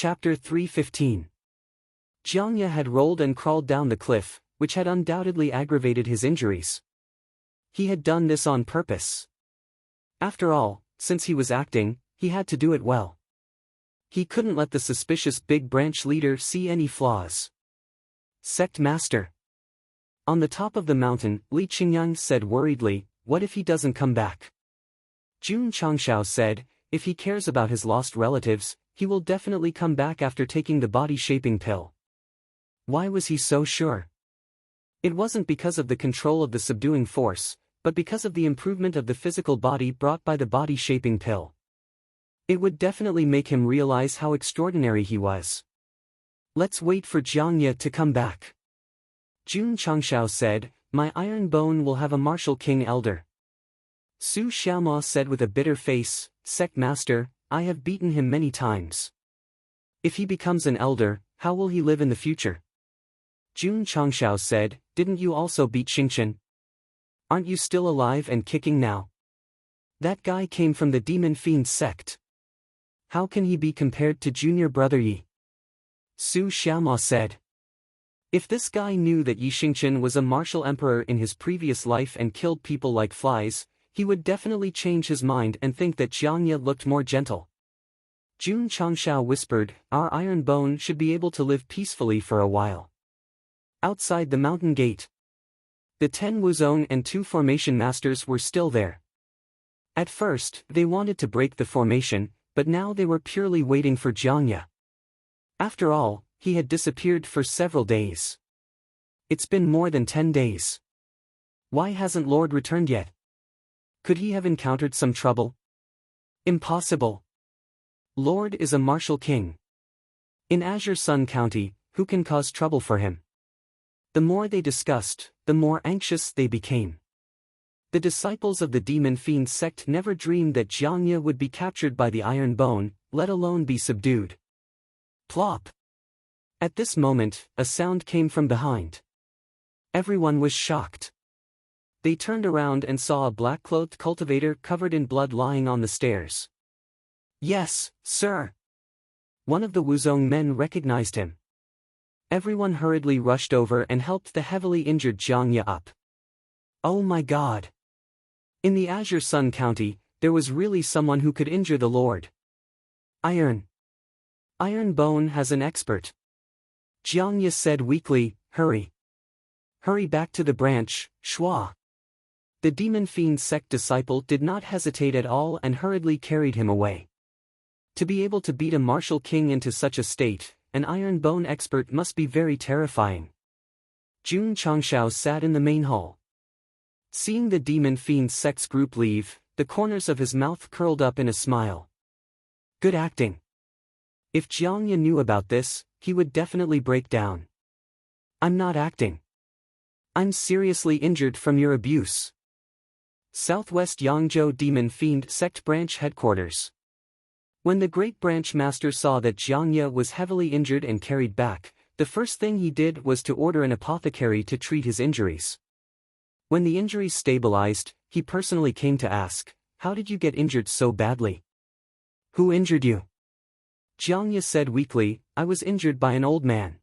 Chapter 3:15. Jiangye had rolled and crawled down the cliff, which had undoubtedly aggravated his injuries. He had done this on purpose. After all, since he was acting, he had to do it well. He couldn't let the suspicious big branch leader see any flaws. Sect Master. On the top of the mountain, Li Qingyang said worriedly, "What if he doesn't come back?" Jun Changshao said, "If he cares about his lost relatives, he will definitely come back after taking the body-shaping pill." Why was he so sure? It wasn't because of the control of the subduing force, but because of the improvement of the physical body brought by the body-shaping pill. It would definitely make him realize how extraordinary he was. "Let's wait for Jiangye to come back." Jun Changshao said, "My iron bone will have a martial king elder." Su Xiaoma said with a bitter face, "Sect Master, I have beaten him many times. If he becomes an elder, how will he live in the future?" Jun Changshao said, "Didn't you also beat Xingchen? Aren't you still alive and kicking now? That guy came from the Demon Fiend sect. How can he be compared to junior brother Yi?" Su Xiaoma said. If this guy knew that Yi Xingchen was a martial emperor in his previous life and killed people like flies, he would definitely change his mind and think that Jiangye looked more gentle. Jun Changshao whispered, "Our iron bone should be able to live peacefully for a while." Outside the mountain gate, the 10 Wuzong and 2 formation masters were still there. At first, they wanted to break the formation, but now they were purely waiting for Jiangye. After all, he had disappeared for several days. It's been more than 10 days. Why hasn't Lord returned yet? Could he have encountered some trouble? Impossible. Lord is a martial king. In Azure Sun County, who can cause trouble for him? The more they discussed, the more anxious they became. The disciples of the Demon Fiend sect never dreamed that Jiangye would be captured by the Iron Bone, let alone be subdued. Plop! At this moment, a sound came from behind. Everyone was shocked. They turned around and saw a black-clothed cultivator covered in blood lying on the stairs. "Yes, sir." One of the Wuzong men recognized him. Everyone hurriedly rushed over and helped the heavily injured Jiangye up. Oh my God! In the Azure Sun County, there was really someone who could injure the Lord. Iron Bone has an expert. Jiangye said weakly, "Hurry. Hurry back to the branch, Shua." The Demon Fiend sect disciple did not hesitate at all and hurriedly carried him away. To be able to beat a martial king into such a state, an Iron Bone expert must be very terrifying. Jun Changshao sat in the main hall. Seeing the Demon Fiend sect's group leave, the corners of his mouth curled up in a smile. Good acting. If Jiangye knew about this, he would definitely break down. "I'm not acting. I'm seriously injured from your abuse." Southwest Yangzhou Demon Fiend Sect Branch Headquarters. When the Great Branch Master saw that Jiangye was heavily injured and carried back, the first thing he did was to order an apothecary to treat his injuries. When the injuries stabilized, he personally came to ask, "How did you get injured so badly? Who injured you?" Jiangye said weakly, "I was injured by an old man.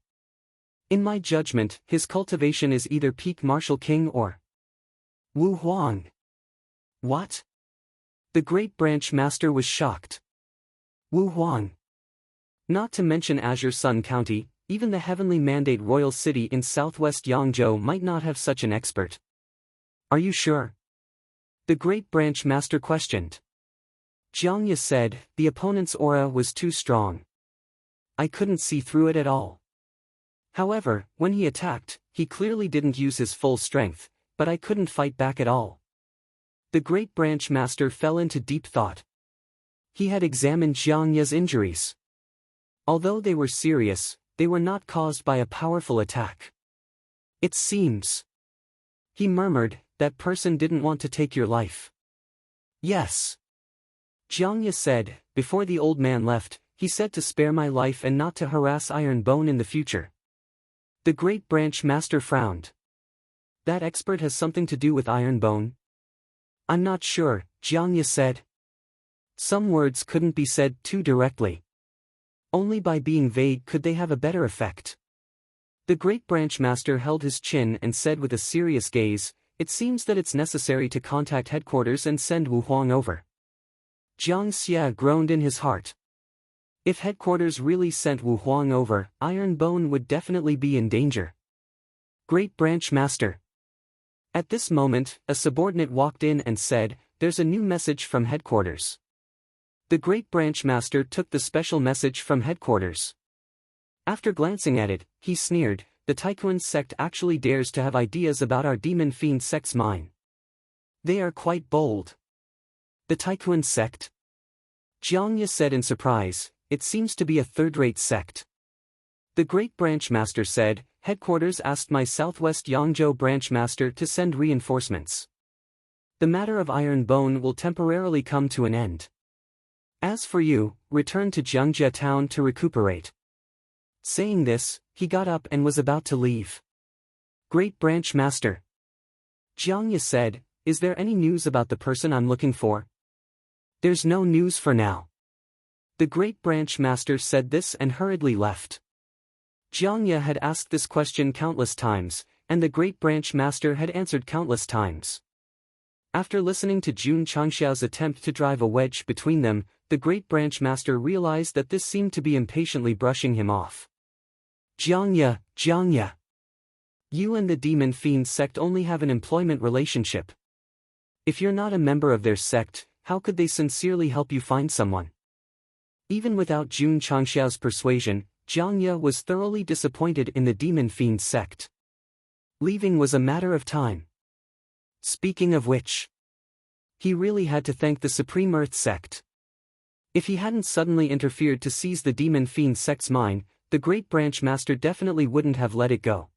In my judgment, his cultivation is either peak martial king or Wu Huang." What? The Great Branch Master was shocked. Wu Huang. Not to mention Azure Sun County, even the Heavenly Mandate Royal City in southwest Yangzhou might not have such an expert. Are you sure? The Great Branch Master questioned. Jiangye said, "The opponent's aura was too strong. I couldn't see through it at all. However, when he attacked, he clearly didn't use his full strength, but I couldn't fight back at all." The Great Branch Master fell into deep thought. He had examined Jiangye's injuries. Although they were serious, they were not caused by a powerful attack. "It seems," he murmured, "that person didn't want to take your life." "Yes," Jiangye said. Before the old man left, he said to spare my life and not to harass Iron Bone in the future. The Great Branch Master frowned. "That expert has something to do with Iron Bone?" "I'm not sure," Jiangye said. Some words couldn't be said too directly. Only by being vague could they have a better effect. The great branch master held his chin and said with a serious gaze, "It seems that it's necessary to contact headquarters and send Wu Huang over." Jiang Xia groaned in his heart. If headquarters really sent Wu Huang over, Iron Bone would definitely be in danger. Great branch master. At this moment, a subordinate walked in and said, "There's a new message from headquarters." The great branch master took the special message from headquarters. After glancing at it, he sneered, "The Taikuan sect actually dares to have ideas about our demon fiend sect's mine. They are quite bold." The Taikuan sect? Jiang Ye said in surprise, "It seems to be a third-rate sect." The great branch master said, "Headquarters asked my southwest Yangzhou branch master to send reinforcements. The matter of Iron Bone will temporarily come to an end. As for you, return to Jiangjia town to recuperate." Saying this, he got up and was about to leave. "Great branch master," Jiang Ye said, "is there any news about the person I'm looking for?" "There's no news for now." The great branch master said this and hurriedly left. Jiang Ye had asked this question countless times, and the great branch master had answered countless times. After listening to Jun Changxiao's attempt to drive a wedge between them, the great branch master realized that this seemed to be impatiently brushing him off. Jiang Ye, you and the demon fiend sect only have an employment relationship. If you're not a member of their sect, how could they sincerely help you find someone?" Even without Jun Changxiao's persuasion, Jiang Ye was thoroughly disappointed in the demon fiend sect. Leaving was a matter of time. Speaking of which, he really had to thank the Supreme Earth sect. If he hadn't suddenly interfered to seize the demon fiend sect's mine, the great branch master definitely wouldn't have let it go.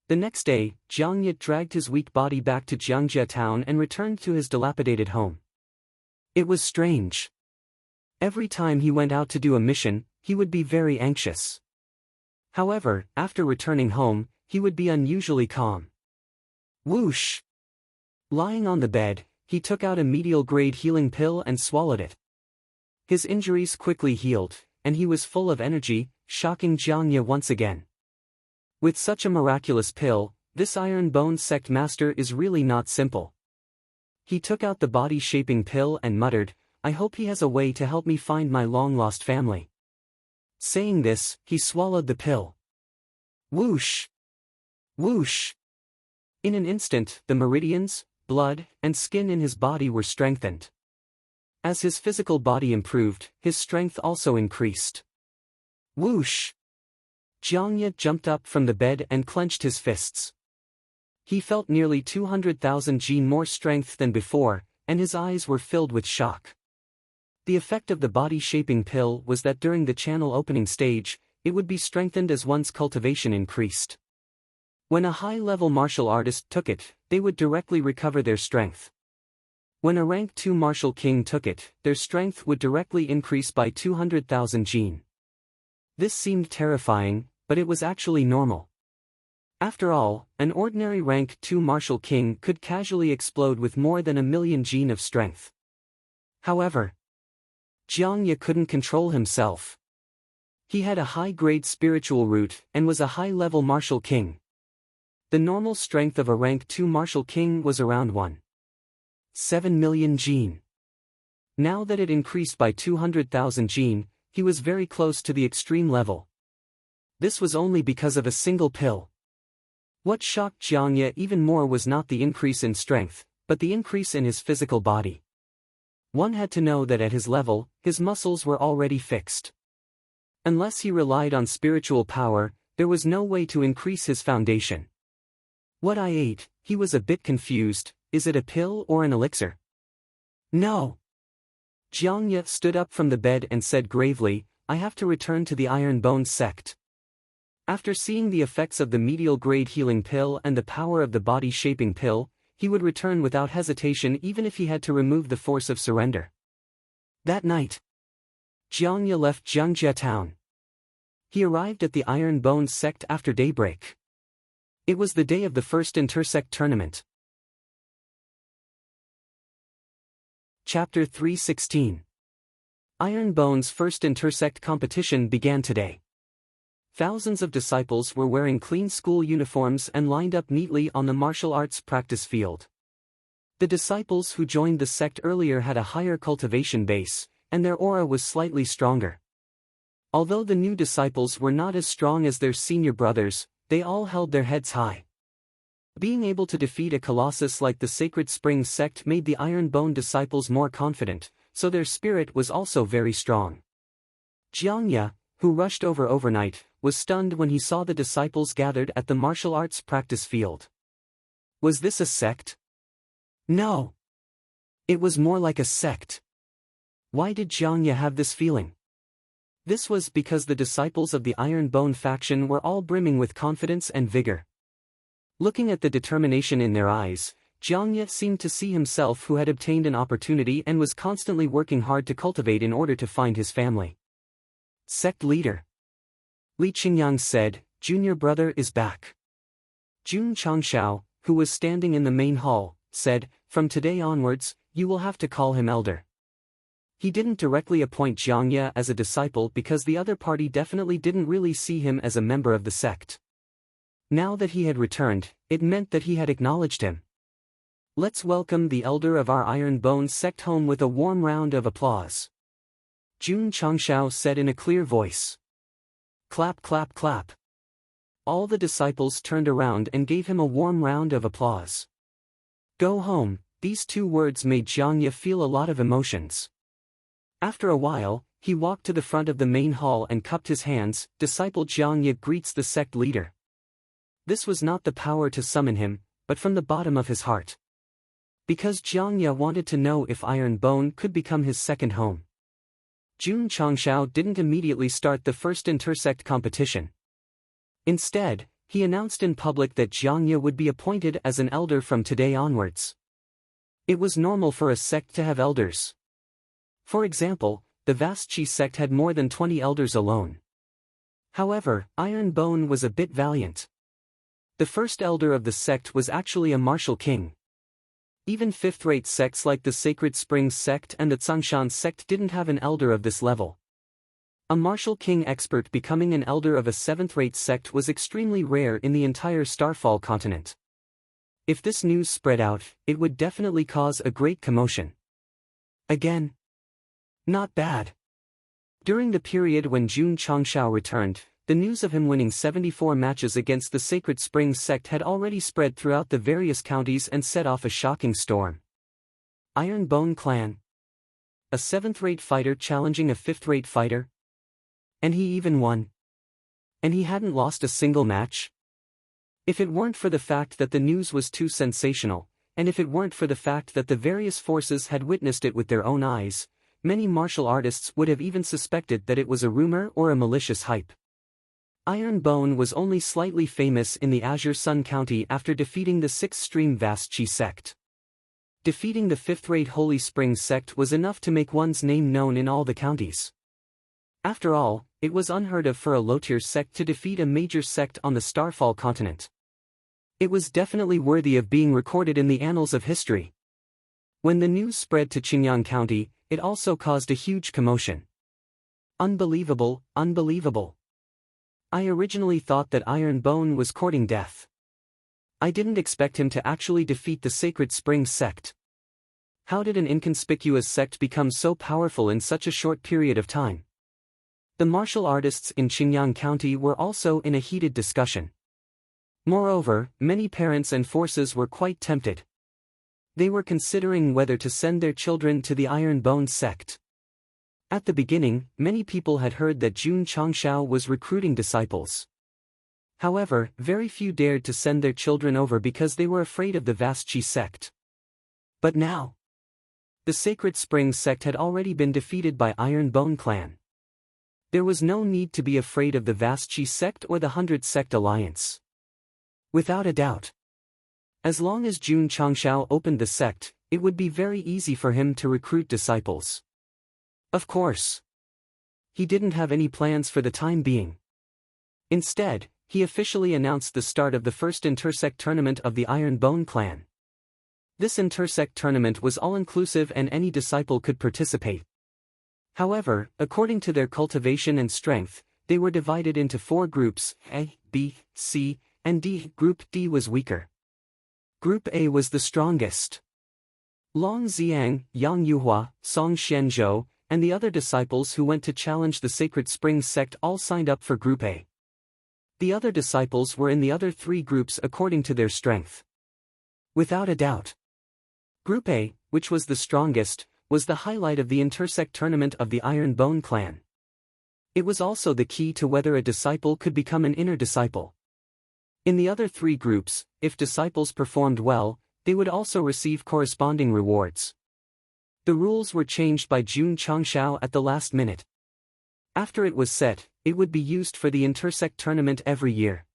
The next day, Jiang Ye dragged his weak body back to Jiangjia town and returned to his dilapidated home. It was strange. Every time he went out to do a mission, he would be very anxious. However, after returning home, he would be unusually calm. Whoosh! Lying on the bed, he took out a medial-grade healing pill and swallowed it. His injuries quickly healed, and he was full of energy, shocking Jiang Ye once again. With such a miraculous pill, this Iron Bone sect master is really not simple. He took out the body-shaping pill and muttered, "I hope he has a way to help me find my long-lost family." Saying this, he swallowed the pill. Whoosh! Whoosh! In an instant, the meridians, blood, and skin in his body were strengthened. As his physical body improved, his strength also increased. Whoosh! Jiang Ye jumped up from the bed and clenched his fists. He felt nearly 200,000 Jin more strength than before, and his eyes were filled with shock. The effect of the body-shaping pill was that during the channel opening stage, it would be strengthened as one's cultivation increased. When a high-level martial artist took it, they would directly recover their strength. When a rank 2 martial king took it, their strength would directly increase by 200,000 Jin. This seemed terrifying, but it was actually normal. After all, an ordinary rank 2 martial king could casually explode with more than 1,000,000 Jin of strength. However, Jiang Ye couldn't control himself. He had a high-grade spiritual root and was a high-level martial king. The normal strength of a rank 2 martial king was around 1.7 million Jin. Now that it increased by 200,000 Jin, he was very close to the extreme level. This was only because of a single pill. What shocked Jiang Ye even more was not the increase in strength, but the increase in his physical body. One had to know that at his level, his muscles were already fixed. Unless he relied on spiritual power, there was no way to increase his foundation. "What I ate," he was a bit confused, "is it a pill or an elixir?" "No." Jiang Ye stood up from the bed and said gravely, "I have to return to the Iron Bone sect." After seeing the effects of the medial-grade healing pill and the power of the body-shaping pill, he would return without hesitation even if he had to remove the force of surrender. That night, Jiang Ye left Jiangjia town. He arrived at the Iron Bone sect after daybreak. It was the day of the first intersect tournament. Chapter 316. Iron Bone's first intersect competition began today. Thousands of disciples were wearing clean school uniforms and lined up neatly on the martial arts practice field. The disciples who joined the sect earlier had a higher cultivation base, and their aura was slightly stronger. Although the new disciples were not as strong as their senior brothers, they all held their heads high. Being able to defeat a colossus like the Sacred Spring sect made the Iron Bone disciples more confident, so their spirit was also very strong. Jiangya, who rushed over overnight, was stunned when he saw the disciples gathered at the martial arts practice field. Was this a sect? No. It was more like a sect. Why did Jiangya have this feeling? This was because the disciples of the Iron Bone faction were all brimming with confidence and vigor. Looking at the determination in their eyes, Jiangya seemed to see himself who had obtained an opportunity and was constantly working hard to cultivate in order to find his family. Sect leader Li Qingyang said, "Junior brother is back." Jun Changshao, who was standing in the main hall, said, "From today onwards, you will have to call him elder." He didn't directly appoint Jiangya as a disciple because the other party definitely didn't really see him as a member of the sect. Now that he had returned, it meant that he had acknowledged him. "Let's welcome the elder of our Iron Bone sect home with a warm round of applause," Jun Changshao said in a clear voice. Clap clap clap. All the disciples turned around and gave him a warm round of applause. Go home, these two words made Jiangya feel a lot of emotions. After a while, he walked to the front of the main hall and cupped his hands. Disciple Jiangya greets the sect leader. This was not the power to summon him, but from the bottom of his heart. Because Jiangya wanted to know if Iron Bone could become his second home. Jun Changshao didn't immediately start the first intersect competition. Instead, he announced in public that Jiangya would be appointed as an elder from today onwards. It was normal for a sect to have elders. For example, the Vast Chi sect had more than 20 elders alone. However, Iron Bone was a bit valiant. The first elder of the sect was actually a martial king. Even fifth-rate sects like the Sacred Springs sect and the Tsangshan sect didn't have an elder of this level. A martial king expert becoming an elder of a seventh-rate sect was extremely rare in the entire Starfall continent. If this news spread out, it would definitely cause a great commotion. Again, not bad. During the period when Jun Changshao returned, the news of him winning 74 matches against the Sacred Springs sect had already spread throughout the various counties and set off a shocking storm. Iron Bone Clan. A seventh-rate fighter challenging a fifth-rate fighter? And he even won. And he hadn't lost a single match? If it weren't for the fact that the news was too sensational, and if it weren't for the fact that the various forces had witnessed it with their own eyes, many martial artists would have even suspected that it was a rumor or a malicious hype. Iron Bone was only slightly famous in the Azure Sun County after defeating the 6th-stream Vast Chi sect. Defeating the 5th-rate Holy Springs sect was enough to make one's name known in all the counties. After all, it was unheard of for a low-tier sect to defeat a major sect on the Starfall continent. It was definitely worthy of being recorded in the annals of history. When the news spread to Qingyang County, it also caused a huge commotion. Unbelievable, unbelievable. I originally thought that Iron Bone was courting death. I didn't expect him to actually defeat the Sacred Springs sect. How did an inconspicuous sect become so powerful in such a short period of time? The martial artists in Qingyang County were also in a heated discussion. Moreover, many parents and forces were quite tempted. They were considering whether to send their children to the Iron Bone sect. At the beginning, many people had heard that Jun Changshao was recruiting disciples. However, very few dared to send their children over because they were afraid of the Vast Chi sect. But now, the Sacred Springs sect had already been defeated by Iron Bone clan. There was no need to be afraid of the Vast Chi sect or the 100 Sect Alliance. Without a doubt. As long as Jun Changshao opened the sect, it would be very easy for him to recruit disciples. Of course. He didn't have any plans for the time being. Instead, he officially announced the start of the first intersect tournament of the Iron Bone clan. This intersect tournament was all-inclusive and any disciple could participate. However, according to their cultivation and strength, they were divided into 4 groups, A, B, C, and D. Group D was weaker. Group A was the strongest. Long Xiang, Yang Yuhua, Song Xianzhou, and the other disciples who went to challenge the Sacred Springs sect all signed up for Group A. The other disciples were in the other 3 groups according to their strength. Without a doubt, Group A, which was the strongest, was the highlight of the intersect tournament of the Iron Bone clan. It was also the key to whether a disciple could become an inner disciple. In the other 3 groups, if disciples performed well, they would also receive corresponding rewards. The rules were changed by Jun Changshao at the last minute. After it was set, it would be used for the intersect tournament every year.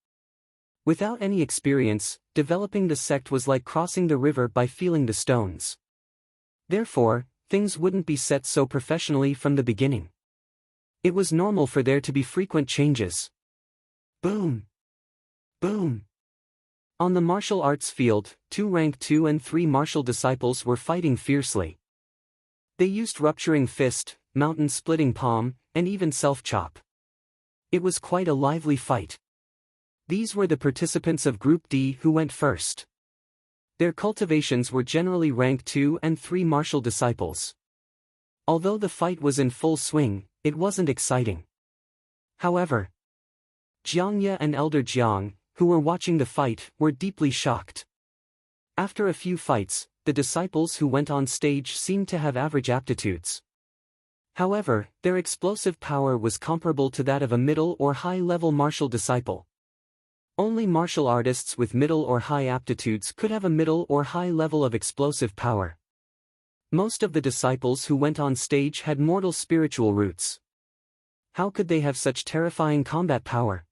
Without any experience, developing the sect was like crossing the river by feeling the stones. Therefore, things wouldn't be set so professionally from the beginning. It was normal for there to be frequent changes. Boom! Boom! On the martial arts field, 2 rank 2 and 3 martial disciples were fighting fiercely. They used rupturing fist, mountain-splitting palm, and even self-chop. It was quite a lively fight. These were the participants of Group D who went first. Their cultivations were generally rank 2 and 3 martial disciples. Although the fight was in full swing, it wasn't exciting. However, Jiangye and Elder Jiang, who were watching the fight, were deeply shocked. After a few fights, the disciples who went on stage seemed to have average aptitudes. However, their explosive power was comparable to that of a middle or high-level martial disciple. Only martial artists with middle or high aptitudes could have a middle or high level of explosive power. Most of the disciples who went on stage had mortal spiritual roots. How could they have such terrifying combat power?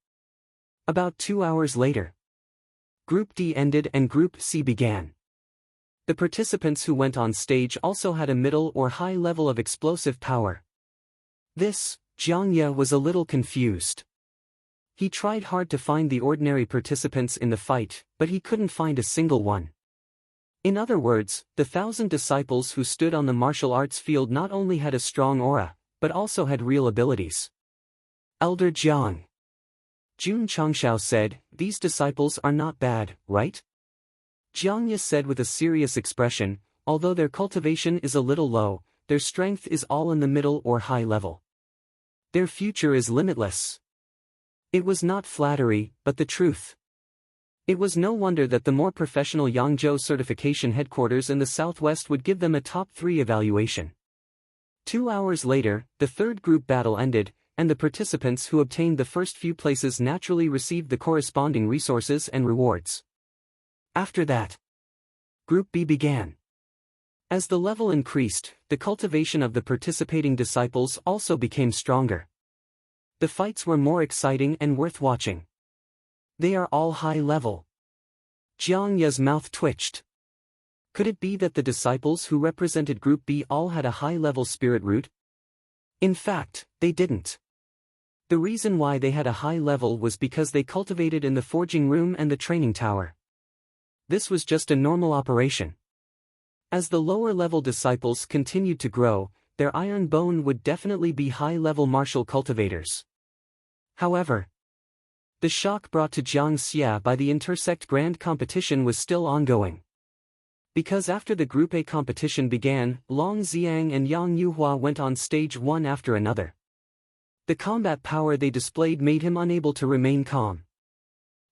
About 2 hours later, Group D ended and Group C began. The participants who went on stage also had a middle or high level of explosive power. This, Jiang Ye was a little confused. He tried hard to find the ordinary participants in the fight, but he couldn't find a single one. In other words, the 1,000 disciples who stood on the martial arts field not only had a strong aura, but also had real abilities. Elder Jiang, Jun Changshao said, "These disciples are not bad, right?" Jiang Ye said with a serious expression, "Although their cultivation is a little low, their strength is all in the middle or high level. Their future is limitless." It was not flattery, but the truth. It was no wonder that the more professional Yangzhou certification headquarters in the southwest would give them a top 3 evaluation. 2 hours later, the 3rd group battle ended, and the participants who obtained the first few places naturally received the corresponding resources and rewards. After that, Group B began. As the level increased, the cultivation of the participating disciples also became stronger. The fights were more exciting and worth watching. They are all high level. Jiang Ye's mouth twitched. Could it be that the disciples who represented Group B all had a high-level spirit root? In fact, they didn't. The reason why they had a high level was because they cultivated in the forging room and the training tower. This was just a normal operation. As the lower-level disciples continued to grow, their iron bone would definitely be high-level martial cultivators. However, the shock brought to Jiang Xia by the intersect grand competition was still ongoing. Because after the Group A competition began, Long Xiang and Yang Yuhua went on stage one after another. The combat power they displayed made him unable to remain calm.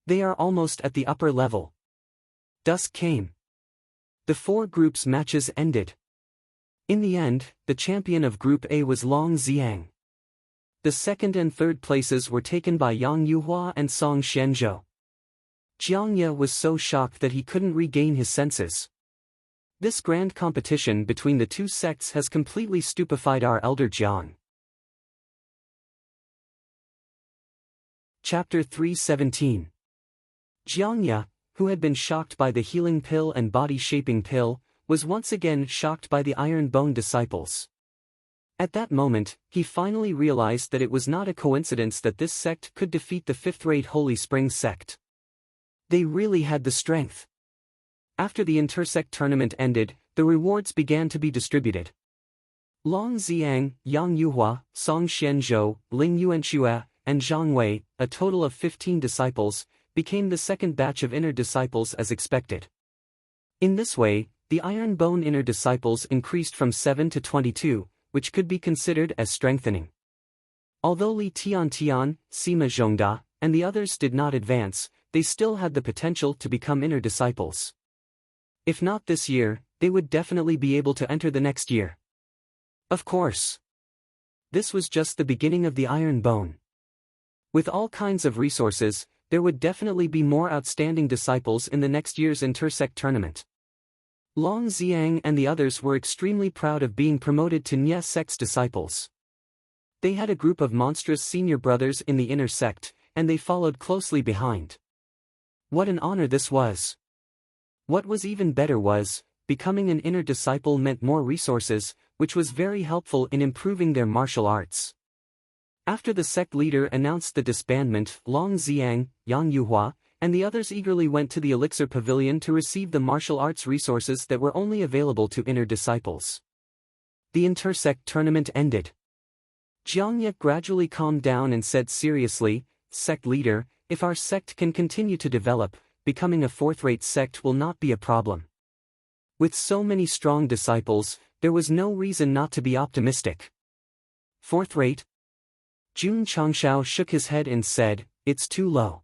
They are almost at the upper level. Dusk came. The 4 groups matches ended. In the end, the champion of Group A was Long Xiang. The 2nd and 3rd places were taken by Yang Yuhua and Song Xianzhou. Jiang Ye was so shocked that he couldn't regain his senses. This grand competition between the 2 sects has completely stupefied our Elder Jiang. Chapter 317. Jiang Ye, who had been shocked by the healing pill and body-shaping pill, was once again shocked by the Iron Bone disciples. At that moment, he finally realized that it was not a coincidence that this sect could defeat the 5th-rate Holy Spring sect. They really had the strength. After the intersect tournament ended, the rewards began to be distributed. Long Xiang, Yang Yuhua, Song Xianzhou, Ling Yuanxue, and Zhang Wei, a total of 15 disciples, became the second batch of inner disciples as expected. In this way, the Iron Bone inner disciples increased from 7 to 22, which could be considered as strengthening. Although Li Tiantian, Sima Zhongda, and the others did not advance, they still had the potential to become inner disciples. If not this year, they would definitely be able to enter the next year. Of course. This was just the beginning of the Iron Bone. With all kinds of resources, there would definitely be more outstanding disciples in the next year's Intersect tournament. Long Xiang and the others were extremely proud of being promoted to Nye Sect's disciples. They had a group of monstrous senior brothers in the Inner Sect, and they followed closely behind. What an honor this was! What was even better was, becoming an inner disciple meant more resources, which was very helpful in improving their martial arts. After the sect leader announced the disbandment, Long Xiang, Yang Yuhua, and the others eagerly went to the Elixir Pavilion to receive the martial arts resources that were only available to inner disciples. The Intersect tournament ended. Jiangye gradually calmed down and said seriously, "Sect leader, if our sect can continue to develop, becoming a fourth-rate sect will not be a problem. With so many strong disciples, there was no reason not to be optimistic." Fourth-rate? Jun Changshao shook his head and said, "It's too low."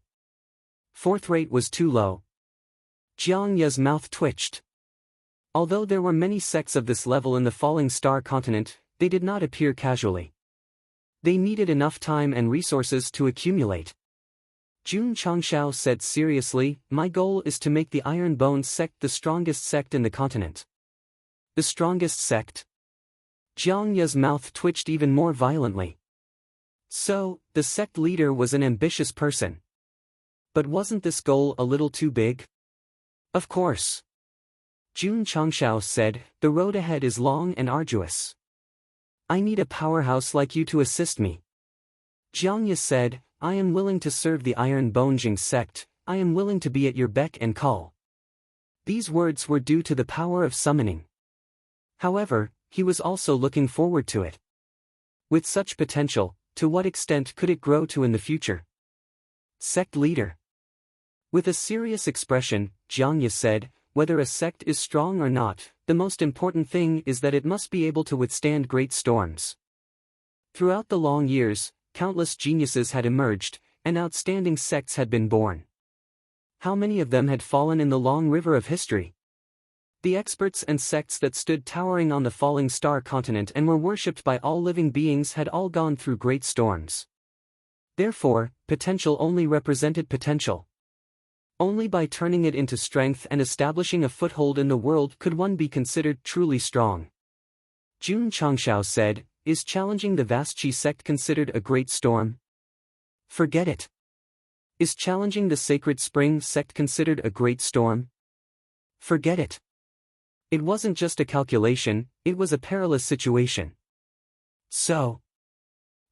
Fourth-rate was too low. Jiang Ye's mouth twitched. Although there were many sects of this level in the Falling Star continent, they did not appear casually. They needed enough time and resources to accumulate. Jun Changshao said seriously, "My goal is to make the Iron Bone sect the strongest sect in the continent." The strongest sect? Jiang Ye's mouth twitched even more violently. So, the sect leader was an ambitious person. But wasn't this goal a little too big? Of course. Jun Changshao said, "The road ahead is long and arduous. I need a powerhouse like you to assist me." Jiang Ye said, "I am willing to serve the Iron Bone Jing sect, I am willing to be at your beck and call." These words were due to the power of summoning. However, he was also looking forward to it. With such potential, to what extent could it grow to in the future? Sect leader. With a serious expression, Jiang Ye said, "Whether a sect is strong or not, the most important thing is that it must be able to withstand great storms." Throughout the long years, countless geniuses had emerged, and outstanding sects had been born. How many of them had fallen in the long river of history? The experts and sects that stood towering on the Falling Star continent and were worshipped by all living beings had all gone through great storms. Therefore, potential only represented potential. Only by turning it into strength and establishing a foothold in the world could one be considered truly strong. Jun Changshao said, "Is challenging the Vastchi sect considered a great storm? Forget it. Is challenging the Sacred Spring sect considered a great storm? Forget it. It wasn't just a calculation, it was a perilous situation." So,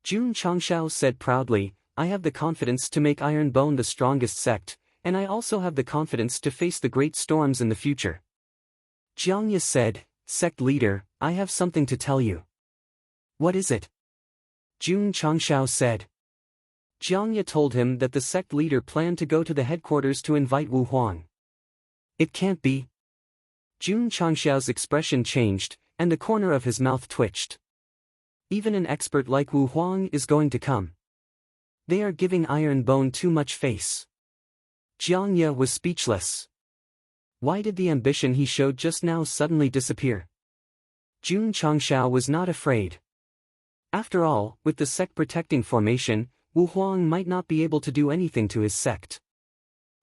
Jun Changshao said proudly, "I have the confidence to make Iron Bone the strongest sect, and I also have the confidence to face the great storms in the future." Jiang Ye said, "Sect leader, I have something to tell you." "What is it?" Jun Changshao said. Jiang Ye told him that the sect leader planned to go to the headquarters to invite Wu Huang. "It can't be." Jun Changshao's expression changed, and the corner of his mouth twitched. Even an expert like Wu Huang is going to come. They are giving Iron Bone too much face. Jiang Ye was speechless. Why did the ambition he showed just now suddenly disappear? Jun Changshao was not afraid. After all, with the sect protecting formation, Wu Huang might not be able to do anything to his sect.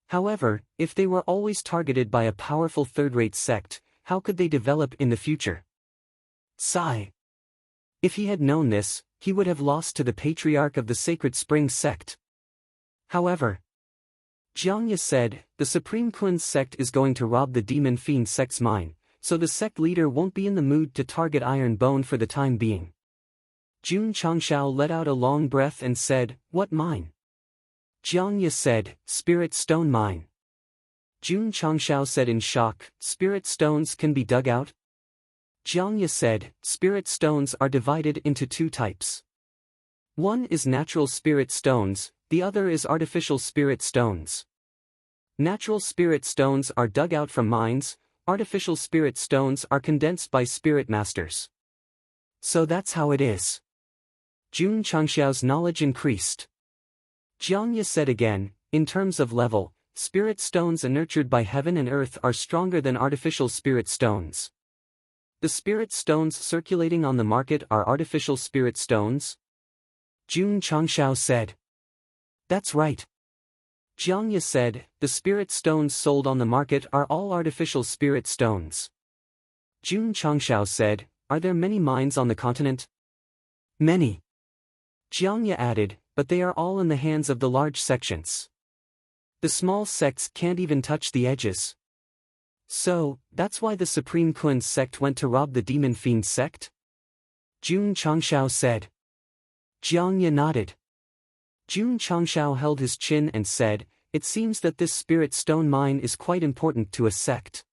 However, if they were always targeted by a powerful third-rate sect, how could they develop in the future? Sigh. If he had known this, he would have lost to the patriarch of the Sacred Spring sect. However, Jiang Ye said, "The Supreme Kun's sect is going to rob the Demon Fiend sect's mine, so the sect leader won't be in the mood to target Iron Bone for the time being." Jun Changshao let out a long breath and said, "What mine?" Jiang Ye said, "Spirit Stone Mine." Jun Changshao said in shock, "Spirit stones can be dug out?" Jiangya said, spirit stones are divided into two types. One is natural spirit stones, the other is artificial spirit stones. Natural spirit stones are dug out from mines, artificial spirit stones are condensed by spirit masters. So that's how it is. Jun Changxiao's knowledge increased. Jiangya said again, in terms of level, spirit stones nurtured by heaven and earth are stronger than artificial spirit stones. The spirit stones circulating on the market are artificial spirit stones? Jun Changxiao said. That's right. Jiangya said, the spirit stones sold on the market are all artificial spirit stones. Jun Changxiao said, are there many mines on the continent? Many. Jiangya added, but they are all in the hands of the large sections. The small sects can't even touch the edges. So, that's why the Supreme Kun's sect went to rob the Demon Fiend sect? Jun Changxiao said. Jiangya nodded. Jun Changxiao held his chin and said, it seems that this spirit stone mine is quite important to a sect.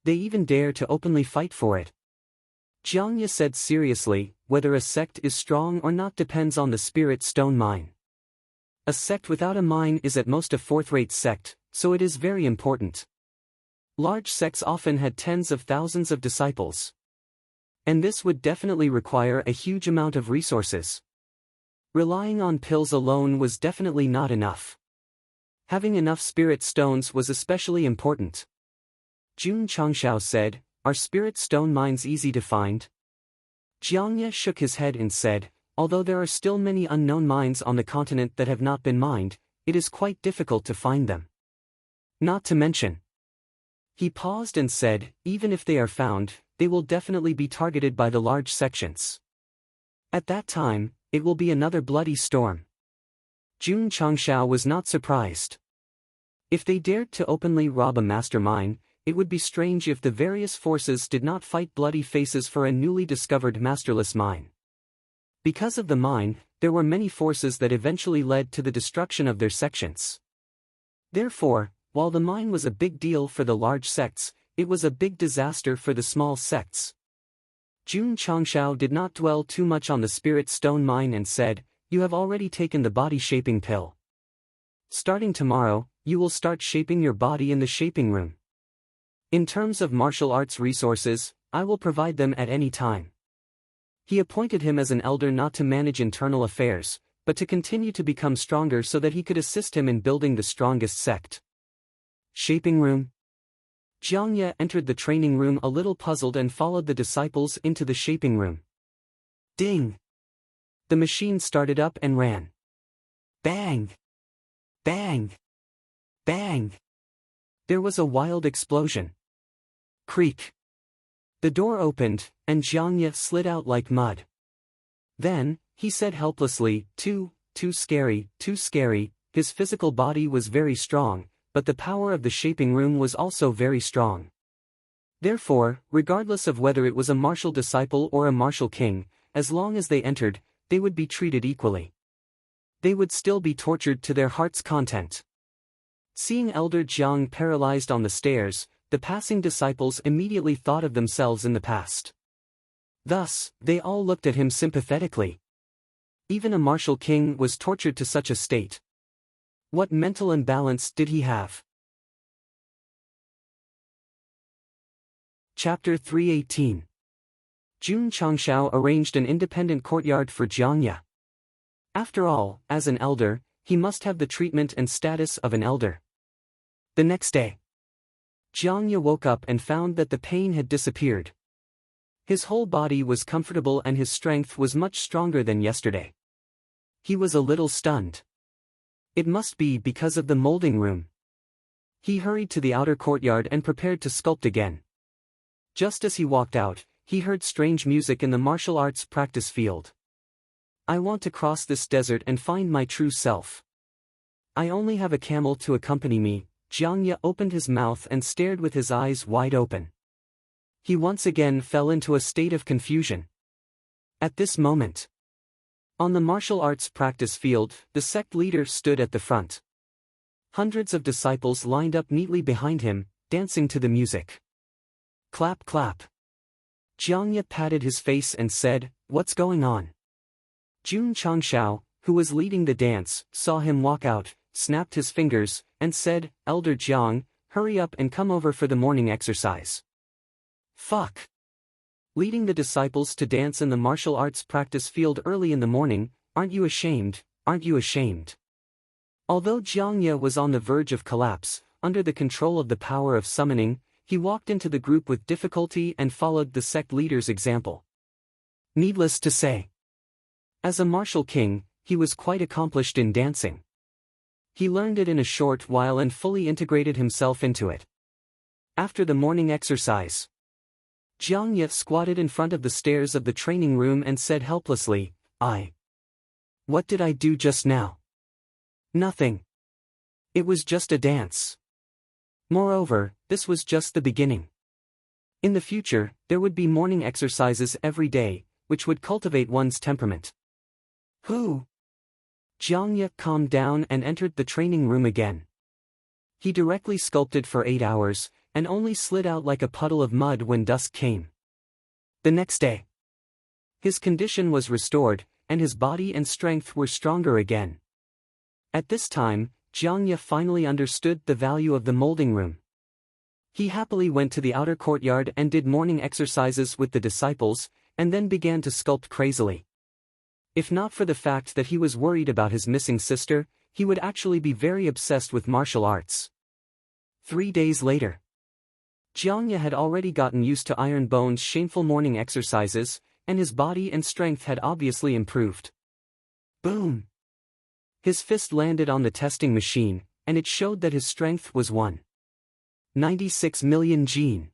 They even dare to openly fight for it. Jiangya said seriously, whether a sect is strong or not depends on the spirit stone mine. A sect without a mine is at most a fourth-rate sect, so it is very important. Large sects often had tens of thousands of disciples. And this would definitely require a huge amount of resources. Relying on pills alone was definitely not enough. Having enough spirit stones was especially important. Jun Changxiao said, are spirit stone mines easy to find? Jiangya shook his head and said, although there are still many unknown mines on the continent that have not been mined, it is quite difficult to find them. Not to mention. He paused and said, even if they are found, they will definitely be targeted by the large sections. At that time, it will be another bloody storm. Jun Changxiao was not surprised. If they dared to openly rob a master mine, it would be strange if the various forces did not fight bloody faces for a newly discovered masterless mine. Because of the mine, there were many forces that eventually led to the destruction of their sections. Therefore, while the mine was a big deal for the large sects, it was a big disaster for the small sects. Jun Changxiao did not dwell too much on the spirit stone mine and said, you have already taken the body-shaping pill. Starting tomorrow, you will start shaping your body in the shaping room. In terms of martial arts resources, I will provide them at any time. He appointed him as an elder not to manage internal affairs, but to continue to become stronger so that he could assist him in building the strongest sect. Shaping room? Jiangya entered the training room a little puzzled and followed the disciples into the shaping room. Ding! The machine started up and ran. Bang! Bang! Bang! There was a wild explosion. Creak! The door opened, and Jiangya slid out like mud. Then, he said helplessly, too scary, too scary. His physical body was very strong, but the power of the shaping room was also very strong. Therefore, regardless of whether it was a martial disciple or a martial king, as long as they entered, they would be treated equally. They would still be tortured to their heart's content. Seeing Elder Jiang paralyzed on the stairs, the passing disciples immediately thought of themselves in the past. Thus, they all looked at him sympathetically. Even a martial king was tortured to such a state. What mental imbalance did he have? Chapter 318. Jun Changxiao arranged an independent courtyard for Jiangya. After all, as an elder, he must have the treatment and status of an elder. The next day, Jiangya woke up and found that the pain had disappeared. His whole body was comfortable and his strength was much stronger than yesterday. He was a little stunned. It must be because of the molding room. He hurried to the outer courtyard and prepared to sculpt again. Just as he walked out, he heard strange music in the martial arts practice field. I want to cross this desert and find my true self. I only have a camel to accompany me. Jiangya opened his mouth and stared with his eyes wide open. He once again fell into a state of confusion. At this moment, on the martial arts practice field, the sect leader stood at the front. Hundreds of disciples lined up neatly behind him, dancing to the music. Clap clap. Jiangye patted his face and said, "What's going on?" Jun Changshao, who was leading the dance, saw him walk out, snapped his fingers, and said, "Elder Jiang, hurry up and come over for the morning exercise." Fuck. Leading the disciples to dance in the martial arts practice field early in the morning, aren't you ashamed, aren't you ashamed? Although Jiangye was on the verge of collapse, under the control of the power of summoning, he walked into the group with difficulty and followed the sect leader's example. Needless to say, as a martial king, he was quite accomplished in dancing. He learned it in a short while and fully integrated himself into it. After the morning exercise, Jiangye squatted in front of the stairs of the training room and said helplessly, What did I do just now? Nothing. It was just a dance. Moreover, this was just the beginning. In the future, there would be morning exercises every day, which would cultivate one's temperament. Who? Jiangye calmed down and entered the training room again. He directly sculpted for 8 hours, and only slid out like a puddle of mud when dusk came. The next day, his condition was restored, and his body and strength were stronger again. At this time, Jiangye finally understood the value of the molding room. He happily went to the outer courtyard and did morning exercises with the disciples, and then began to sculpt crazily. If not for the fact that he was worried about his missing sister, he would actually be very obsessed with martial arts. 3 days later, Jiangye had already gotten used to Iron Bone's shameful morning exercises, and his body and strength had obviously improved. Boom! His fist landed on the testing machine, and it showed that his strength was 1.96 million gene.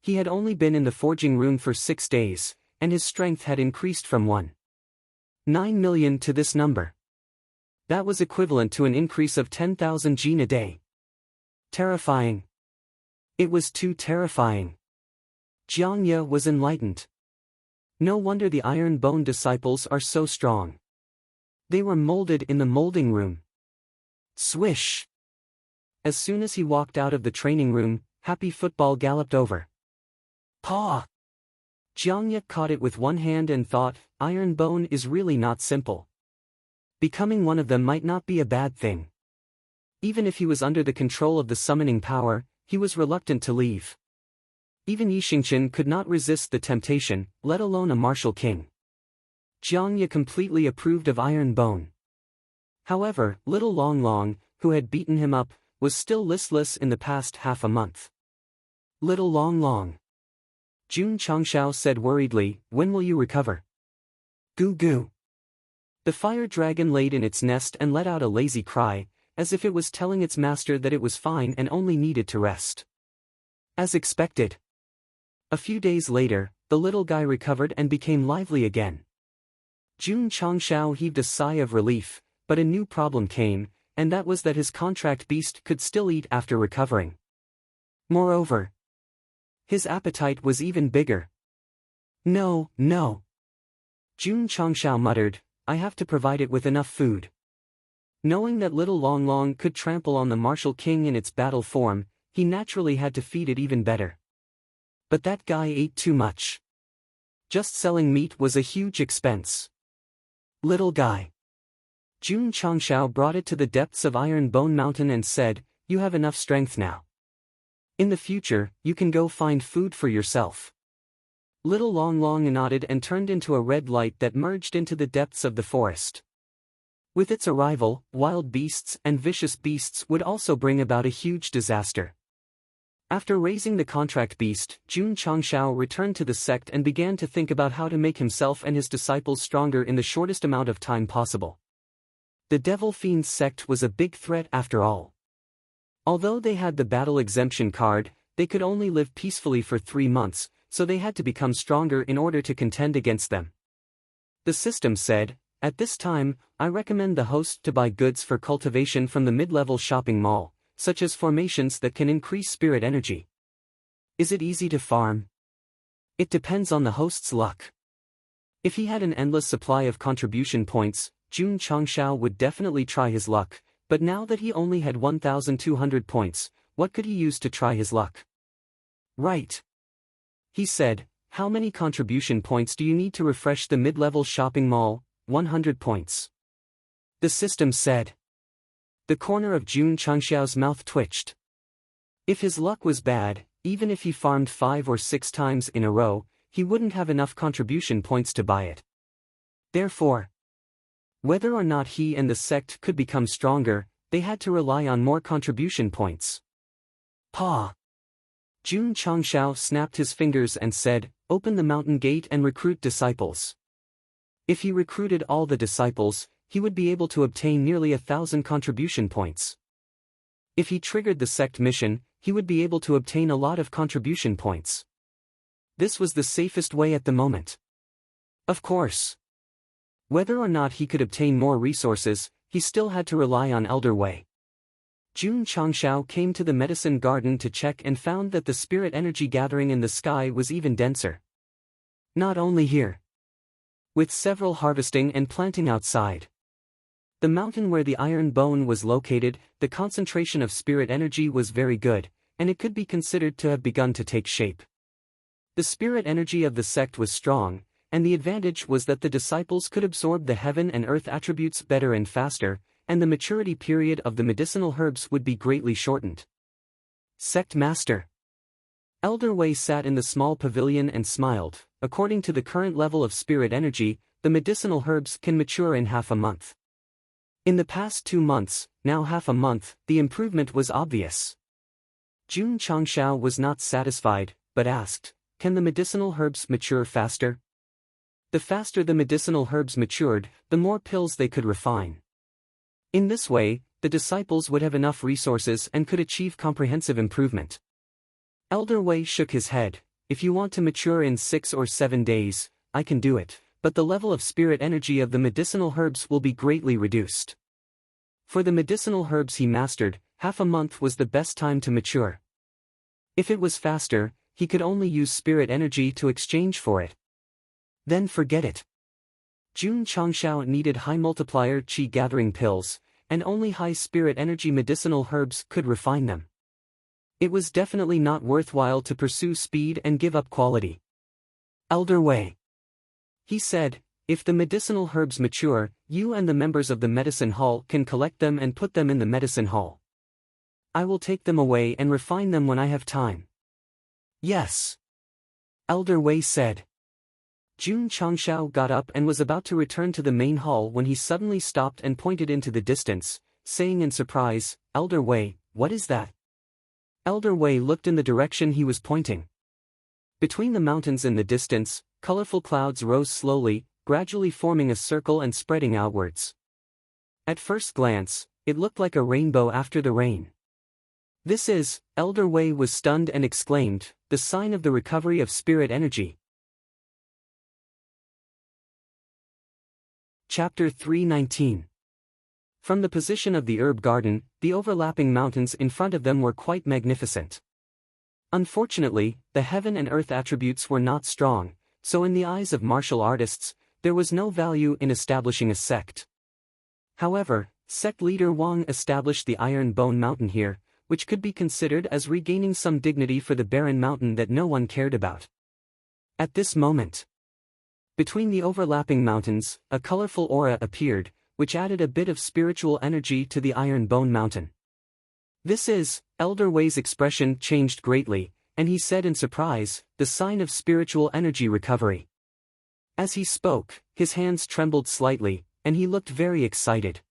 He had only been in the forging room for 6 days, and his strength had increased from 1.9 million to this number. That was equivalent to an increase of 10,000 gene a day. Terrifying. It was too terrifying. Jiangye was enlightened. No wonder the Iron Bone disciples are so strong. They were molded in the molding room. Swish! As soon as he walked out of the training room, Happy Football galloped over. Paw! Jiangye caught it with one hand and thought, Iron Bone is really not simple. Becoming one of them might not be a bad thing. Even if he was under the control of the summoning power, he was reluctant to leave. Even Yi Xingqian could not resist the temptation, let alone a martial king. Jiangye completely approved of Iron Bone. However, little Long Long, who had beaten him up, was still listless in the past half a month. Little Long Long. Jun Changshao said worriedly, when will you recover? Goo goo. The fire dragon laid in its nest and let out a lazy cry, as if it was telling its master that it was fine and only needed to rest. As expected. A few days later, the little guy recovered and became lively again. Jun Changshao heaved a sigh of relief, but a new problem came, and that was that his contract beast could still eat after recovering. Moreover, his appetite was even bigger. No. Jun Changshao muttered, I have to provide it with enough food. Knowing that little Long Long could trample on the martial king in its battle form, he naturally had to feed it even better. But that guy ate too much. Just selling meat was a huge expense. Little guy. Jun Changshao brought it to the depths of Iron Bone Mountain and said, you have enough strength now. In the future, you can go find food for yourself. Little Long Long nodded and turned into a red light that merged into the depths of the forest. With its arrival, wild beasts and vicious beasts would also bring about a huge disaster. After raising the contract beast, Jun Changshao returned to the sect and began to think about how to make himself and his disciples stronger in the shortest amount of time possible. The Devil Fiends sect was a big threat after all. Although they had the battle exemption card, they could only live peacefully for 3 months, so they had to become stronger in order to contend against them. The system said, at this time, I recommend the host to buy goods for cultivation from the mid-level shopping mall, such as formations that can increase spirit energy. Is it easy to farm? It depends on the host's luck. If he had an endless supply of contribution points, Jun Changshao would definitely try his luck, but now that he only had 1,200 points, what could he use to try his luck? Right. He said, How many contribution points do you need to refresh the mid-level shopping mall? 100 points. The system said. The corner of Jun Changxiao's mouth twitched. If his luck was bad, even if he farmed 5 or 6 times in a row, he wouldn't have enough contribution points to buy it. Therefore, whether or not he and the sect could become stronger, they had to rely on more contribution points. Pa! Jun Changxiao snapped his fingers and said, "Open the mountain gate and recruit disciples." If he recruited all the disciples, he would be able to obtain nearly 1,000 contribution points. If he triggered the sect mission, he would be able to obtain a lot of contribution points. This was the safest way at the moment. Of course, whether or not he could obtain more resources, he still had to rely on Elder Wei. Jun Changxiao came to the medicine garden to check and found that the spirit energy gathering in the sky was even denser. Not only here, with several harvesting and planting outside. The mountain where the iron bone was located, the concentration of spirit energy was very good, and it could be considered to have begun to take shape. The spirit energy of the sect was strong, and the advantage was that the disciples could absorb the heaven and earth attributes better and faster, and the maturity period of the medicinal herbs would be greatly shortened. Sect Master Elder Wei sat in the small pavilion and smiled. According to the current level of spirit energy, the medicinal herbs can mature in half a month. In the past 2 months, now half a month, the improvement was obvious. Jun Changxiao was not satisfied, but asked, "Can the medicinal herbs mature faster?" The faster the medicinal herbs matured, the more pills they could refine. In this way, the disciples would have enough resources and could achieve comprehensive improvement. Elder Wei shook his head. "If you want to mature in 6 or 7 days, I can do it, but the level of spirit energy of the medicinal herbs will be greatly reduced." For the medicinal herbs he mastered, half a month was the best time to mature. If it was faster, he could only use spirit energy to exchange for it. Then forget it. Jun Changxiao needed high multiplier qi gathering pills, and only high spirit energy medicinal herbs could refine them. It was definitely not worthwhile to pursue speed and give up quality. "Elder Wei," he said, "if the medicinal herbs mature, you and the members of the medicine hall can collect them and put them in the medicine hall. I will take them away and refine them when I have time." "Yes," Elder Wei said. Jun Changxiao got up and was about to return to the main hall when he suddenly stopped and pointed into the distance, saying in surprise, "Elder Wei, what is that?" Elder Wei looked in the direction he was pointing. Between the mountains in the distance, colorful clouds rose slowly, gradually forming a circle and spreading outwards. At first glance, it looked like a rainbow after the rain. "This is," Elder Wei was stunned and exclaimed, "the sign of the recovery of spirit energy." Chapter 319. From the position of the herb garden, the overlapping mountains in front of them were quite magnificent. Unfortunately, the heaven and earth attributes were not strong, so in the eyes of martial artists, there was no value in establishing a sect. However, sect leader Wang established the Iron Bone Mountain here, which could be considered as regaining some dignity for the barren mountain that no one cared about. At this moment, between the overlapping mountains, a colorful aura appeared, which added a bit of spiritual energy to the Iron Bone Mountain. "This is," Elder Wei's expression changed greatly, and he said in surprise, "the sign of spiritual energy recovery." As he spoke, his hands trembled slightly, and he looked very excited.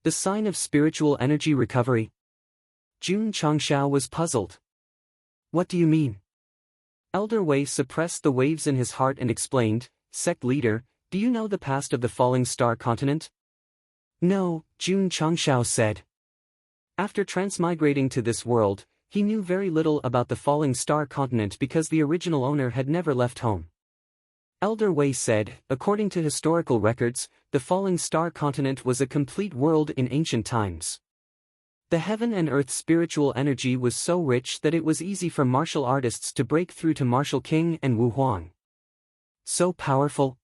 "The sign of spiritual energy recovery?" Jun Changxiao was puzzled. "What do you mean?" Elder Wei suppressed the waves in his heart and explained, "Sect leader, do you know the past of the falling star continent?" "No," Jun Changxiao said. After transmigrating to this world, he knew very little about the falling star continent because the original owner had never left home. Elder Wei said, according to historical records, the falling star continent was a complete world in ancient times. The heaven and earth spiritual energy was so rich that it was easy for martial artists to break through to Martial King and Wu Huang. So powerful?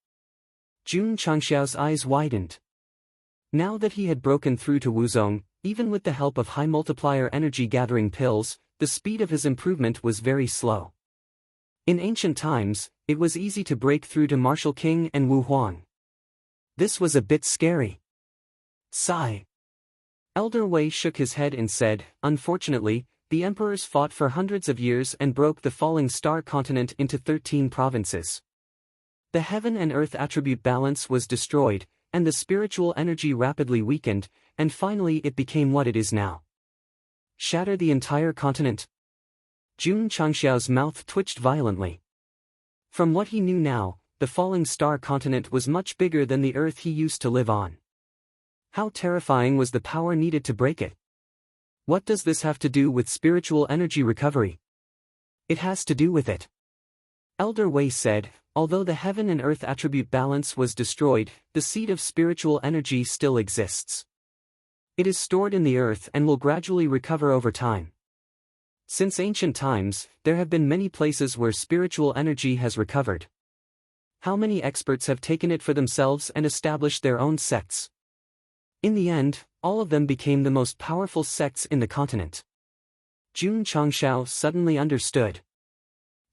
Jun Changxiao's eyes widened. Now that he had broken through to Wuzong, even with the help of high multiplier energy gathering pills, the speed of his improvement was very slow. In ancient times, it was easy to break through to Martial King and Wu Huang. This was a bit scary. Sigh. Elder Wei shook his head and said, unfortunately, the emperors fought for hundreds of years and broke the falling star continent into 13 provinces. The heaven and earth attribute balance was destroyed, and the spiritual energy rapidly weakened, and finally it became what it is now. Shatter the entire continent? Jun Changxiao's mouth twitched violently. From what he knew now, the falling star continent was much bigger than the earth he used to live on. How terrifying was the power needed to break it? What does this have to do with spiritual energy recovery? It has to do with it. Elder Wei said, although the heaven and earth attribute balance was destroyed, the seed of spiritual energy still exists. It is stored in the earth and will gradually recover over time. Since ancient times, there have been many places where spiritual energy has recovered. How many experts have taken it for themselves and established their own sects? In the end, all of them became the most powerful sects in the continent. Jun Changxiao suddenly understood.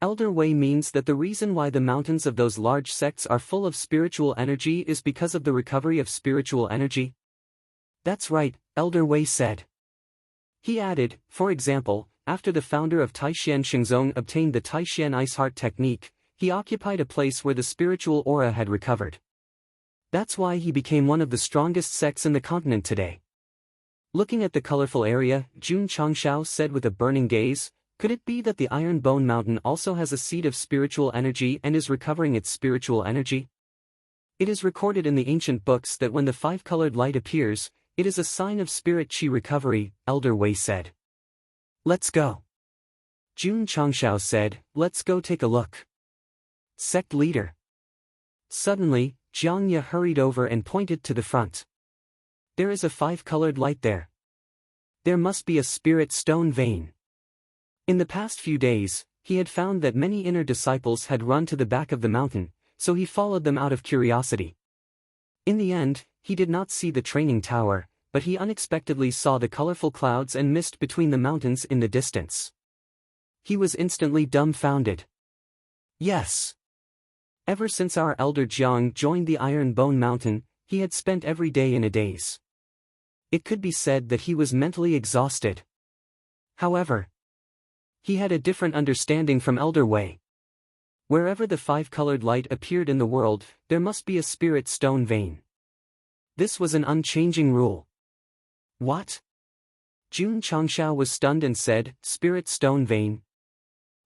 Elder Wei means that the reason why the mountains of those large sects are full of spiritual energy is because of the recovery of spiritual energy? That's right, Elder Wei said. He added, for example, after the founder of Taishan Xingzong obtained the Taishan Ice Heart technique, he occupied a place where the spiritual aura had recovered. That's why he became one of the strongest sects in the continent today. Looking at the colorful area, Jun Changxiao said with a burning gaze, could it be that the Iron Bone Mountain also has a seed of spiritual energy and is recovering its spiritual energy? It is recorded in the ancient books that when the five-colored light appears, it is a sign of spirit chi recovery, Elder Wei said. Let's go. Jun Changxiao said, let's go take a look. Sect leader. Suddenly, Jiang Ye hurried over and pointed to the front. There is a five-colored light there. There must be a spirit stone vein. In the past few days, he had found that many inner disciples had run to the back of the mountain, so he followed them out of curiosity. In the end, he did not see the training tower, but he unexpectedly saw the colorful clouds and mist between the mountains in the distance. He was instantly dumbfounded. Yes. Ever since our elder Jiang joined the Iron Bone Mountain, he had spent every day in a daze. It could be said that he was mentally exhausted. However, he had a different understanding from Elder Wei. Wherever the five-colored light appeared in the world, there must be a spirit stone vein. This was an unchanging rule. What? Jun Changxiao was stunned and said, spirit stone vein?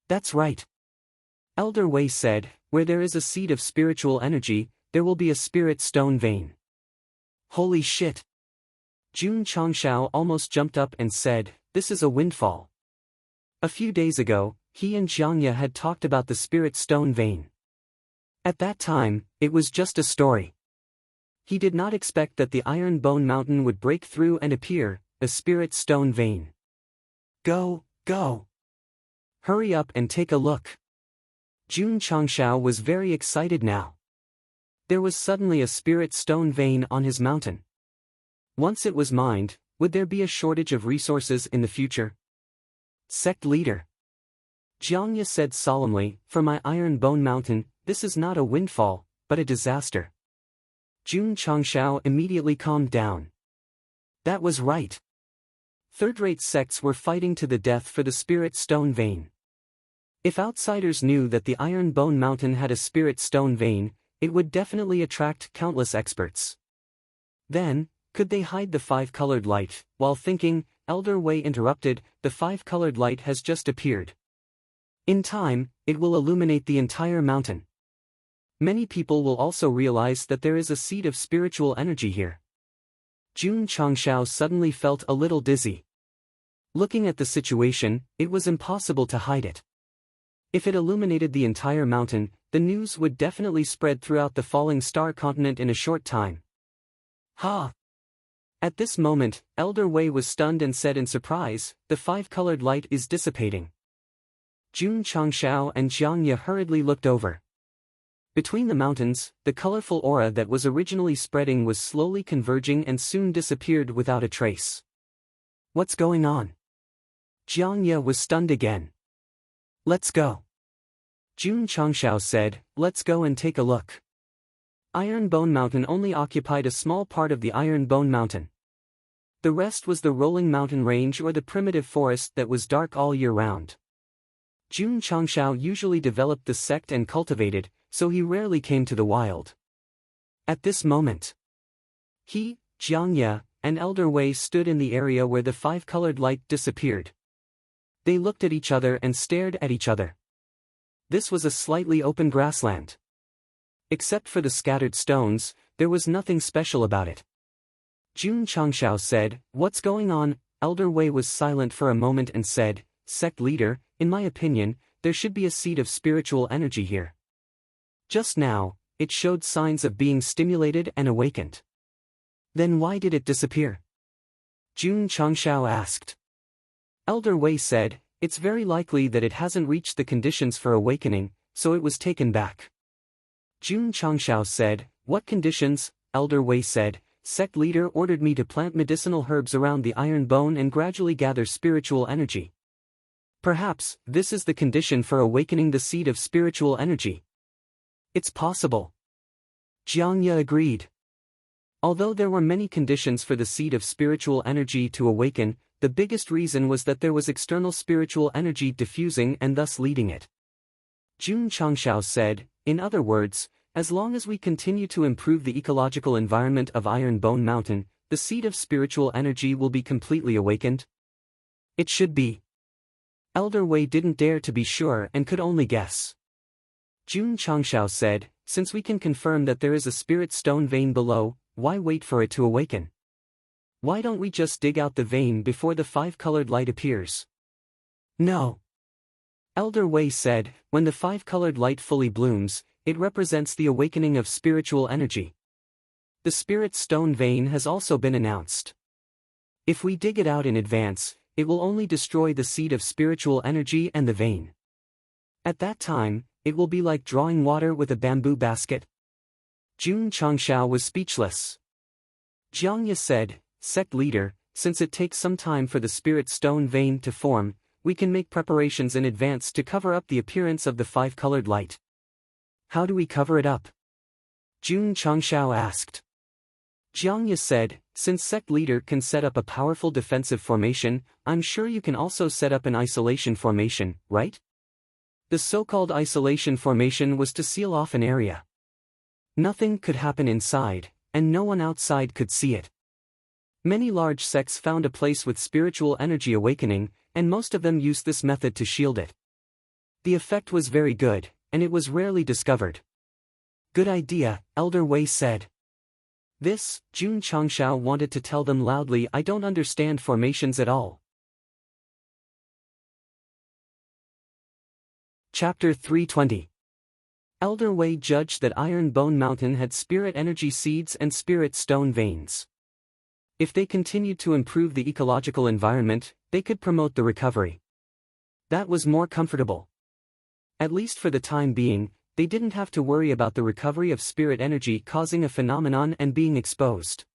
That's right. Elder Wei said, where there is a seed of spiritual energy, there will be a spirit stone vein. Holy shit! Jun Changxiao almost jumped up and said, this is a windfall. A few days ago, he and Jiang Ye had talked about the spirit stone vein. At that time, it was just a story. He did not expect that the Iron Bone Mountain would break through and appear, a spirit stone vein. Go, go! Hurry up and take a look. Jun Changxiao was very excited now. There was suddenly a spirit stone vein on his mountain. Once it was mined, would there be a shortage of resources in the future? Sect leader. Jiang Ye said solemnly, for my Iron Bone Mountain, this is not a windfall, but a disaster. Jun Changxiao immediately calmed down. That was right. Third-rate sects were fighting to the death for the spirit stone vein. If outsiders knew that the Iron Bone Mountain had a spirit stone vein, it would definitely attract countless experts. Then, could they hide the five-colored light? While thinking, Elder Wei interrupted, the five-colored light has just appeared. In time, it will illuminate the entire mountain. Many people will also realize that there is a seed of spiritual energy here. Jun Changxiao suddenly felt a little dizzy. Looking at the situation, it was impossible to hide it. If it illuminated the entire mountain, the news would definitely spread throughout the falling star continent in a short time. Ha! At this moment, Elder Wei was stunned and said in surprise, the five-colored light is dissipating. Jun Changxiao and Jiang Ye hurriedly looked over. Between the mountains, the colorful aura that was originally spreading was slowly converging and soon disappeared without a trace. What's going on? Jiang Ye was stunned again. Let's go. Jun Changshao said, let's go and take a look. Iron Bone Mountain only occupied a small part of the Iron Bone Mountain. The rest was the rolling mountain range or the primitive forest that was dark all year round. Jun Changshao usually developed the sect and cultivated, so he rarely came to the wild. At this moment, he, Jiangye, and Elder Wei stood in the area where the five-colored light disappeared. They looked at each other and stared at each other. This was a slightly open grassland. Except for the scattered stones, there was nothing special about it. Jun Changshao said, "What's going on?" Elder Wei was silent for a moment and said, "Sect leader, in my opinion, there should be a seed of spiritual energy here. Just now, it showed signs of being stimulated and awakened. Then why did it disappear?" Jun Changshao asked. Elder Wei said, "It's very likely that it hasn't reached the conditions for awakening, so it was taken back." Jun Changshao said, "What conditions?" Elder Wei said, "Sect leader ordered me to plant medicinal herbs around the iron bone and gradually gather spiritual energy. Perhaps, this is the condition for awakening the seed of spiritual energy." "It's possible." Jiangye agreed. Although there were many conditions for the seed of spiritual energy to awaken, the biggest reason was that there was external spiritual energy diffusing and thus leading it. Jun Changshao said, "In other words, as long as we continue to improve the ecological environment of Iron Bone Mountain, the seed of spiritual energy will be completely awakened?" "It should be." Elder Wei didn't dare to be sure and could only guess. Jun Changshao said, "Since we can confirm that there is a spirit stone vein below, why wait for it to awaken? Why don't we just dig out the vein before the five-colored light appears?" "No." Elder Wei said, "When the five-colored light fully blooms, it represents the awakening of spiritual energy. The spirit stone vein has also been announced. If we dig it out in advance, it will only destroy the seed of spiritual energy and the vein. At that time, it will be like drawing water with a bamboo basket." Jun Changshao was speechless. Jiangye said, "Sect leader, since it takes some time for the spirit stone vein to form, we can make preparations in advance to cover up the appearance of the five-colored light." "How do we cover it up?" Jun Changshao asked. Jiangye said, "Since sect leader can set up a powerful defensive formation, I'm sure you can also set up an isolation formation, right?" The so-called isolation formation was to seal off an area. Nothing could happen inside, and no one outside could see it. Many large sects found a place with spiritual energy awakening, and most of them used this method to shield it. The effect was very good, and it was rarely discovered. "Good idea," Elder Wei said. This, Jun Changshao wanted to tell them loudly, "I don't understand formations at all." Chapter 320. Elder Wei judged that Iron Bone Mountain had spirit energy seeds and spirit stone veins. If they continued to improve the ecological environment, they could promote the recovery. That was more comfortable. At least for the time being, they didn't have to worry about the recovery of spirit energy causing a phenomenon and being exposed.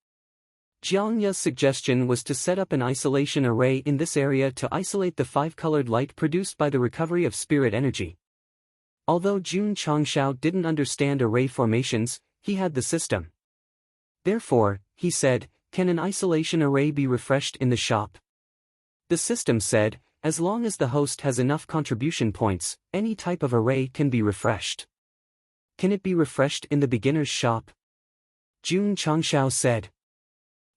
Jiangye's suggestion was to set up an isolation array in this area to isolate the five-colored light produced by the recovery of spirit energy. Although Jun Changshao didn't understand array formations, he had the system. Therefore, he said, "Can an isolation array be refreshed in the shop?" The system said, "As long as the host has enough contribution points, any type of array can be refreshed." "Can it be refreshed in the beginner's shop?" Jun Changshao said.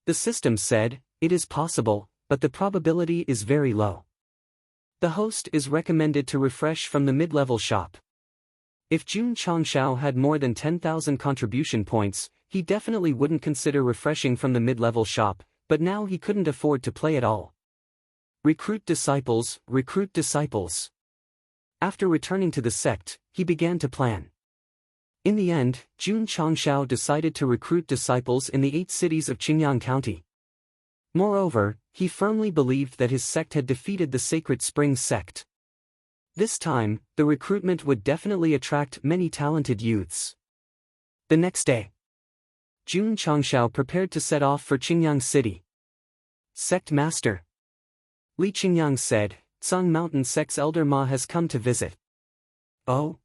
The system said, "It is possible, but the probability is very low. The host is recommended to refresh from the mid-level shop." If Jun Changshao had more than 10,000 contribution points, he definitely wouldn't consider refreshing from the mid-level shop, but now he couldn't afford to play at all. Recruit disciples, recruit disciples. After returning to the sect, he began to plan. In the end, Jun Changshao decided to recruit disciples in the 8 cities of Qingyang County. Moreover, he firmly believed that his sect had defeated the Sacred Spring sect. This time, the recruitment would definitely attract many talented youths. The next day, Jun Changshao prepared to set off for Qingyang City. "Sect Master," Li Qingyang said, "Tsang Mountain Sect's Elder Ma has come to visit." "Oh?"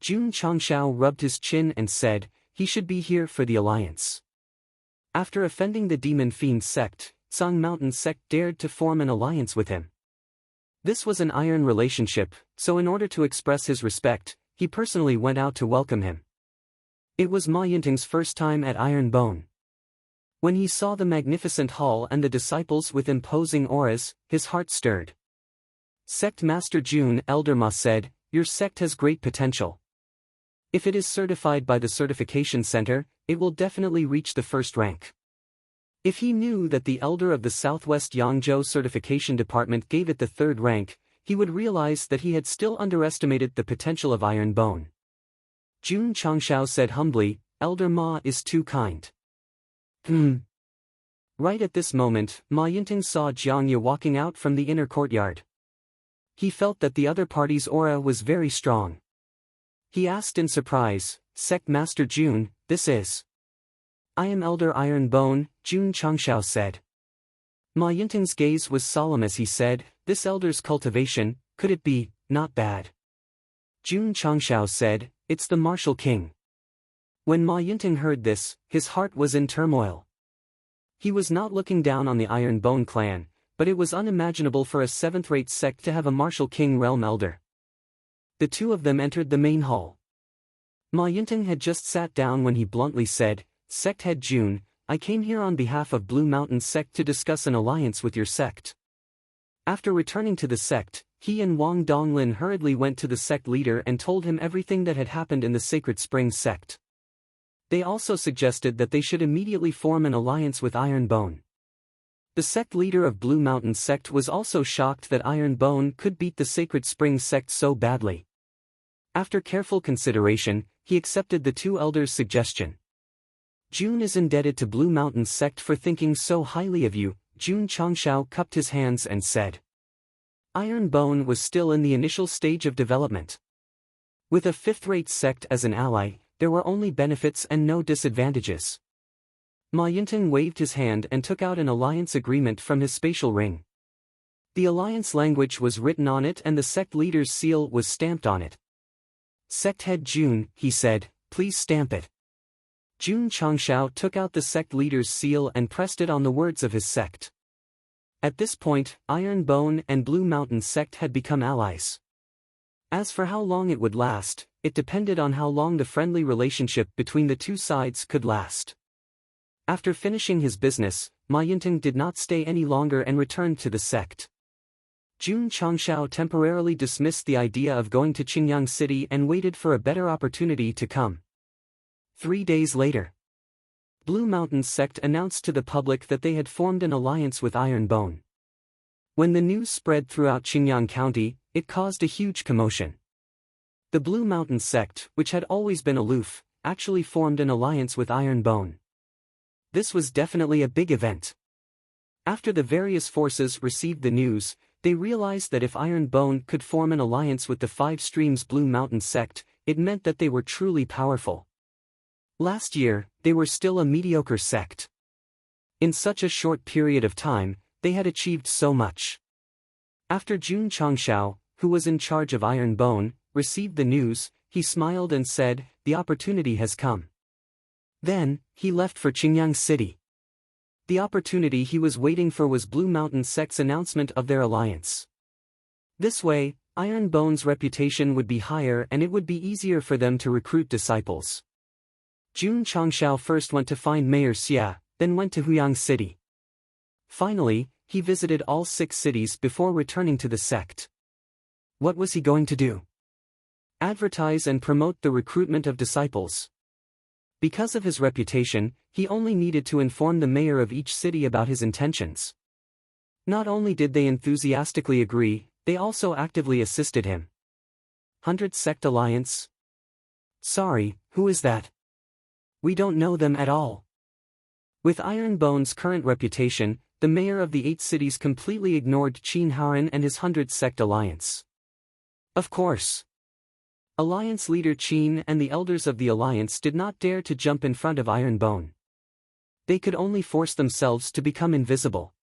Jun Changshao rubbed his chin and said, he should be here for the alliance. After offending the demon fiend sect, Song Mountain sect dared to form an alliance with him. This was an iron relationship, so in order to express his respect, he personally went out to welcome him. It was Ma Yinting's first time at Iron Bone. When he saw the magnificent hall and the disciples with imposing auras, his heart stirred. Sect Master Jun Elder Ma said, your sect has great potential. If it is certified by the certification center, it will definitely reach the first rank. If he knew that the elder of the Southwest Yangzhou certification department gave it the third rank, he would realize that he had still underestimated the potential of Iron Bone. Jun Changshao said humbly, Elder Ma is too kind. Right at this moment, Ma Yinting saw Jiangye walking out from the inner courtyard. He felt that the other party's aura was very strong. He asked in surprise, Sect Master Jun, this is? I am Elder Iron Bone, Jun Changshao said. Ma Yinting's gaze was solemn as he said, this elder's cultivation, could it be, not bad? Jun Changshao said, it's the martial king. When Ma Yinting heard this, his heart was in turmoil. He was not looking down on the Iron Bone clan, but it was unimaginable for a seventh-rate sect to have a martial king realm elder. The two of them entered the main hall. Ma Yinting had just sat down when he bluntly said, Sect Head Jun, I came here on behalf of Blue Mountain Sect to discuss an alliance with your sect. After returning to the sect, he and Wang Donglin hurriedly went to the sect leader and told him everything that had happened in the Sacred Springs sect. They also suggested that they should immediately form an alliance with Iron Bone. The sect leader of Blue Mountain Sect was also shocked that Iron Bone could beat the Sacred Springs sect so badly. After careful consideration, he accepted the two elders' suggestion. Jun is indebted to Blue Mountain Sect for thinking so highly of you, Jun Changshao cupped his hands and said. Iron Bone was still in the initial stage of development. With a fifth-rate sect as an ally, there were only benefits and no disadvantages. Ma Yinting waved his hand and took out an alliance agreement from his spatial ring. The alliance language was written on it and the sect leader's seal was stamped on it. Sect Head Jun, he said, please stamp it. Jun Changshao took out the sect leader's seal and pressed it on the words of his sect. At this point, Iron Bone and Blue Mountain Sect had become allies. As for how long it would last, it depended on how long the friendly relationship between the two sides could last. After finishing his business, Ma Yinting did not stay any longer and returned to the sect. Jun Changshao temporarily dismissed the idea of going to Qingyang City and waited for a better opportunity to come. 3 days later, Blue Mountain Sect announced to the public that they had formed an alliance with Iron Bone. When the news spread throughout Qingyang County, it caused a huge commotion. The Blue Mountain Sect, which had always been aloof, actually formed an alliance with Iron Bone. This was definitely a big event. After the various forces received the news, they realized that if Iron Bone could form an alliance with the Five Streams Blue Mountain Sect, it meant that they were truly powerful. Last year, they were still a mediocre sect. In such a short period of time, they had achieved so much. After Jun Changshao, who was in charge of Iron Bone, received the news, he smiled and said, the opportunity has come. Then, he left for Qingyang City. The opportunity he was waiting for was Blue Mountain Sect's announcement of their alliance. This way, Iron Bone's reputation would be higher and it would be easier for them to recruit disciples. Jun Changshao first went to find Mayor Xia, then went to Huyang City. Finally, he visited all 6 cities before returning to the sect. What was he going to do? Advertise and promote the recruitment of disciples. Because of his reputation, he only needed to inform the mayor of each city about his intentions. Not only did they enthusiastically agree, they also actively assisted him. 100 Sect Alliance? Sorry, who is that? We don't know them at all. With Iron Bone's current reputation, the mayor of the 8 cities completely ignored Qin Haoran and his 100 Sect Alliance. Of course. Alliance leader Qin and the elders of the alliance did not dare to jump in front of Iron Bone. They could only force themselves to become invisible.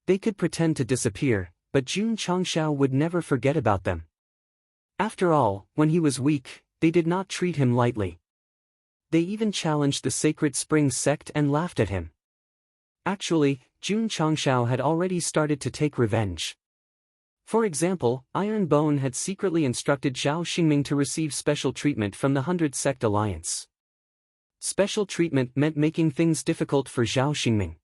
They could pretend to disappear, but Jun Changshao would never forget about them. After all, when he was weak, they did not treat him lightly. They even challenged the Sacred Spring sect and laughed at him. Actually, Jun Changshao had already started to take revenge. For example, Iron Bone had secretly instructed Zhao Xingming to receive special treatment from the 100 Sect Alliance. Special treatment meant making things difficult for Zhao Xingming.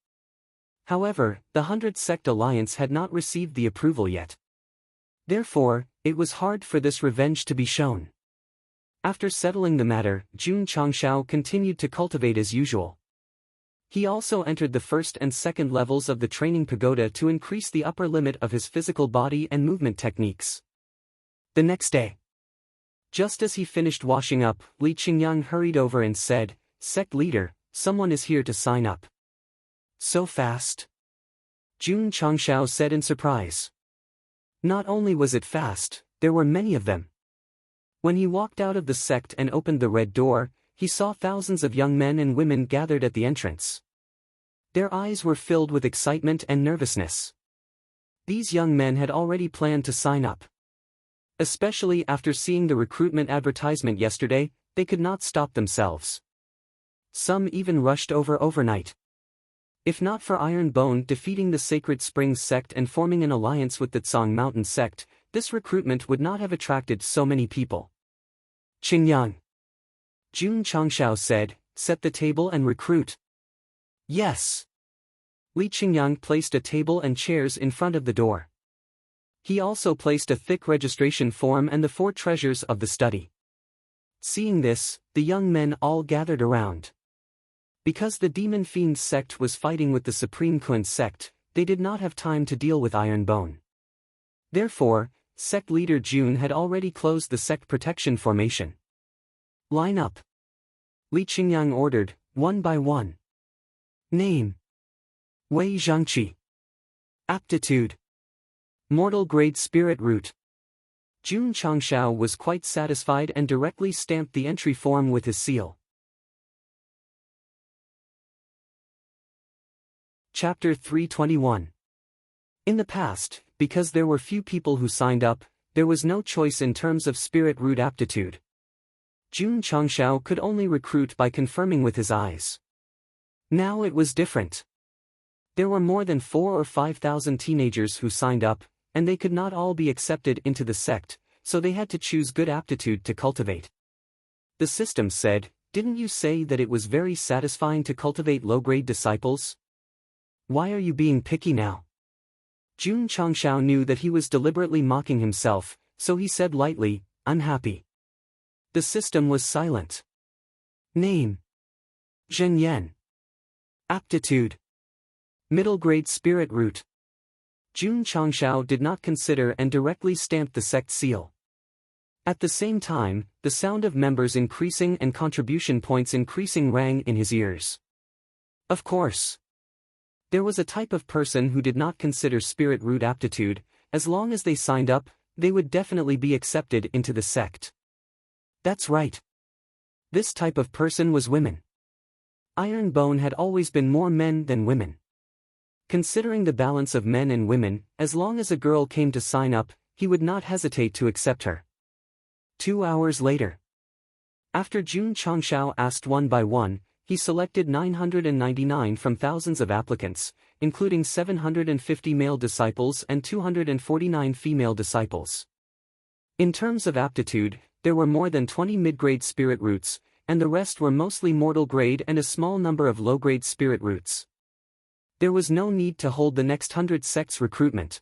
However, the 100 Sect Alliance had not received the approval yet. Therefore, it was hard for this revenge to be shown. After settling the matter, Jun Changshao continued to cultivate as usual. He also entered the first and second levels of the training pagoda to increase the upper limit of his physical body and movement techniques. The next day, just as he finished washing up, Li Qingyang hurried over and said, "Sect leader, someone is here to sign up." "So fast?" Jun Changshao said in surprise. Not only was it fast, there were many of them. When he walked out of the sect and opened the red door, he saw thousands of young men and women gathered at the entrance. Their eyes were filled with excitement and nervousness. These young men had already planned to sign up. Especially after seeing the recruitment advertisement yesterday, they could not stop themselves. Some even rushed over overnight. If not for Iron Bone defeating the Sacred Springs sect and forming an alliance with the Tsang Mountain sect, this recruitment would not have attracted so many people. "Qingyang," Jun Changshao said, "set the table and recruit." "Yes." Li Qingyang placed a table and chairs in front of the door. He also placed a thick registration form and the 4 treasures of the study. Seeing this, the young men all gathered around. Because the Demon Fiend sect was fighting with the Supreme Kun sect, they did not have time to deal with Iron Bone. Therefore, sect leader Jun had already closed the sect protection formation. "Line up," Li Qingyang ordered, one by one. Name: Wei Zhangqi. Aptitude: Mortal Grade Spirit Root. Jun Changshao was quite satisfied and directly stamped the entry form with his seal. Chapter 321. In the past, because there were few people who signed up, there was no choice in terms of spirit root aptitude. Jun Changshao could only recruit by confirming with his eyes. Now it was different. There were more than 4,000 or 5,000 teenagers who signed up, and they could not all be accepted into the sect, so they had to choose good aptitude to cultivate. The system said, "Didn't you say that it was very satisfying to cultivate low-grade disciples? Why are you being picky now?" Jun Changshao knew that he was deliberately mocking himself, so he said lightly, "I'm happy." The system was silent. Name: Zhen Yan. Aptitude: Middle Grade Spirit Root. Jun Changshao did not consider and directly stamped the sect seal. At the same time, the sound of members increasing and contribution points increasing rang in his ears. Of course, there was a type of person who did not consider spirit root aptitude. As long as they signed up, they would definitely be accepted into the sect. That's right. This type of person was women. Iron Bone had always been more men than women. Considering the balance of men and women, as long as a girl came to sign up, he would not hesitate to accept her. 2 hours later, after Jun Changshao asked one by one, he selected 999 from thousands of applicants, including 750 male disciples and 249 female disciples. In terms of aptitude, there were more than 20 mid-grade spirit roots, and the rest were mostly mortal grade and a small number of low-grade spirit roots. There was no need to hold the next 100 sects recruitment.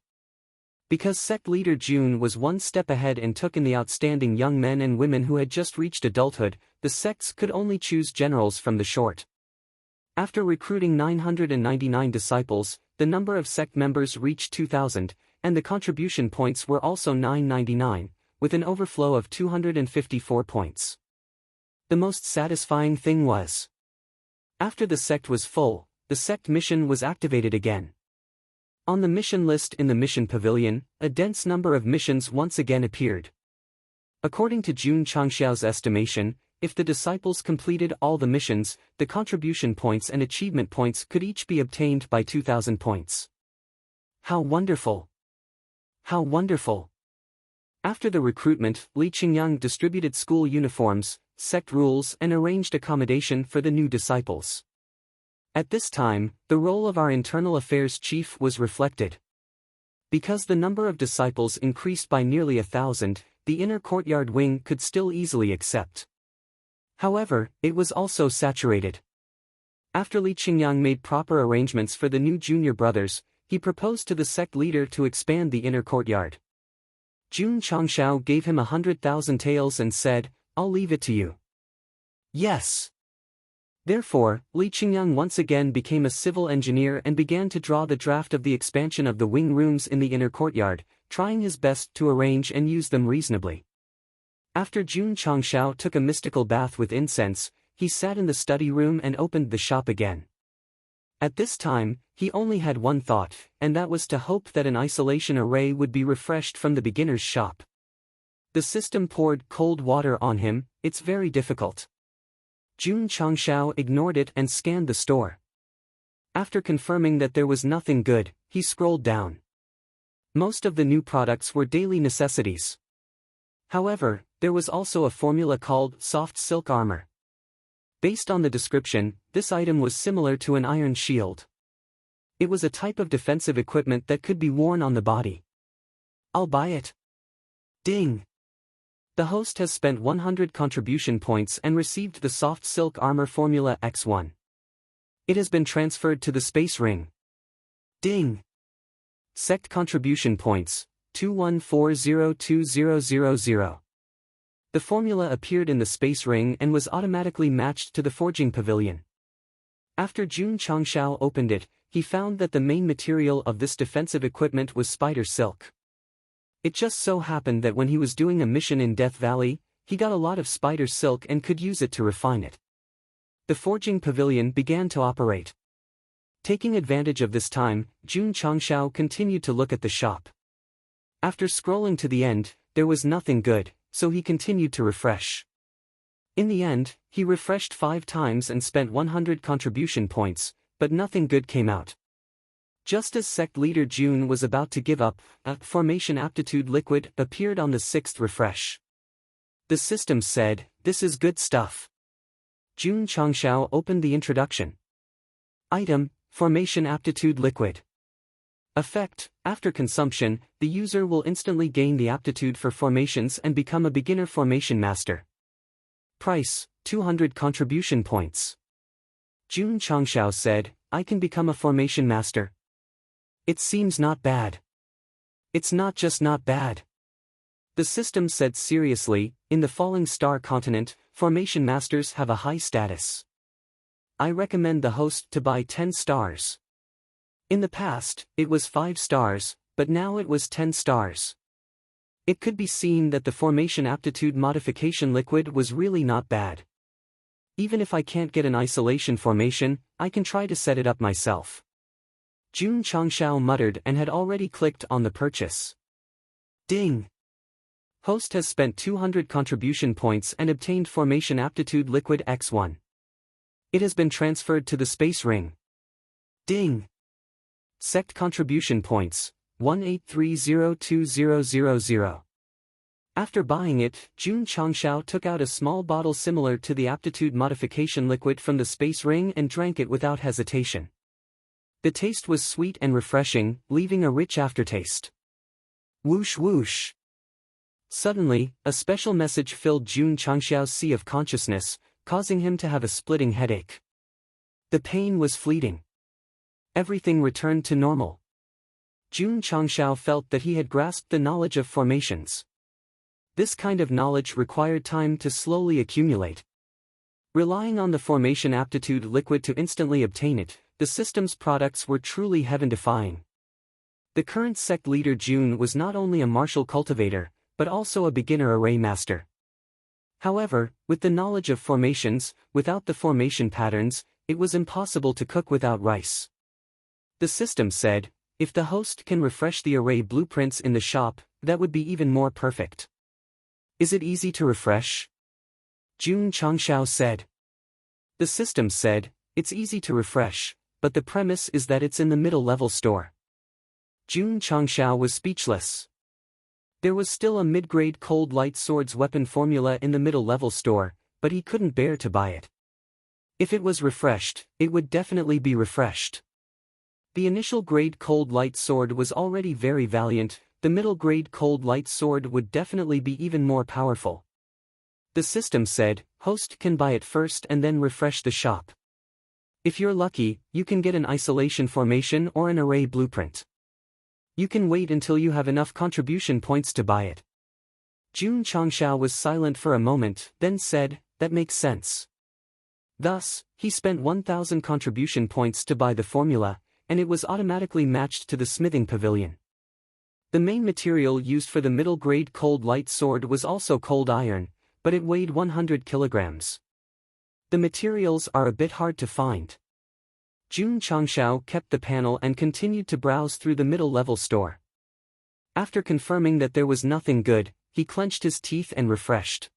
Because sect leader Jun was one step ahead and took in the outstanding young men and women who had just reached adulthood, the sects could only choose generals from the short. After recruiting 999 disciples, the number of sect members reached 2,000, and the contribution points were also 999, with an overflow of 254 points. The most satisfying thing was, after the sect was full, the sect mission was activated again. On the mission list in the mission pavilion, a dense number of missions once again appeared. According to Jun Changshao's estimation, if the disciples completed all the missions, the contribution points and achievement points could each be obtained by 2,000 points. How wonderful! How wonderful! After the recruitment, Li Qingyang distributed school uniforms, sect rules and arranged accommodation for the new disciples. At this time, the role of our internal affairs chief was reflected. Because the number of disciples increased by nearly 1,000, the inner courtyard wing could still easily accept. However, it was also saturated. After Li Qingyang made proper arrangements for the new junior brothers, he proposed to the sect leader to expand the inner courtyard. Jun Changshao gave him 100,000 taels and said, "I'll leave it to you." Yes. Therefore, Li Qingyang once again became a civil engineer and began to draw the draft of the expansion of the wing rooms in the inner courtyard, trying his best to arrange and use them reasonably. After Jun Changshao took a mystical bath with incense, he sat in the study room and opened the shop again. At this time, he only had one thought, and that was to hope that an isolation array would be refreshed from the beginner's shop. The system poured cold water on him. It's very difficult. Jun Changshao ignored it and scanned the store. After confirming that there was nothing good, he scrolled down. Most of the new products were daily necessities. However, there was also a formula called soft silk armor. Based on the description, this item was similar to an iron shield. It was a type of defensive equipment that could be worn on the body. I'll buy it. Ding! The host has spent 100 contribution points and received the soft silk armor formula X1. It has been transferred to the space ring. Ding! Sect contribution points, 214020000. The formula appeared in the space ring and was automatically matched to the forging pavilion. After Jun Changshao opened it, he found that the main material of this defensive equipment was spider silk. It just so happened that when he was doing a mission in Death Valley, he got a lot of spider silk and could use it to refine it. The forging pavilion began to operate. Taking advantage of this time, Jun Changshao continued to look at the shop. After scrolling to the end, there was nothing good, so he continued to refresh. In the end, he refreshed 5 times and spent 100 contribution points, but nothing good came out. Just as sect leader Jun was about to give up, a formation aptitude liquid appeared on the 6th refresh. The system said, "This is good stuff." Jun Changshao opened the introduction. Item, formation aptitude liquid. Effect, after consumption, the user will instantly gain the aptitude for formations and become a beginner formation master. Price, 200 contribution points. Jun Changshao said, "I can become a formation master. It seems not bad." It's not just not bad. The system said seriously, in the Falling Star continent, formation masters have a high status. I recommend the host to buy 10 stars. In the past, it was 5 stars, but now it was 10 stars. It could be seen that the formation aptitude modification liquid was really not bad. Even if I can't get an isolation formation, I can try to set it up myself. Jun Changshao muttered and had already clicked on the purchase. Ding! Host has spent 200 contribution points and obtained formation aptitude liquid X1. It has been transferred to the space ring. Ding! Sect contribution points, 183020000. After buying it, Jun Changshao took out a small bottle similar to the aptitude modification liquid from the space ring and drank it without hesitation. The taste was sweet and refreshing, leaving a rich aftertaste. Whoosh whoosh. Suddenly, a special message filled Jun Changshao's sea of consciousness, causing him to have a splitting headache. The pain was fleeting. Everything returned to normal. Jun Changshao felt that he had grasped the knowledge of formations. This kind of knowledge required time to slowly accumulate. Relying on the formation aptitude liquid to instantly obtain it, the system's products were truly heaven-defying. The current sect leader Jun was not only a martial cultivator, but also a beginner array master. However, with the knowledge of formations, without the formation patterns, it was impossible to cook without rice. The system said, if the host can refresh the array blueprints in the shop, that would be even more perfect. Is it easy to refresh? Jun Changshao said. The system said, it's easy to refresh, but the premise is that it's in the middle level store. Jun Changshao was speechless. There was still a mid-grade cold light swords weapon formula in the middle-level store, but he couldn't bear to buy it. If it was refreshed, it would definitely be refreshed. The initial grade cold light sword was already very valiant, the middle grade cold light sword would definitely be even more powerful. The system said, host can buy it first and then refresh the shop. If you're lucky, you can get an isolation formation or an array blueprint. You can wait until you have enough contribution points to buy it. Jun Changshao was silent for a moment, then said, that makes sense. Thus, he spent 1,000 contribution points to buy the formula, and it was automatically matched to the smithing pavilion. The main material used for the middle-grade cold light sword was also cold iron, but it weighed 100 kilograms. The materials are a bit hard to find. Jun Changshao kept the panel and continued to browse through the middle-level store. After confirming that there was nothing good, he clenched his teeth and refreshed.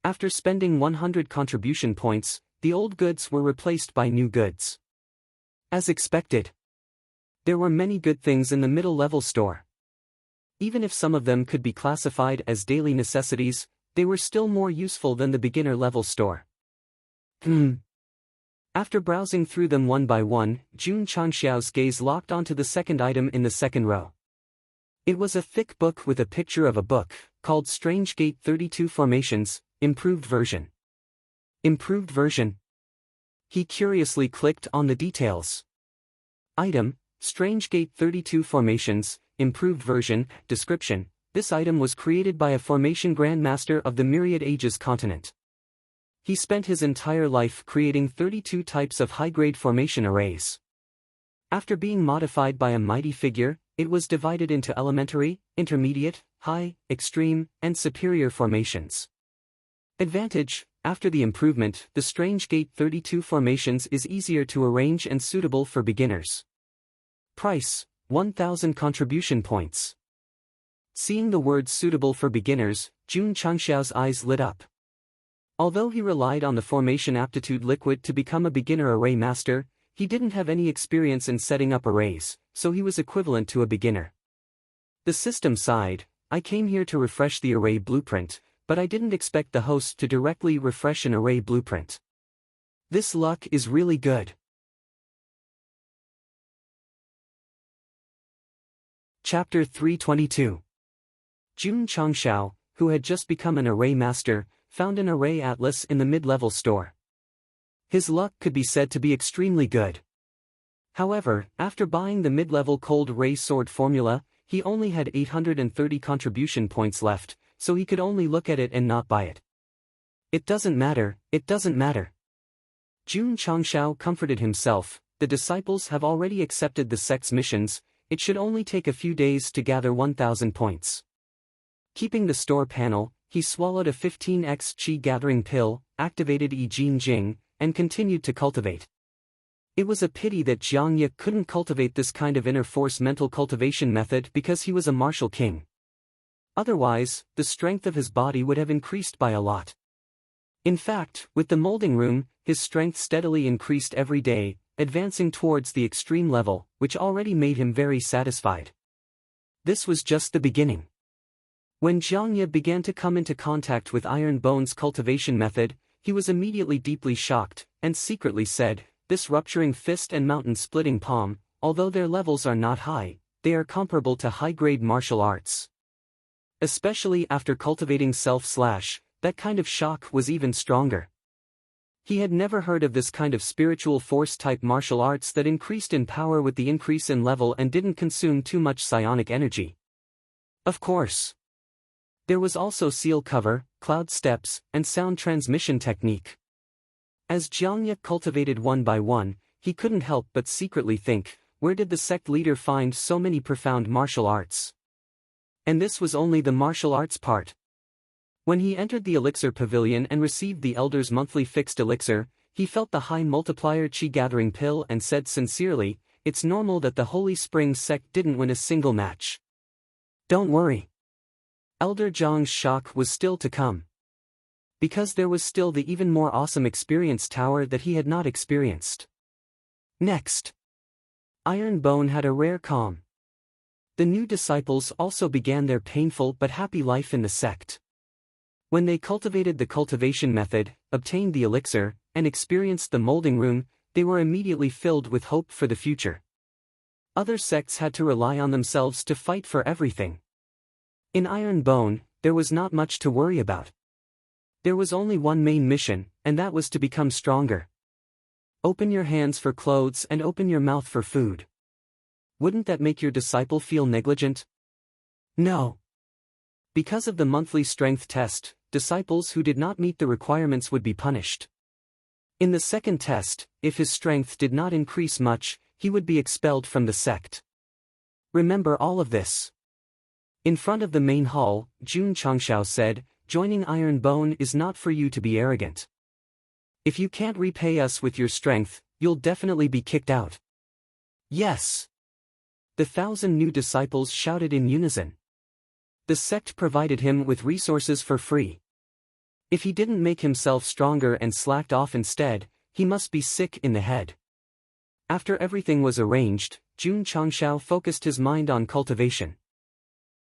After spending 100 contribution points, the old goods were replaced by new goods. As expected, there were many good things in the middle-level store. Even if some of them could be classified as daily necessities, they were still more useful than the beginner-level store. After browsing through them one by one, Jun Changxiao's gaze locked onto the second item in the second row. It was a thick book with a picture of a book, called Strange Gate 32 Formations, Improved Version. Improved version? He curiously clicked on the details. Item, Strange Gate 32 Formations, Improved Version, Description. This item was created by a formation grandmaster of the Myriad Ages continent. He spent his entire life creating 32 types of high-grade formation arrays. After being modified by a mighty figure, it was divided into elementary, intermediate, high, extreme, and superior formations. Advantage: after the improvement, the Strange Gate 32 formations is easier to arrange and suitable for beginners. Price: 1,000 contribution points. Seeing the words suitable for beginners, Jun Changxiao's eyes lit up. Although he relied on the formation aptitude liquid to become a beginner array master, he didn't have any experience in setting up arrays, so he was equivalent to a beginner. The system sighed, I came here to refresh the array blueprint, but I didn't expect the host to directly refresh an array blueprint. This luck is really good. Chapter 322. Jun Changxiao, who had just become an array master, found an array atlas in the mid-level store. His luck could be said to be extremely good. However, after buying the mid-level cold ray sword formula, he only had 830 contribution points left, so he could only look at it and not buy it. It doesn't matter, it doesn't matter. Jun Changxiao comforted himself, the disciples have already accepted the sect's missions, it should only take a few days to gather 1,000 points. Keeping the store panel, he swallowed a 15x chi gathering pill, activated Yi Jin Jing, and continued to cultivate. It was a pity that Jiang Ye couldn't cultivate this kind of inner force mental cultivation method because he was a martial king. Otherwise, the strength of his body would have increased by a lot. In fact, with the molding room, his strength steadily increased every day, advancing towards the extreme level, which already made him very satisfied. This was just the beginning. When Jiang Ye began to come into contact with Iron Bone's cultivation method, he was immediately deeply shocked, and secretly said, this rupturing fist and mountain-splitting palm, although their levels are not high, they are comparable to high-grade martial arts. Especially after cultivating self-slash, that kind of shock was even stronger. He had never heard of this kind of spiritual force-type martial arts that increased in power with the increase in level and didn't consume too much psionic energy. Of course. There was also seal cover, cloud steps, and sound transmission technique. As Jiang Ye cultivated one by one, he couldn't help but secretly think, where did the sect leader find so many profound martial arts? And this was only the martial arts part. When he entered the elixir pavilion and received the elder's monthly fixed elixir, he felt the high multiplier chi gathering pill and said sincerely, it's normal that the Holy Spring sect didn't win a single match. Don't worry. Elder Zhang's shock was still to come. Because there was still the even more awesome experience tower that he had not experienced. Next. Iron Bone had a rare calm. The new disciples also began their painful but happy life in the sect. When they cultivated the cultivation method, obtained the elixir, and experienced the molding room, they were immediately filled with hope for the future. Other sects had to rely on themselves to fight for everything. In Iron Bone, there was not much to worry about. There was only one main mission, and that was to become stronger. Open your hands for clothes and open your mouth for food. Wouldn't that make your disciple feel negligent? No. Because of the monthly strength test, disciples who did not meet the requirements would be punished. In the second test, if his strength did not increase much, he would be expelled from the sect. Remember all of this. In front of the main hall, Jun Changshao said, "Joining Iron Bone is not for you to be arrogant. If you can't repay us with your strength, you'll definitely be kicked out." Yes. The 1,000 new disciples shouted in unison. The sect provided him with resources for free. If he didn't make himself stronger and slacked off instead, he must be sick in the head. After everything was arranged, Jun Changshao focused his mind on cultivation.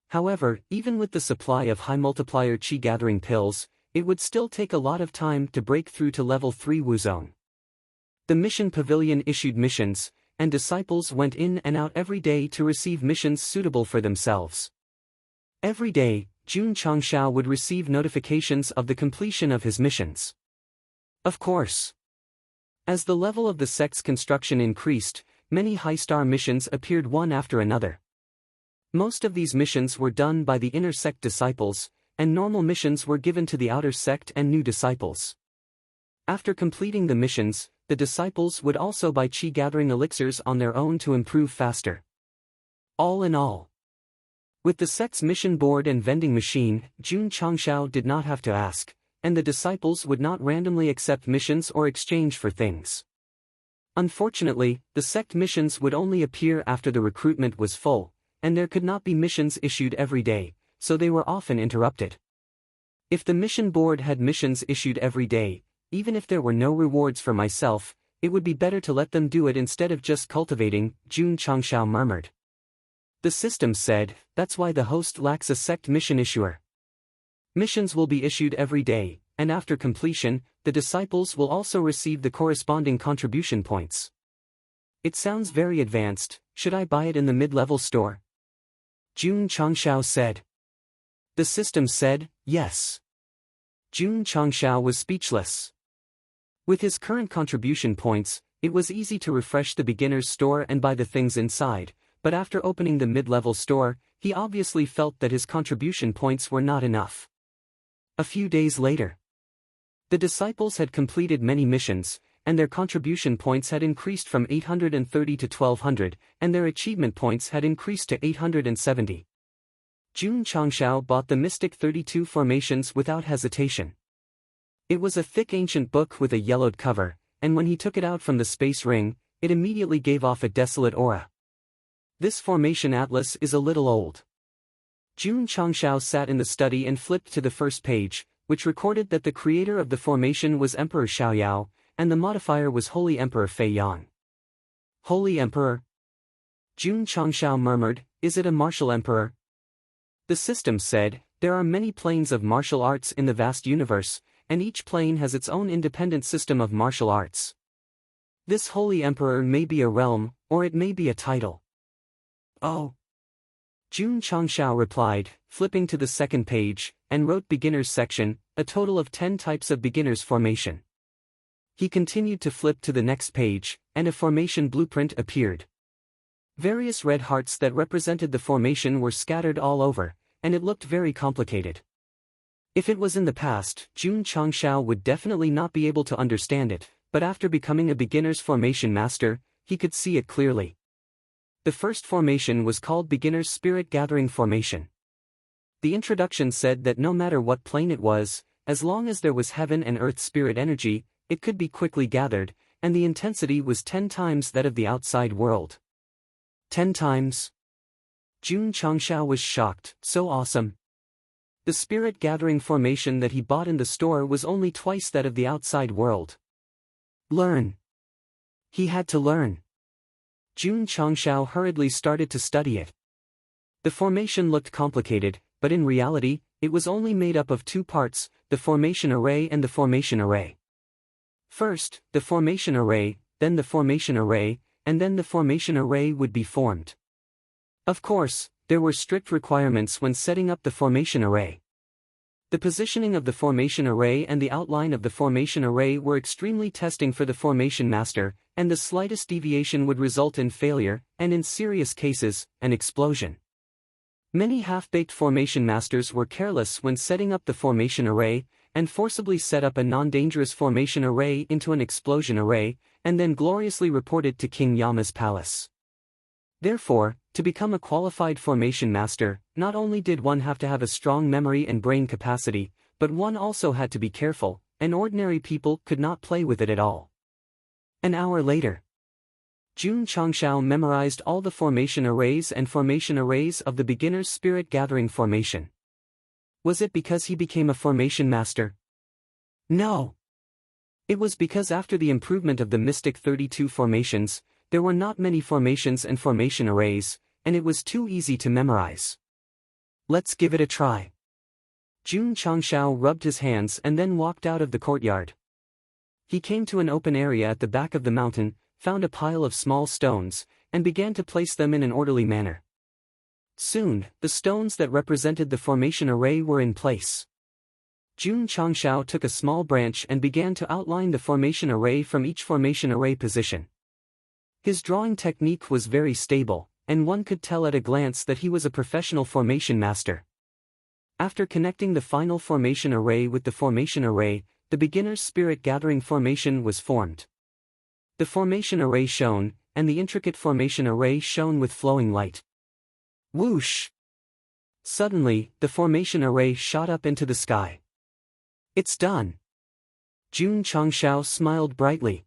However, even with the supply of high multiplier qi gathering pills, it would still take a lot of time to break through to level 3 Wu Zone. The mission pavilion issued missions, and disciples went in and out every day to receive missions suitable for themselves. Every day, Jun Changshao would receive notifications of the completion of his missions. Of course. As the level of the sect's construction increased, many high-star missions appeared one after another. Most of these missions were done by the inner sect disciples, and normal missions were given to the outer sect and new disciples. After completing the missions, the disciples would also buy qi gathering elixirs on their own to improve faster. All in all, with the sect's mission board and vending machine, Jun Changshao did not have to ask, and the disciples would not randomly accept missions or exchange for things. Unfortunately, the sect missions would only appear after the recruitment was full, and there could not be missions issued every day, so they were often interrupted. If the mission board had missions issued every day, even if there were no rewards for myself, it would be better to let them do it instead of just cultivating, Jun Changshao murmured. The system said, that's why the host lacks a sect mission issuer. Missions will be issued every day, and after completion, the disciples will also receive the corresponding contribution points. It sounds very advanced. Should I buy it in the mid-level store? Jun Changshao said. The system said, yes. Jun Changshao was speechless. With his current contribution points, it was easy to refresh the beginner's store and buy the things inside, but after opening the mid-level store, he obviously felt that his contribution points were not enough. A few days later, the disciples had completed many missions, and their contribution points had increased from 830 to 1200, and their achievement points had increased to 870. Jun Changshao bought the Mystic 32 formations without hesitation. It was a thick ancient book with a yellowed cover, and when he took it out from the space ring, it immediately gave off a desolate aura. This formation atlas is a little old. Jun Changshao sat in the study and flipped to the first page, which recorded that the creator of the formation was Emperor Xiaoyao, and the modifier was Holy Emperor Fei Yang. Holy Emperor? Jun Changshao murmured, is it a martial emperor? The system said, there are many planes of martial arts in the vast universe, and each plane has its own independent system of martial arts. This Holy Emperor may be a realm, or it may be a title. Oh. Jun Changshao replied, flipping to the second page, and wrote Beginners section, a total of 10 types of beginners formation. He continued to flip to the next page, and a formation blueprint appeared. Various red hearts that represented the formation were scattered all over, and it looked very complicated. If it was in the past, Jun Changshao would definitely not be able to understand it, but after becoming a beginner's formation master, he could see it clearly. The first formation was called Beginner's Spirit Gathering Formation. The introduction said that no matter what plane it was, as long as there was heaven and earth spirit energy, it could be quickly gathered, and the intensity was 10 times that of the outside world. 10 times? Jun Changshao was shocked, so awesome. The spirit gathering formation that he bought in the store was only twice that of the outside world. Learn. He had to learn. Jun Changshao hurriedly started to study it. The formation looked complicated, but in reality, it was only made up of two parts, the formation array and the formation array. First, the formation array, then the formation array, and then the formation array would be formed. Of course, there were strict requirements when setting up the formation array. The positioning of the formation array and the outline of the formation array were extremely testing for the formation master, and the slightest deviation would result in failure, and in serious cases, an explosion. Many half-baked formation masters were careless when setting up the formation array, and forcibly set up a non-dangerous formation array into an explosion array, and then gloriously reported to King Yama's palace. Therefore, to become a qualified formation master, not only did one have to have a strong memory and brain capacity, but one also had to be careful, and ordinary people could not play with it at all. An hour later, Jun Changshao memorized all the formation arrays of the beginner's spirit gathering formation. Was it because he became a formation master? No. It was because after the improvement of the Mystic 32 formations, there were not many formations and formation arrays, and it was too easy to memorize. Let's give it a try. Jun Changshao rubbed his hands and then walked out of the courtyard. He came to an open area at the back of the mountain, found a pile of small stones, and began to place them in an orderly manner. Soon, the stones that represented the formation array were in place. Jun Changshao took a small branch and began to outline the formation array from each formation array position. His drawing technique was very stable, and one could tell at a glance that he was a professional formation master. After connecting the final formation array with the formation array, the beginner's spirit gathering formation was formed. The formation array shone, and the intricate formation array shone with flowing light. Whoosh! Suddenly, the formation array shot up into the sky. It's done! Jun Changshao smiled brightly.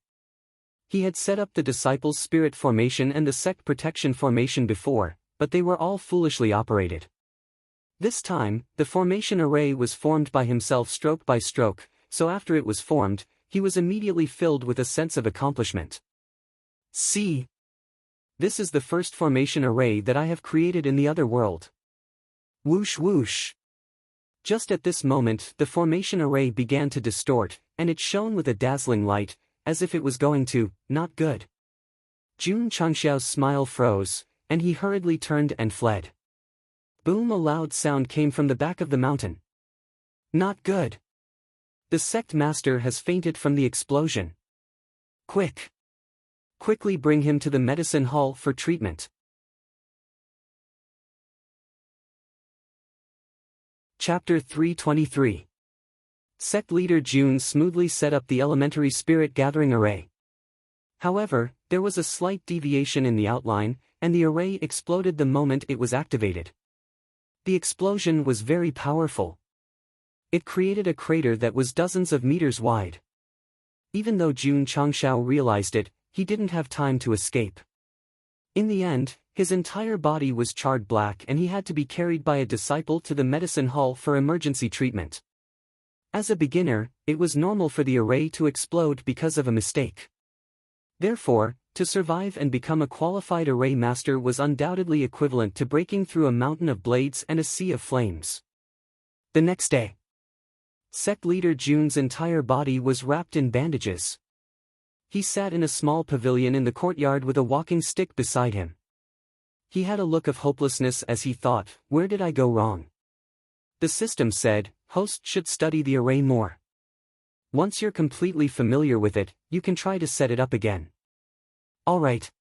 He had set up the disciples' spirit formation and the sect protection formation before, but they were all foolishly operated. This time, the formation array was formed by himself stroke by stroke, so after it was formed, he was immediately filled with a sense of accomplishment. See! This is the first formation array that I have created in the other world. Whoosh whoosh! Just at this moment the formation array began to distort, and it shone with a dazzling light, as if it was going to, not good. Jun Changshao's smile froze, and he hurriedly turned and fled. Boom! A loud sound came from the back of the mountain. Not good. The sect master has fainted from the explosion. Quick! Quickly bring him to the medicine hall for treatment. Chapter 323. Sect leader Jun smoothly set up the elementary spirit gathering array. However, there was a slight deviation in the outline, and the array exploded the moment it was activated. The explosion was very powerful. It created a crater that was dozens of meters wide. Even though Jun Changshao realized it, he didn't have time to escape. In the end, his entire body was charred black and he had to be carried by a disciple to the medicine hall for emergency treatment. As a beginner, it was normal for the array to explode because of a mistake. Therefore, to survive and become a qualified array master was undoubtedly equivalent to breaking through a mountain of blades and a sea of flames. The next day, sect leader Jun's entire body was wrapped in bandages. He sat in a small pavilion in the courtyard with a walking stick beside him. He had a look of hopelessness as he thought, where did I go wrong? The system said, host should study the array more. Once you're completely familiar with it, you can try to set it up again. Alright.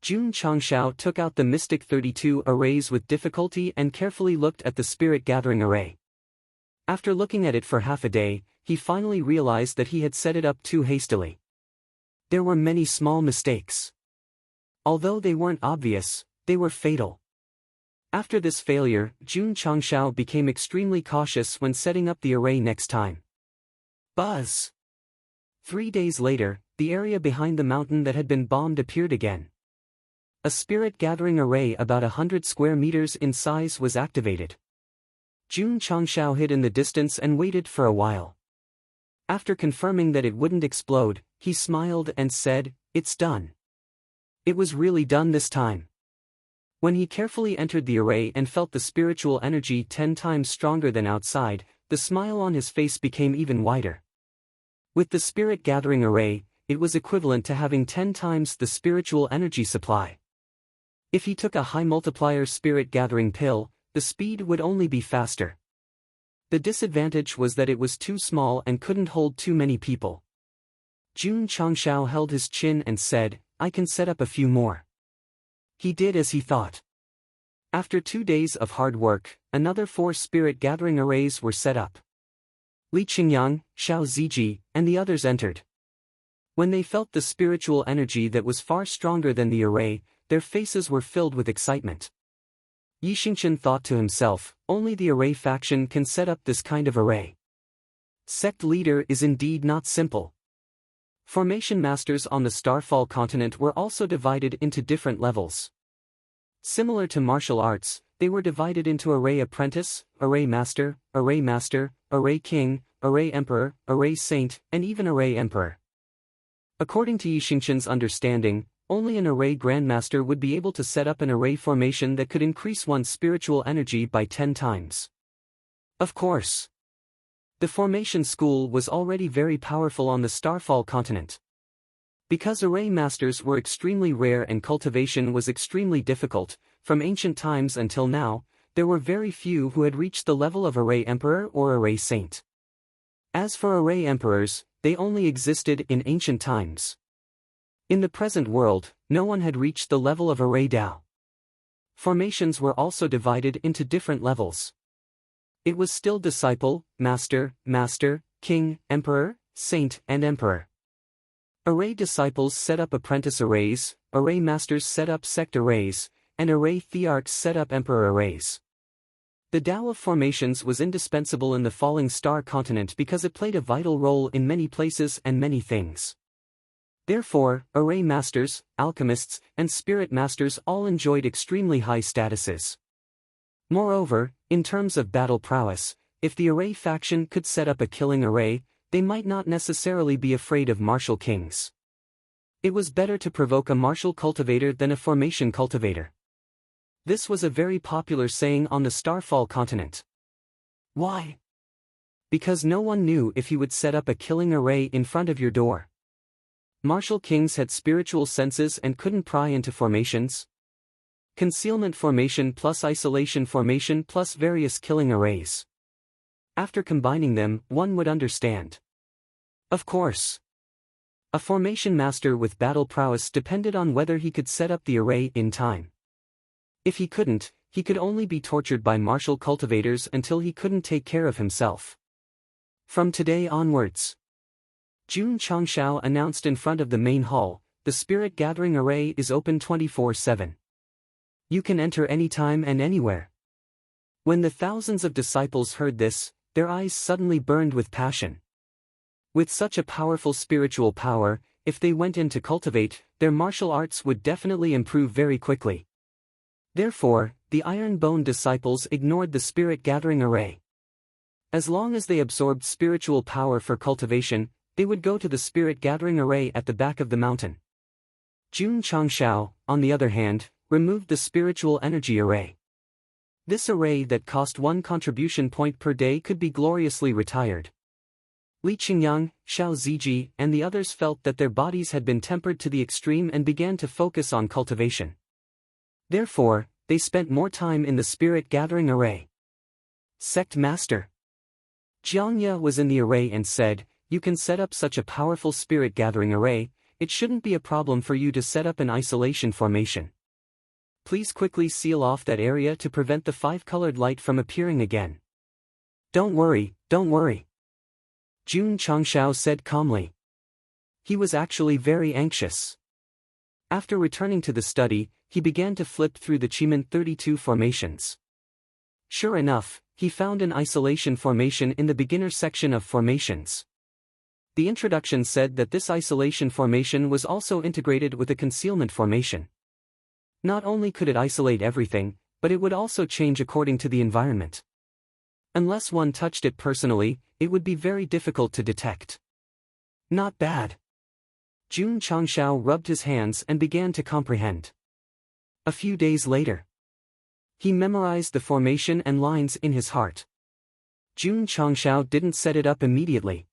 Jun Changshao took out the Mystic 32 arrays with difficulty and carefully looked at the spirit gathering array. After looking at it for half a day, he finally realized that he had set it up too hastily. There were many small mistakes. Although they weren't obvious, they were fatal. After this failure, Jun Changshao became extremely cautious when setting up the array next time. Buzz! 3 days later, the area behind the mountain that had been bombed appeared again. A spirit gathering array about 100 square meters in size was activated. Jun Changshao hid in the distance and waited for a while. After confirming that it wouldn't explode, he smiled and said, "It's done. It was really done this time." When he carefully entered the array and felt the spiritual energy 10 times stronger than outside, the smile on his face became even wider. With the spirit gathering array, it was equivalent to having 10 times the spiritual energy supply. If he took a high multiplier spirit gathering pill, the speed would only be faster. The disadvantage was that it was too small and couldn't hold too many people. Jun Changshao held his chin and said, "I can set up a few more." He did as he thought. After 2 days of hard work, another 4 spirit gathering arrays were set up. Li Qingyang, Xiao Ziji, and the others entered. When they felt the spiritual energy that was far stronger than the array, their faces were filled with excitement. Yi Xingchen thought to himself, only the array faction can set up this kind of array. Sect leader is indeed not simple. Formation masters on the Starfall continent were also divided into different levels. Similar to martial arts, they were divided into array apprentice, array master, array king, array emperor, array saint, and even array emperor. According to Yi Xingchen's understanding, only an array grandmaster would be able to set up an array formation that could increase one's spiritual energy by 10 times. Of course, the formation school was already very powerful on the Starfall continent. Because array masters were extremely rare and cultivation was extremely difficult, from ancient times until now, there were very few who had reached the level of array emperor or array saint. As for array emperors, they only existed in ancient times. In the present world, no one had reached the level of array Dao. Formations were also divided into different levels. It was still disciple, master, king, emperor, saint, and emperor. Array disciples set up apprentice arrays, array masters set up sect arrays, and array thearchs set up emperor arrays. The Tao of formations was indispensable in the falling star continent because it played a vital role in many places and many things. Therefore, array masters, alchemists, and spirit masters all enjoyed extremely high statuses. Moreover, in terms of battle prowess, if the array faction could set up a killing array, they might not necessarily be afraid of martial kings. It was better to provoke a martial cultivator than a formation cultivator. This was a very popular saying on the Starfall continent. Why? Because no one knew if he would set up a killing array in front of your door. Martial kings had spiritual senses and couldn't pry into formations. Concealment formation plus isolation formation plus various killing arrays. After combining them, one would understand. Of course, a formation master with battle prowess depended on whether he could set up the array in time. If he couldn't, he could only be tortured by martial cultivators until he couldn't take care of himself. From today onwards, Jun Changshao announced in front of the main hall, the Spirit Gathering Array is open 24/7. You can enter anytime and anywhere. When the thousands of disciples heard this, their eyes suddenly burned with passion. With such a powerful spiritual power, if they went in to cultivate, their martial arts would definitely improve very quickly. Therefore, the Iron Bone disciples ignored the Spirit Gathering Array. As long as they absorbed spiritual power for cultivation, they would go to the Spirit Gathering Array at the back of the mountain. Jun Changshao, on the other hand, removed the Spiritual Energy Array. This array that cost 1 contribution point per day could be gloriously retired. Li Qingyang, Xiao Ziji, and the others felt that their bodies had been tempered to the extreme and began to focus on cultivation. Therefore, they spent more time in the Spirit Gathering Array. Sect Master Jiang Ye was in the array and said, "You can set up such a powerful Spirit Gathering Array, it shouldn't be a problem for you to set up an isolation formation. Please quickly seal off that area to prevent the 5-colored light from appearing again." Don't worry. Jun Changshao said calmly. He was actually very anxious. After returning to the study, he began to flip through the Chiman 32 formations. Sure enough, he found an isolation formation in the beginner section of formations. The introduction said that this isolation formation was also integrated with a concealment formation. Not only could it isolate everything, but it would also change according to the environment. Unless one touched it personally, it would be very difficult to detect. Not bad. Jun Changshao rubbed his hands and began to comprehend. A few days later, He memorized the formation and lines in his heart. Jun Changshao didn't set it up immediately.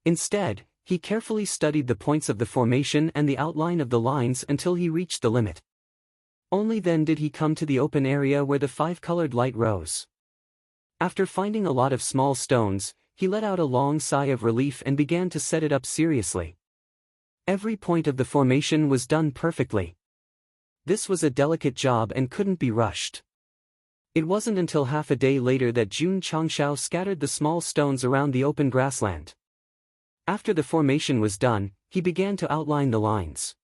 Instead, he carefully studied the points of the formation and the outline of the lines until he reached the limit. Only then did he come to the open area where the five-colored light rose. After finding a lot of small stones, he let out a long sigh of relief and began to set it up seriously. Every point of the formation was done perfectly. This was a delicate job and couldn't be rushed. It wasn't until half a day later that Jun Changshao scattered the small stones around the open grassland. After the formation was done, he began to outline the lines.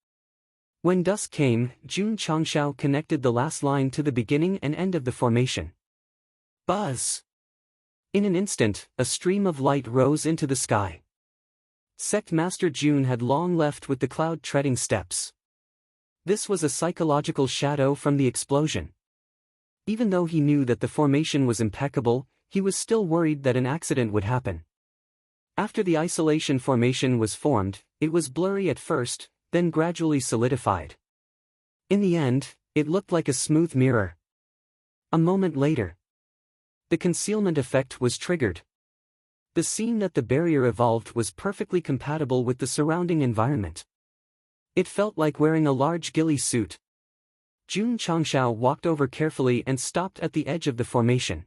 When dusk came, Jun Changshao connected the last line to the beginning and end of the formation. Buzz! In an instant, a stream of light rose into the sky. Sect Master Jun had long left with the cloud-treading steps. This was a psychological shadow from the explosion. Even though he knew that the formation was impeccable, he was still worried that an accident would happen. After the isolation formation was formed, it was blurry at first, then gradually solidified. In the end, it looked like a smooth mirror. A moment later, the concealment effect was triggered. The scene that the barrier evolved was perfectly compatible with the surrounding environment. It felt like wearing a large ghillie suit. Jun Changshao walked over carefully and stopped at the edge of the formation.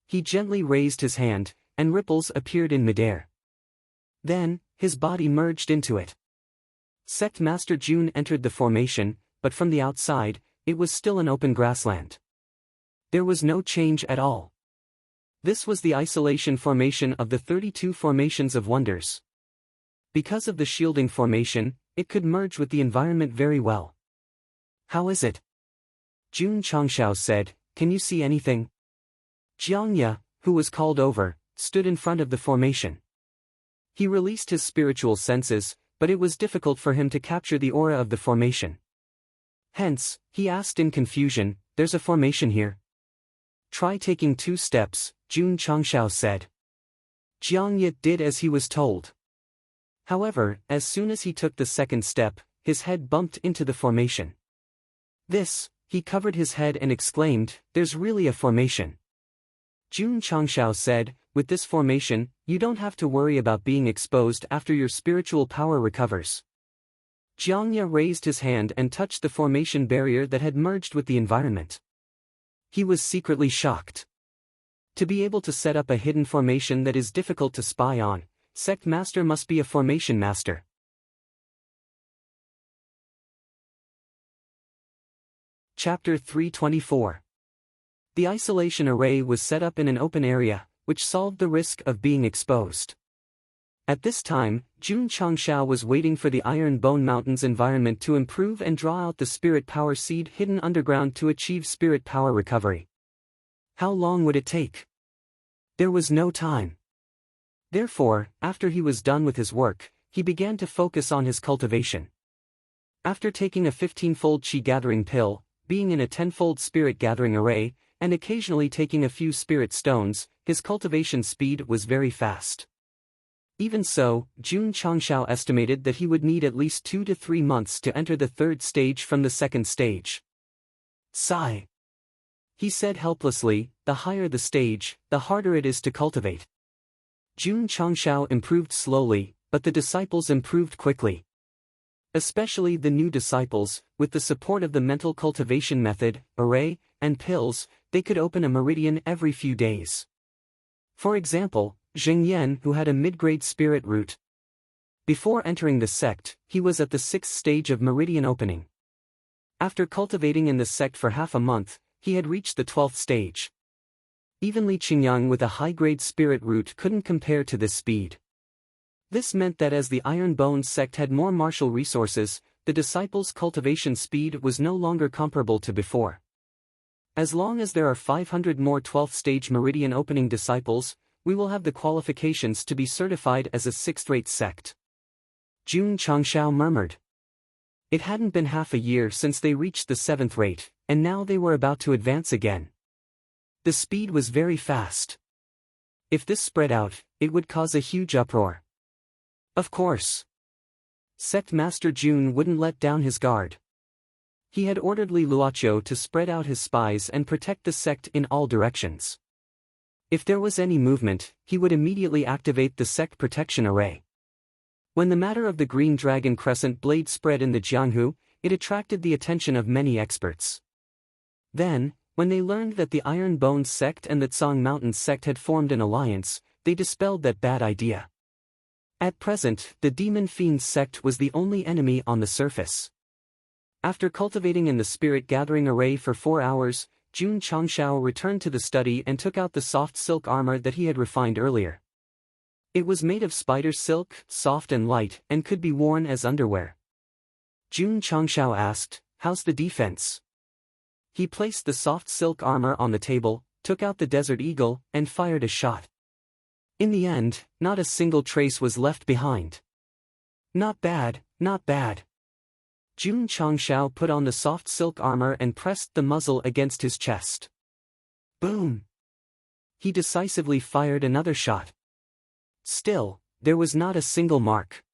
He gently raised his hand, and ripples appeared in midair. Then, his body merged into it. Sect Master Jun entered the formation, but from the outside, it was still an open grassland. There was no change at all. This was the isolation formation of the 32 formations of wonders. Because of the shielding formation, it could merge with the environment very well. How is it? Jun Changshao said, can you see anything? Jiangya, who was called over, stood in front of the formation. He released his spiritual senses, but it was difficult for him to capture the aura of the formation. Hence, he asked in confusion, there's a formation here. Try taking 2 steps, Jun Changshao said. Jiangya did as he was told. However, as soon as he took the second step, his head bumped into the formation. He covered his head and exclaimed, there's really a formation. Jun Changshao said, with this formation, you don't have to worry about being exposed after your spiritual power recovers. Jiangya raised his hand and touched the formation barrier that had merged with the environment. He was secretly shocked. To be able to set up a hidden formation that is difficult to spy on, Sect Master must be a formation master. Chapter 324. The isolation array was set up in an open area, which solved the risk of being exposed. At this time, Jun Changshao was waiting for the Iron Bone Mountains environment to improve and draw out the spirit power seed hidden underground to achieve spirit power recovery. How long would it take? There was no time. Therefore, after he was done with his work, he began to focus on his cultivation. After taking a 15-fold Qi gathering pill, being in a 10-fold spirit gathering array, and occasionally taking a few spirit stones, his cultivation speed was very fast. Even so, Jun Changshao estimated that he would need at least 2 to 3 months to enter the 3rd stage from the 2nd stage. Sigh. He said helplessly, the higher the stage, the harder it is to cultivate. Jun Changshao improved slowly, but the disciples improved quickly. Especially the new disciples, with the support of the mental cultivation method, array, and pills, they could open a meridian every few days. For example, Zheng Yan, who had a mid-grade spirit root. Before entering the sect, he was at the 6th stage of meridian opening. After cultivating in the sect for half a month, he had reached the 12th stage. Even Li Qingyang with a high-grade spirit root couldn't compare to this speed. This meant that as the Iron Bones sect had more martial resources, the disciples' cultivation speed was no longer comparable to before. As long as there are 500 more 12th stage meridian opening disciples, we will have the qualifications to be certified as a 6th-rate sect. Jun Changshao murmured. It hadn't been half a year since they reached the 7th rate, and now they were about to advance again. The speed was very fast. If this spread out, it would cause a huge uproar. Of course. Sect Master Jun wouldn't let down his guard. He had ordered Li Luoqiu to spread out his spies and protect the sect in all directions. If there was any movement, he would immediately activate the sect protection array. When the matter of the Green Dragon Crescent blade spread in the Jianghu, it attracted the attention of many experts. Then, when they learned that the Iron Bones sect and the Tsang Mountains sect had formed an alliance, they dispelled that bad idea. At present, the Demon Fiends sect was the only enemy on the surface. After cultivating in the spirit gathering array for 4 hours, Jun Changshao returned to the study and took out the soft silk armor that he had refined earlier. It was made of spider silk, soft and light, and could be worn as underwear. Jun Changshao asked, "How's the defense?" He placed the soft silk armor on the table, took out the Desert Eagle, and fired a shot. In the end, not a single trace was left behind. Not bad, not bad. Jun Changshao put on the soft silk armor and pressed the muzzle against his chest. Boom! He decisively fired another shot. Still, there was not a single mark.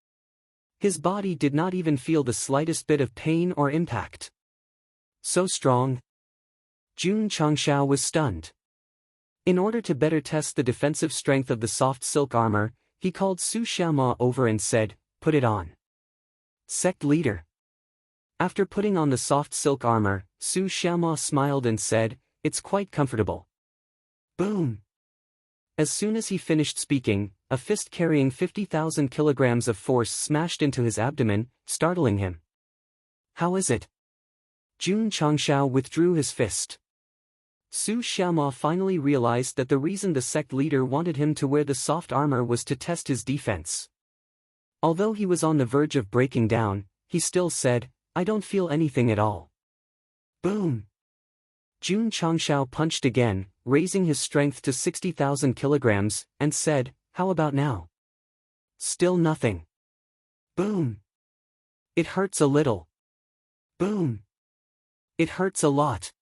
His body did not even feel the slightest bit of pain or impact. So strong. Jun Changshao was stunned. In order to better test the defensive strength of the soft silk armor, he called Su Xiaoma over and said, "Put it on." Sect leader. After putting on the soft silk armor, Su Xiaoma smiled and said, "It's quite comfortable." Boom! As soon as he finished speaking, a fist carrying 50,000 kilograms of force smashed into his abdomen, startling him. "How is it?" Jun Changshao withdrew his fist. Su Xiaoma finally realized that the reason the sect leader wanted him to wear the soft armor was to test his defense. Although he was on the verge of breaking down, he still said, "I don't feel anything at all." Boom! Jun Changshao punched again, raising his strength to 60,000 kilograms, and said, "How about now?" Still nothing. Boom! It hurts a little. Boom! It hurts a lot.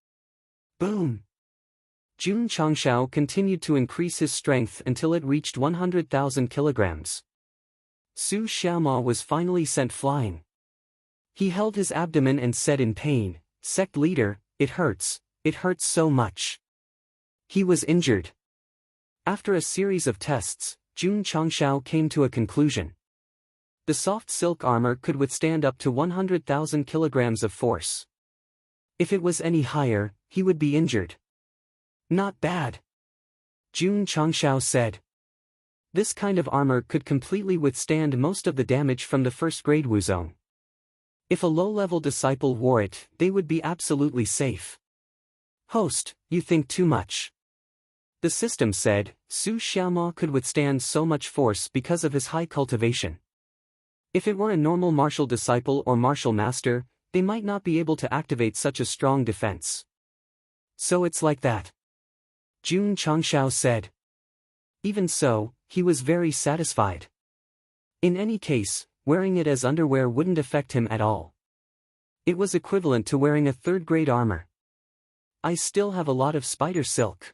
Boom! Jun Changshao continued to increase his strength until it reached 100,000 kilograms. Su Xiaoma was finally sent flying. He held his abdomen and said in pain, "Sect leader, it hurts so much." He was injured. After a series of tests, Jun Changshao came to a conclusion. The soft silk armor could withstand up to 100,000 kilograms of force. If it was any higher, he would be injured. Not bad. Jun Changshao said. This kind of armor could completely withstand most of the damage from the first-grade Wuzong. If a low-level disciple wore it, they would be absolutely safe. Host, you think too much. The system said, Su Xiaoma could withstand so much force because of his high cultivation. If it were a normal martial disciple or martial master, they might not be able to activate such a strong defense. So it's like that. Jun Changshao said. Even so, he was very satisfied. In any case, wearing it as underwear wouldn't affect him at all. It was equivalent to wearing a third-grade armor. I still have a lot of spider silk.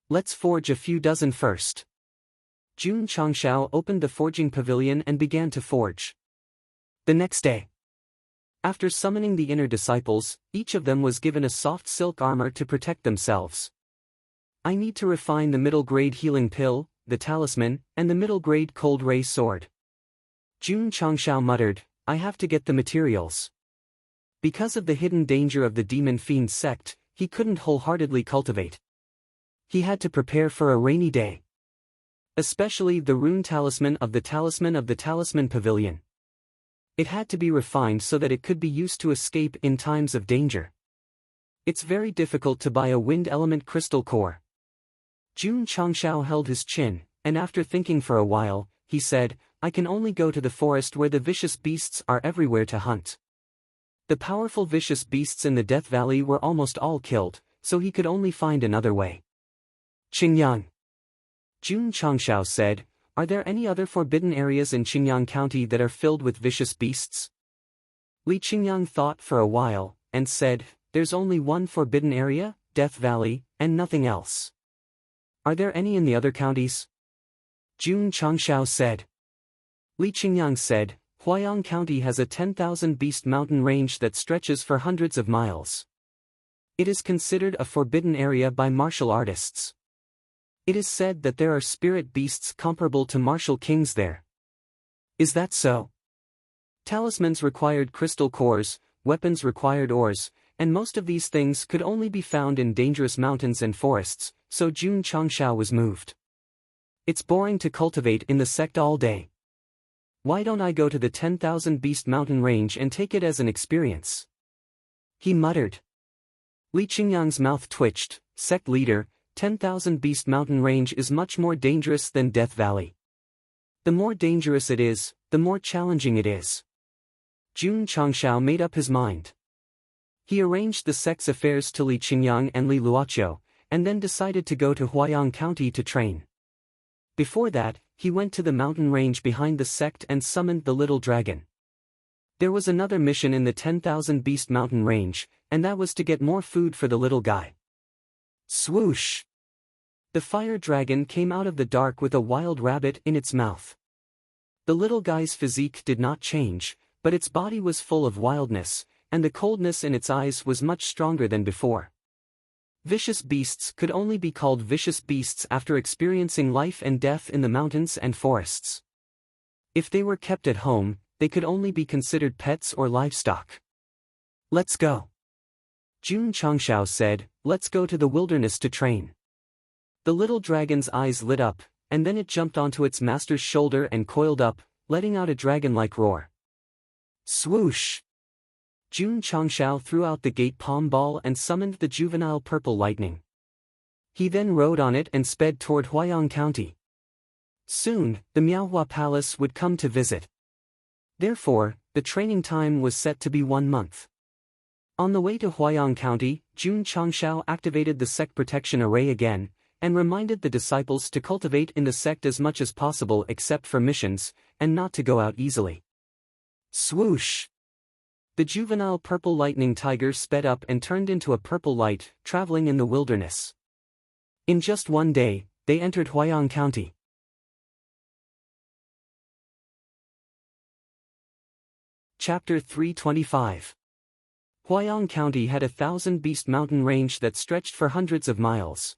Let's forge a few dozen first. Jun Changshao opened the forging pavilion and began to forge. The next day, after summoning the inner disciples, each of them was given a soft silk armor to protect themselves. I need to refine the middle-grade healing pill, the talisman, and the middle-grade cold ray sword. Jun Changshao muttered, I have to get the materials. Because of the hidden danger of the Demon Fiend sect, he couldn't wholeheartedly cultivate. He had to prepare for a rainy day. Especially the rune talisman of the talisman pavilion. It had to be refined so that it could be used to escape in times of danger. It's very difficult to buy a wind element crystal core. Jun Changshao held his chin, and after thinking for a while, he said, I can only go to the forest where the vicious beasts are everywhere to hunt. The powerful vicious beasts in the Death Valley were almost all killed, so he could only find another way. Qingyang. Jun Changshao said, Are there any other forbidden areas in Qingyang County that are filled with vicious beasts? Li Qingyang thought for a while, and said, There's only one forbidden area, Death Valley, and nothing else. Are there any in the other counties? Jun Changshao said. Li Qingyang said, Huayang County has a 10,000 beast mountain range that stretches for hundreds of miles. It is considered a forbidden area by martial artists. It is said that there are spirit beasts comparable to martial kings there. Is that so? Talismans required crystal cores, weapons required ores, and most of these things could only be found in dangerous mountains and forests, so Jun Changshao was moved. It's boring to cultivate in the sect all day. Why don't I go to the 10,000 beast mountain range and take it as an experience? He muttered. Li Qingyang's mouth twitched. Sect leader, 10,000 beast mountain range is much more dangerous than Death Valley. The more dangerous it is, the more challenging it is. Jun Changshao made up his mind. He arranged the sect's affairs to Li Qingyang and Li Luoqiu, and then decided to go to Huayang County to train. Before that, he went to the mountain range behind the sect and summoned the little dragon. There was another mission in the 10,000 beast mountain range, and that was to get more food for the little guy. Swoosh! The fire dragon came out of the dark with a wild rabbit in its mouth. The little guy's physique did not change, but its body was full of wildness, and the coldness in its eyes was much stronger than before. Vicious beasts could only be called vicious beasts after experiencing life and death in the mountains and forests. If they were kept at home, they could only be considered pets or livestock. Let's go. Jun Changshao said, let's go to the wilderness to train. The little dragon's eyes lit up, and then it jumped onto its master's shoulder and coiled up, letting out a dragon-like roar. Swoosh! Jun Changshao threw out the gate palm ball and summoned the juvenile purple lightning. He then rode on it and sped toward Huayang County. Soon, the Miaohua Palace would come to visit. Therefore, the training time was set to be 1 month. On the way to Huayang County, Jun Changshao activated the sect protection array again, and reminded the disciples to cultivate in the sect as much as possible except for missions, and not to go out easily. Swoosh! The juvenile purple lightning tiger sped up and turned into a purple light, traveling in the wilderness. In just 1 day, they entered Huayang County. Chapter 325. Huayang County had a 1,000-beast mountain range that stretched for hundreds of miles.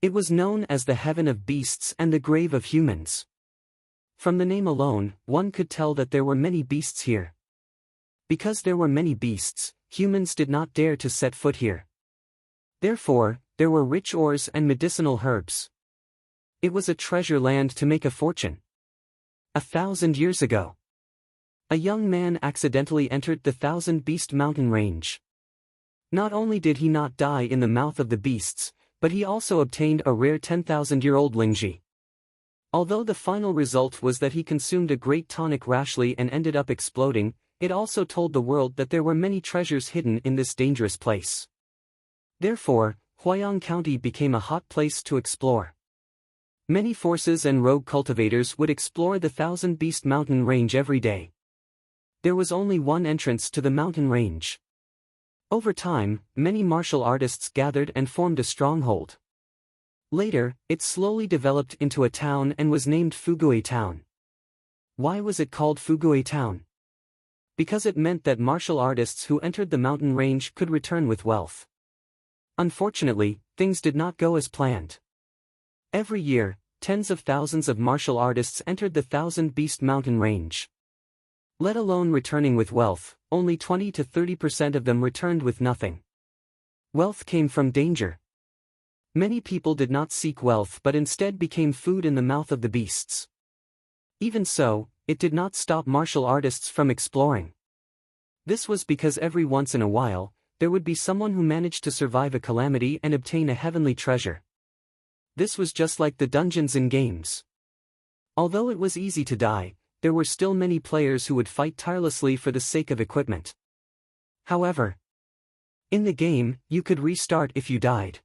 It was known as the Heaven of Beasts and the Grave of Humans. From the name alone, one could tell that there were many beasts here. Because there were many beasts, humans did not dare to set foot here. Therefore, there were rich ores and medicinal herbs. It was a treasure land to make a fortune. 1,000 years ago, a young man accidentally entered the 1,000-beast mountain range. Not only did he not die in the mouth of the beasts, but he also obtained a rare 10,000-year-old Lingji. Although the final result was that he consumed a great tonic rashly and ended up exploding, it also told the world that there were many treasures hidden in this dangerous place. Therefore, Huayang County became a hot place to explore. Many forces and rogue cultivators would explore the 1,000-beast mountain range every day. There was only one entrance to the mountain range. Over time, many martial artists gathered and formed a stronghold. Later, it slowly developed into a town and was named Fugui Town. Why was it called Fugui Town? Because it meant that martial artists who entered the mountain range could return with wealth. Unfortunately, things did not go as planned. Every year, tens of thousands of martial artists entered the 1,000-beast mountain range. Let alone returning with wealth, only 20 to 30% of them returned with nothing. Wealth came from danger. Many people did not seek wealth but instead became food in the mouth of the beasts. Even so, it did not stop martial artists from exploring. This was because every once in a while, there would be someone who managed to survive a calamity and obtain a heavenly treasure. This was just like the dungeons in games. Although it was easy to die, there were still many players who would fight tirelessly for the sake of equipment. However, in the game, you could restart if you died.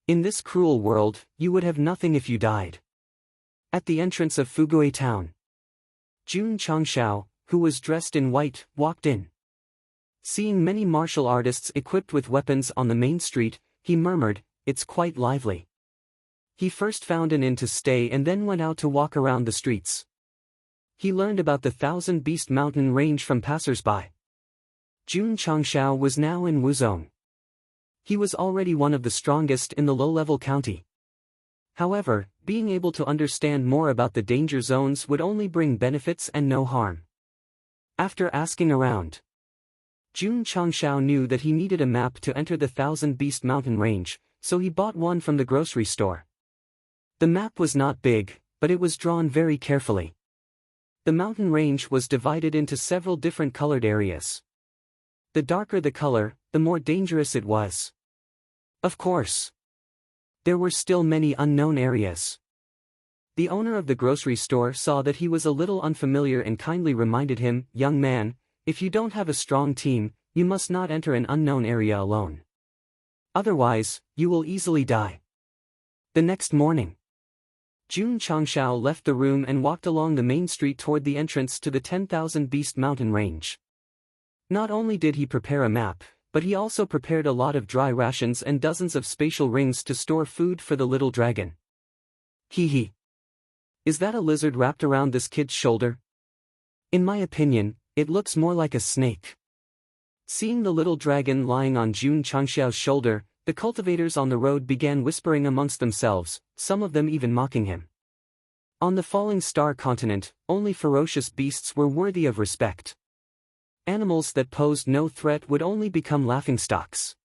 In this cruel world, you would have nothing if you died. At the entrance of Fugui Town, Jun Changshao, who was dressed in white, walked in. Seeing many martial artists equipped with weapons on the main street, he murmured, "It's quite lively." He first found an inn to stay and then went out to walk around the streets. He learned about the Thousand Beast Mountain range from passers-by. Jun Changshao was now in Wuzong. He was already one of the strongest in the low-level county. However, being able to understand more about the danger zones would only bring benefits and no harm. After asking around, Jun Changshao knew that he needed a map to enter the Thousand Beast Mountain range, so he bought one from the grocery store. The map was not big, but it was drawn very carefully. The mountain range was divided into several different colored areas. The darker the color, the more dangerous it was. Of course, there were still many unknown areas. The owner of the grocery store saw that he was a little unfamiliar and kindly reminded him, "Young man, if you don't have a strong team, you must not enter an unknown area alone. Otherwise, you will easily die." The next morning, Jun Changshao left the room and walked along the main street toward the entrance to the 10,000 Beast Mountain range. Not only did he prepare a map, but he also prepared a lot of dry rations and dozens of spatial rings to store food for the little dragon. Hee. Is that a lizard wrapped around this kid's shoulder? In my opinion, it looks more like a snake. Seeing the little dragon lying on Jun Changshao's shoulder, the cultivators on the road began whispering amongst themselves, some of them even mocking him. On the Falling Star continent, only ferocious beasts were worthy of respect. Animals that posed no threat would only become laughingstocks.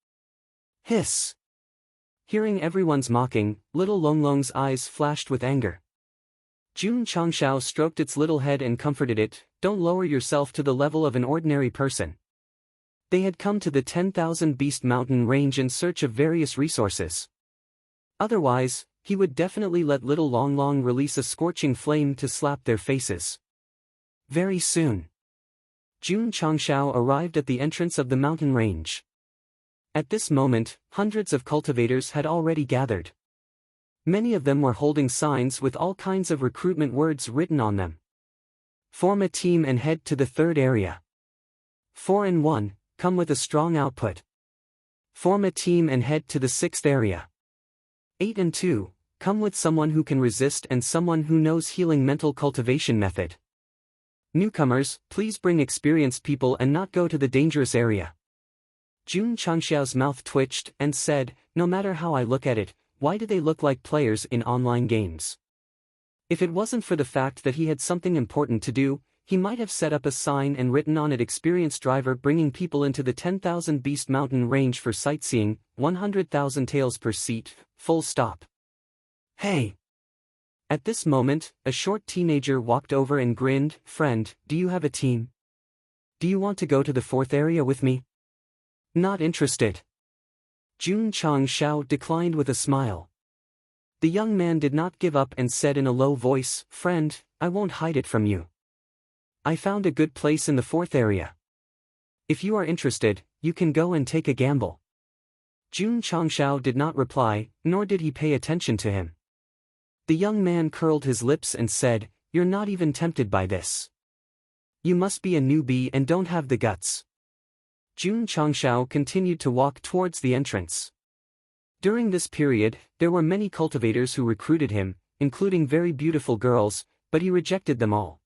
Hiss! Hearing everyone's mocking, little Longlong's eyes flashed with anger. Jun Changshao stroked its little head and comforted it, "Don't lower yourself to the level of an ordinary person." They had come to the 10,000 Beast Mountain range in search of various resources. Otherwise, he would definitely let little Longlong release a scorching flame to slap their faces. Very soon, Jun Changshao arrived at the entrance of the mountain range. At this moment, hundreds of cultivators had already gathered. Many of them were holding signs with all kinds of recruitment words written on them. Form a team and head to the third area. 4 and 1, come with a strong output. Form a team and head to the sixth area. 8 and 2, come with someone who can resist and someone who knows healing mental cultivation method. Newcomers, please bring experienced people and not go to the dangerous area. Jun Changshao's mouth twitched and said, "No matter how I look at it, why do they look like players in online games?" If it wasn't for the fact that he had something important to do, he might have set up a sign and written on it, "Experienced driver bringing people into the 10,000 Beast Mountain range for sightseeing, 100,000 taels per seat, full stop." Hey! At this moment, a short teenager walked over and grinned, "Friend, do you have a team? Do you want to go to the fourth area with me?" "Not interested." Jun Changshao declined with a smile. The young man did not give up and said in a low voice, "Friend, I won't hide it from you. I found a good place in the fourth area. If you are interested, you can go and take a gamble." Jun Changshao did not reply, nor did he pay attention to him. The young man curled his lips and said, "You're not even tempted by this. You must be a newbie and don't have the guts." Jun Changshao continued to walk towards the entrance. During this period, there were many cultivators who recruited him, including very beautiful girls, but he rejected them all.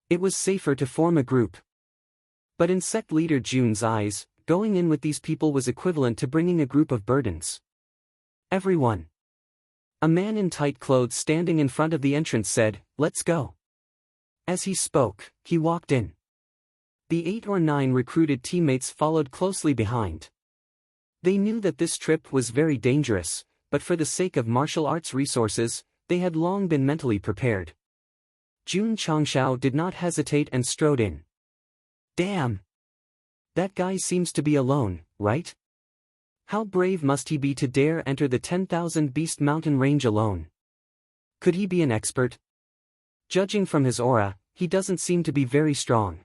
It was safer to form a group. But in sect leader Jun's eyes, going in with these people was equivalent to bringing a group of burdens. Everyone. A man in tight clothes standing in front of the entrance said, "Let's go." As he spoke, he walked in. The 8 or 9 recruited teammates followed closely behind. They knew that this trip was very dangerous, but for the sake of martial arts resources, they had long been mentally prepared. Jun Changshao did not hesitate and strode in. Damn! That guy seems to be alone, right? How brave must he be to dare enter the 10,000 Beast Mountain range alone? Could he be an expert? Judging from his aura, he doesn't seem to be very strong.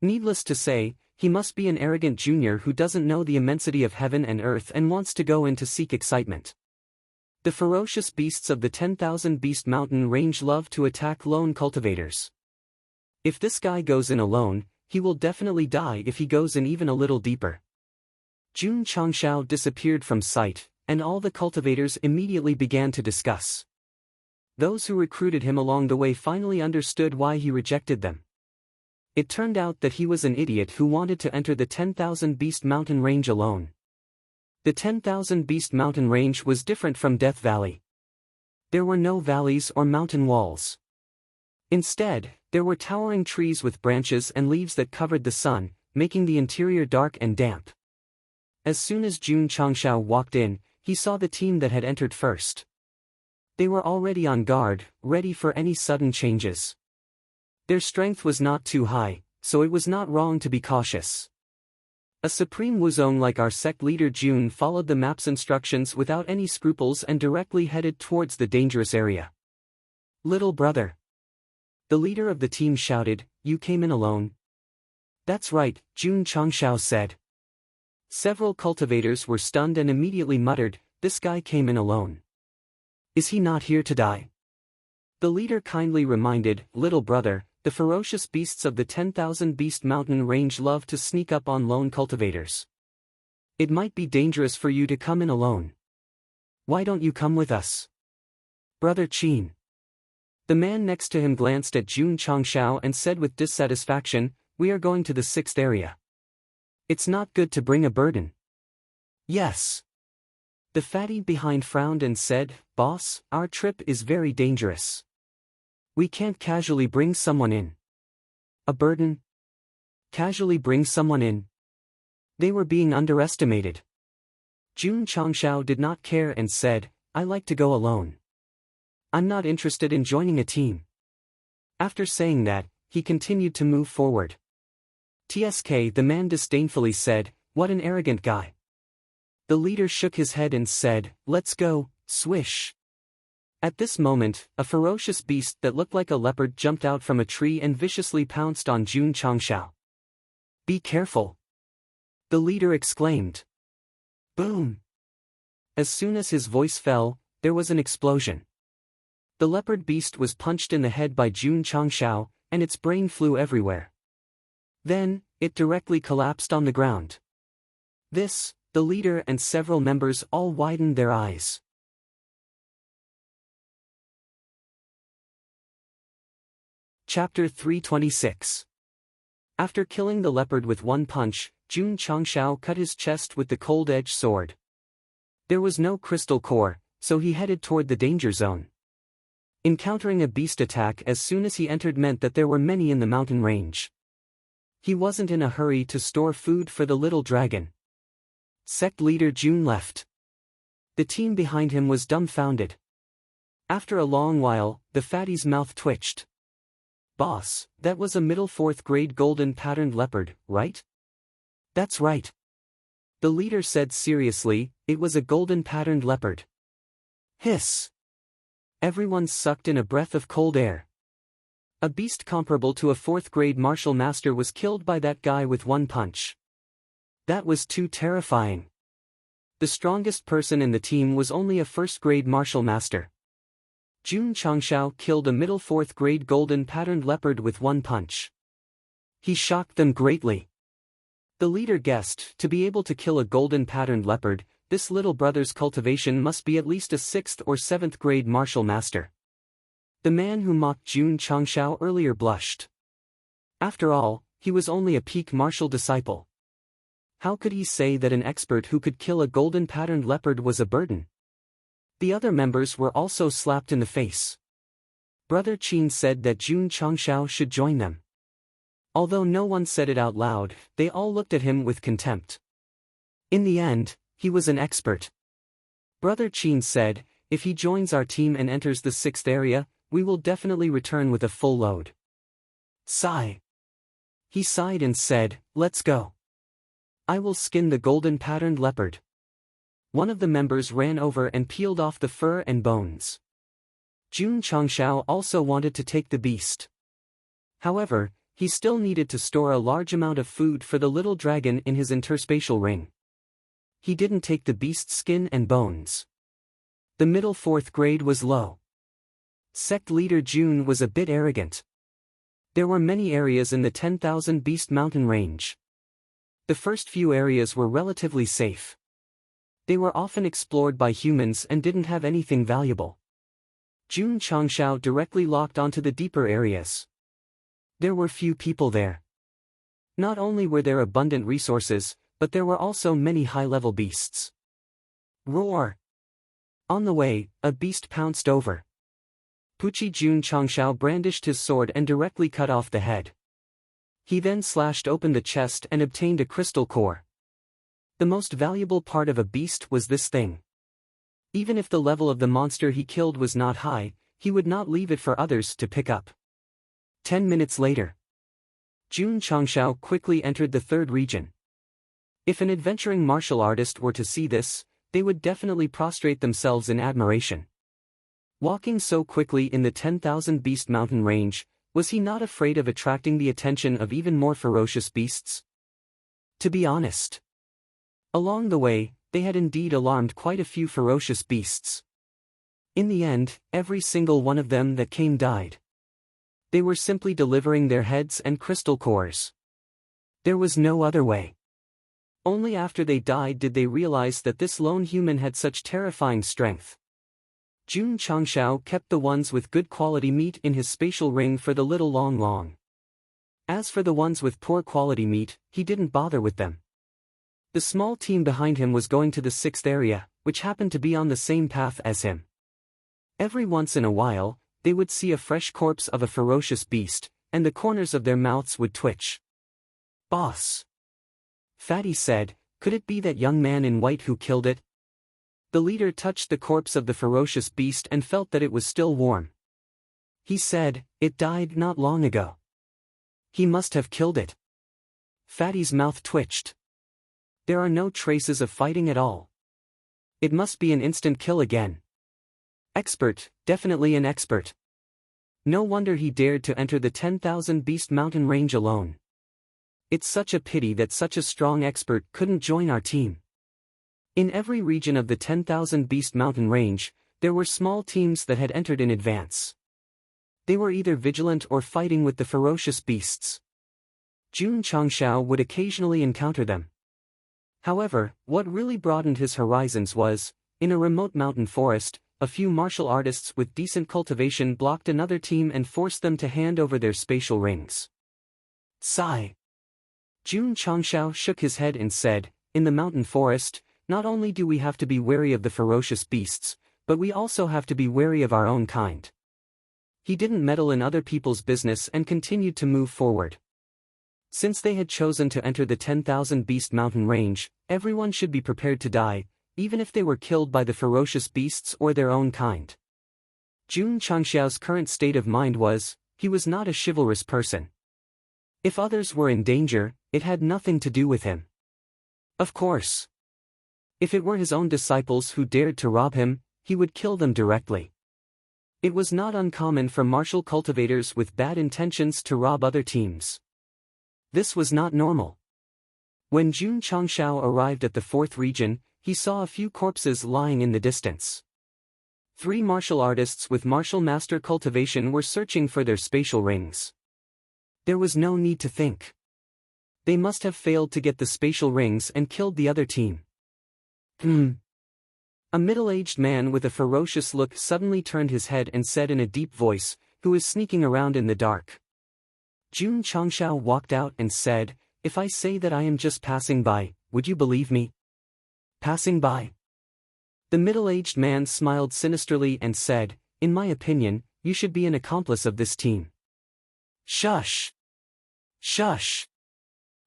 Needless to say, he must be an arrogant junior who doesn't know the immensity of heaven and earth and wants to go in to seek excitement. The ferocious beasts of the 10,000 Beast Mountain range love to attack lone cultivators. If this guy goes in alone, he will definitely die if he goes in even a little deeper. Jun Changshao disappeared from sight, and all the cultivators immediately began to discuss. Those who recruited him along the way finally understood why he rejected them. It turned out that he was an idiot who wanted to enter the 10,000 Beast Mountain Range alone. The 10,000 Beast Mountain Range was different from Death Valley. There were no valleys or mountain walls. Instead, there were towering trees with branches and leaves that covered the sun, making the interior dark and damp. As soon as Jun Changshao walked in, he saw the team that had entered first. They were already on guard, ready for any sudden changes. Their strength was not too high, so it was not wrong to be cautious. A supreme Wuzong like our sect leader Jun followed the map's instructions without any scruples and directly headed towards the dangerous area. "Little brother." The leader of the team shouted, "You came in alone?" "That's right," Jun Changshao said. Several cultivators were stunned and immediately muttered, "This guy came in alone. Is he not here to die?" The leader kindly reminded, "Little brother, the ferocious beasts of the 10,000 Beast Mountain Range love to sneak up on lone cultivators. It might be dangerous for you to come in alone. Why don't you come with us? Brother Qin." The man next to him glanced at Jun Changshao and said with dissatisfaction, "We are going to the 6th area. It's not good to bring a burden." "Yes." The fatty behind frowned and said, "Boss, our trip is very dangerous. We can't casually bring someone in." "A burden? Casually bring someone in?" They were being underestimated. Jun Changshao did not care and said, "I like to go alone. I'm not interested in joining a team." After saying that, he continued to move forward. "Tsk," the man disdainfully said, "What an arrogant guy." The leader shook his head and said, "Let's go." Swish. At this moment, a ferocious beast that looked like a leopard jumped out from a tree and viciously pounced on Jun Changshao. "Be careful!" the leader exclaimed. Boom! As soon as his voice fell, there was an explosion. The leopard beast was punched in the head by Jun Changshao, and its brain flew everywhere. Then, it directly collapsed on the ground. The leader and several members all widened their eyes. Chapter 326. After killing the leopard with one punch, Jun Changshao cut his chest with the cold-edged sword. There was no crystal core, so he headed toward the danger zone. Encountering a beast attack as soon as he entered meant that there were many in the mountain range. He wasn't in a hurry to store food for the little dragon. Sect leader Jun left. The team behind him was dumbfounded. After a long while, the fatty's mouth twitched. "Boss, that was a middle 4th grade golden patterned leopard, right?" "That's right." The leader said seriously, "It was a golden patterned leopard." Hiss. Everyone sucked in a breath of cold air. A beast comparable to a 4th grade martial master was killed by that guy with one punch. That was too terrifying. The strongest person in the team was only a 1st grade martial master. Jun Changshao killed a middle 4th grade golden patterned leopard with one punch. He shocked them greatly. The leader guessed, to be able to kill a golden patterned leopard, this little brother's cultivation must be at least a 6th or 7th grade martial master. The man who mocked Jun Changshao earlier blushed. After all, he was only a peak martial disciple. How could he say that an expert who could kill a golden patterned leopard was a burden? The other members were also slapped in the face. Brother Qin said that Jun Changshao should join them. Although no one said it out loud, they all looked at him with contempt. In the end, he was an expert. Brother Qin said, "If he joins our team and enters the 6th area, we will definitely return with a full load." Sigh. He sighed and said, "Let's go. I will skin the golden patterned leopard." One of the members ran over and peeled off the fur and bones. Jun Changshao also wanted to take the beast. However, he still needed to store a large amount of food for the little dragon in his interspatial ring. He didn't take the beast's skin and bones. The middle 4th grade was low. Sect leader Jun was a bit arrogant. There were many areas in the 10,000 Beast Mountain range. The first few areas were relatively safe. They were often explored by humans and didn't have anything valuable. Jun Changshao directly locked onto the deeper areas. There were few people there. Not only were there abundant resources, but there were also many high-level beasts. Roar! On the way, a beast pounced over. Puchi Jun Changshao brandished his sword and directly cut off the head. He then slashed open the chest and obtained a crystal core. The most valuable part of a beast was this thing. Even if the level of the monster he killed was not high, he would not leave it for others to pick up. 10 minutes later, Jun Changshao quickly entered the third region. If an adventuring martial artist were to see this, they would definitely prostrate themselves in admiration. Walking so quickly in the 10,000 beast mountain range, was he not afraid of attracting the attention of even more ferocious beasts? To be honest, along the way, they had indeed alarmed quite a few ferocious beasts. In the end, every single one of them that came died. They were simply delivering their heads and crystal cores. There was no other way. Only after they died did they realize that this lone human had such terrifying strength. Jun Changshao kept the ones with good quality meat in his spatial ring for the little long. As for the ones with poor quality meat, he didn't bother with them. The small team behind him was going to the 6th area, which happened to be on the same path as him. Every once in a while, they would see a fresh corpse of a ferocious beast, and the corners of their mouths would twitch. "Boss," Fatty said, "could it be that young man in white who killed it?" The leader touched the corpse of the ferocious beast and felt that it was still warm. He said, "It died not long ago. He must have killed it." Fatty's mouth twitched. There are no traces of fighting at all. It must be an instant kill again. Expert, definitely an expert. No wonder he dared to enter the 10,000 beast mountain range alone. It's such a pity that such a strong expert couldn't join our team. In every region of the 10,000 beast mountain range, there were small teams that had entered in advance. They were either vigilant or fighting with the ferocious beasts. Jun Changshao would occasionally encounter them. However, what really broadened his horizons was, in a remote mountain forest, a few martial artists with decent cultivation blocked another team and forced them to hand over their spatial rings. Sigh. Jun Changshao shook his head and said, "In the mountain forest, not only do we have to be wary of the ferocious beasts, but we also have to be wary of our own kind." He didn't meddle in other people's business and continued to move forward. Since they had chosen to enter the 10,000 beast mountain range, everyone should be prepared to die, even if they were killed by the ferocious beasts or their own kind. Jun Changshao's current state of mind was, he was not a chivalrous person. If others were in danger, it had nothing to do with him. Of course. If it were his own disciples who dared to rob him, he would kill them directly. It was not uncommon for martial cultivators with bad intentions to rob other teams. This was not normal. When Jun Changshao arrived at the 4th region, he saw a few corpses lying in the distance. 3 martial artists with martial master cultivation were searching for their spatial rings. There was no need to think. They must have failed to get the spatial rings and killed the other team. A middle-aged man with a ferocious look suddenly turned his head and said in a deep voice, "Who is sneaking around in the dark?" Jun Changshao walked out and said, "If I say that I am just passing by, would you believe me?" Passing by? The middle-aged man smiled sinisterly and said, "In my opinion, you should be an accomplice of this team." Shush! Shush!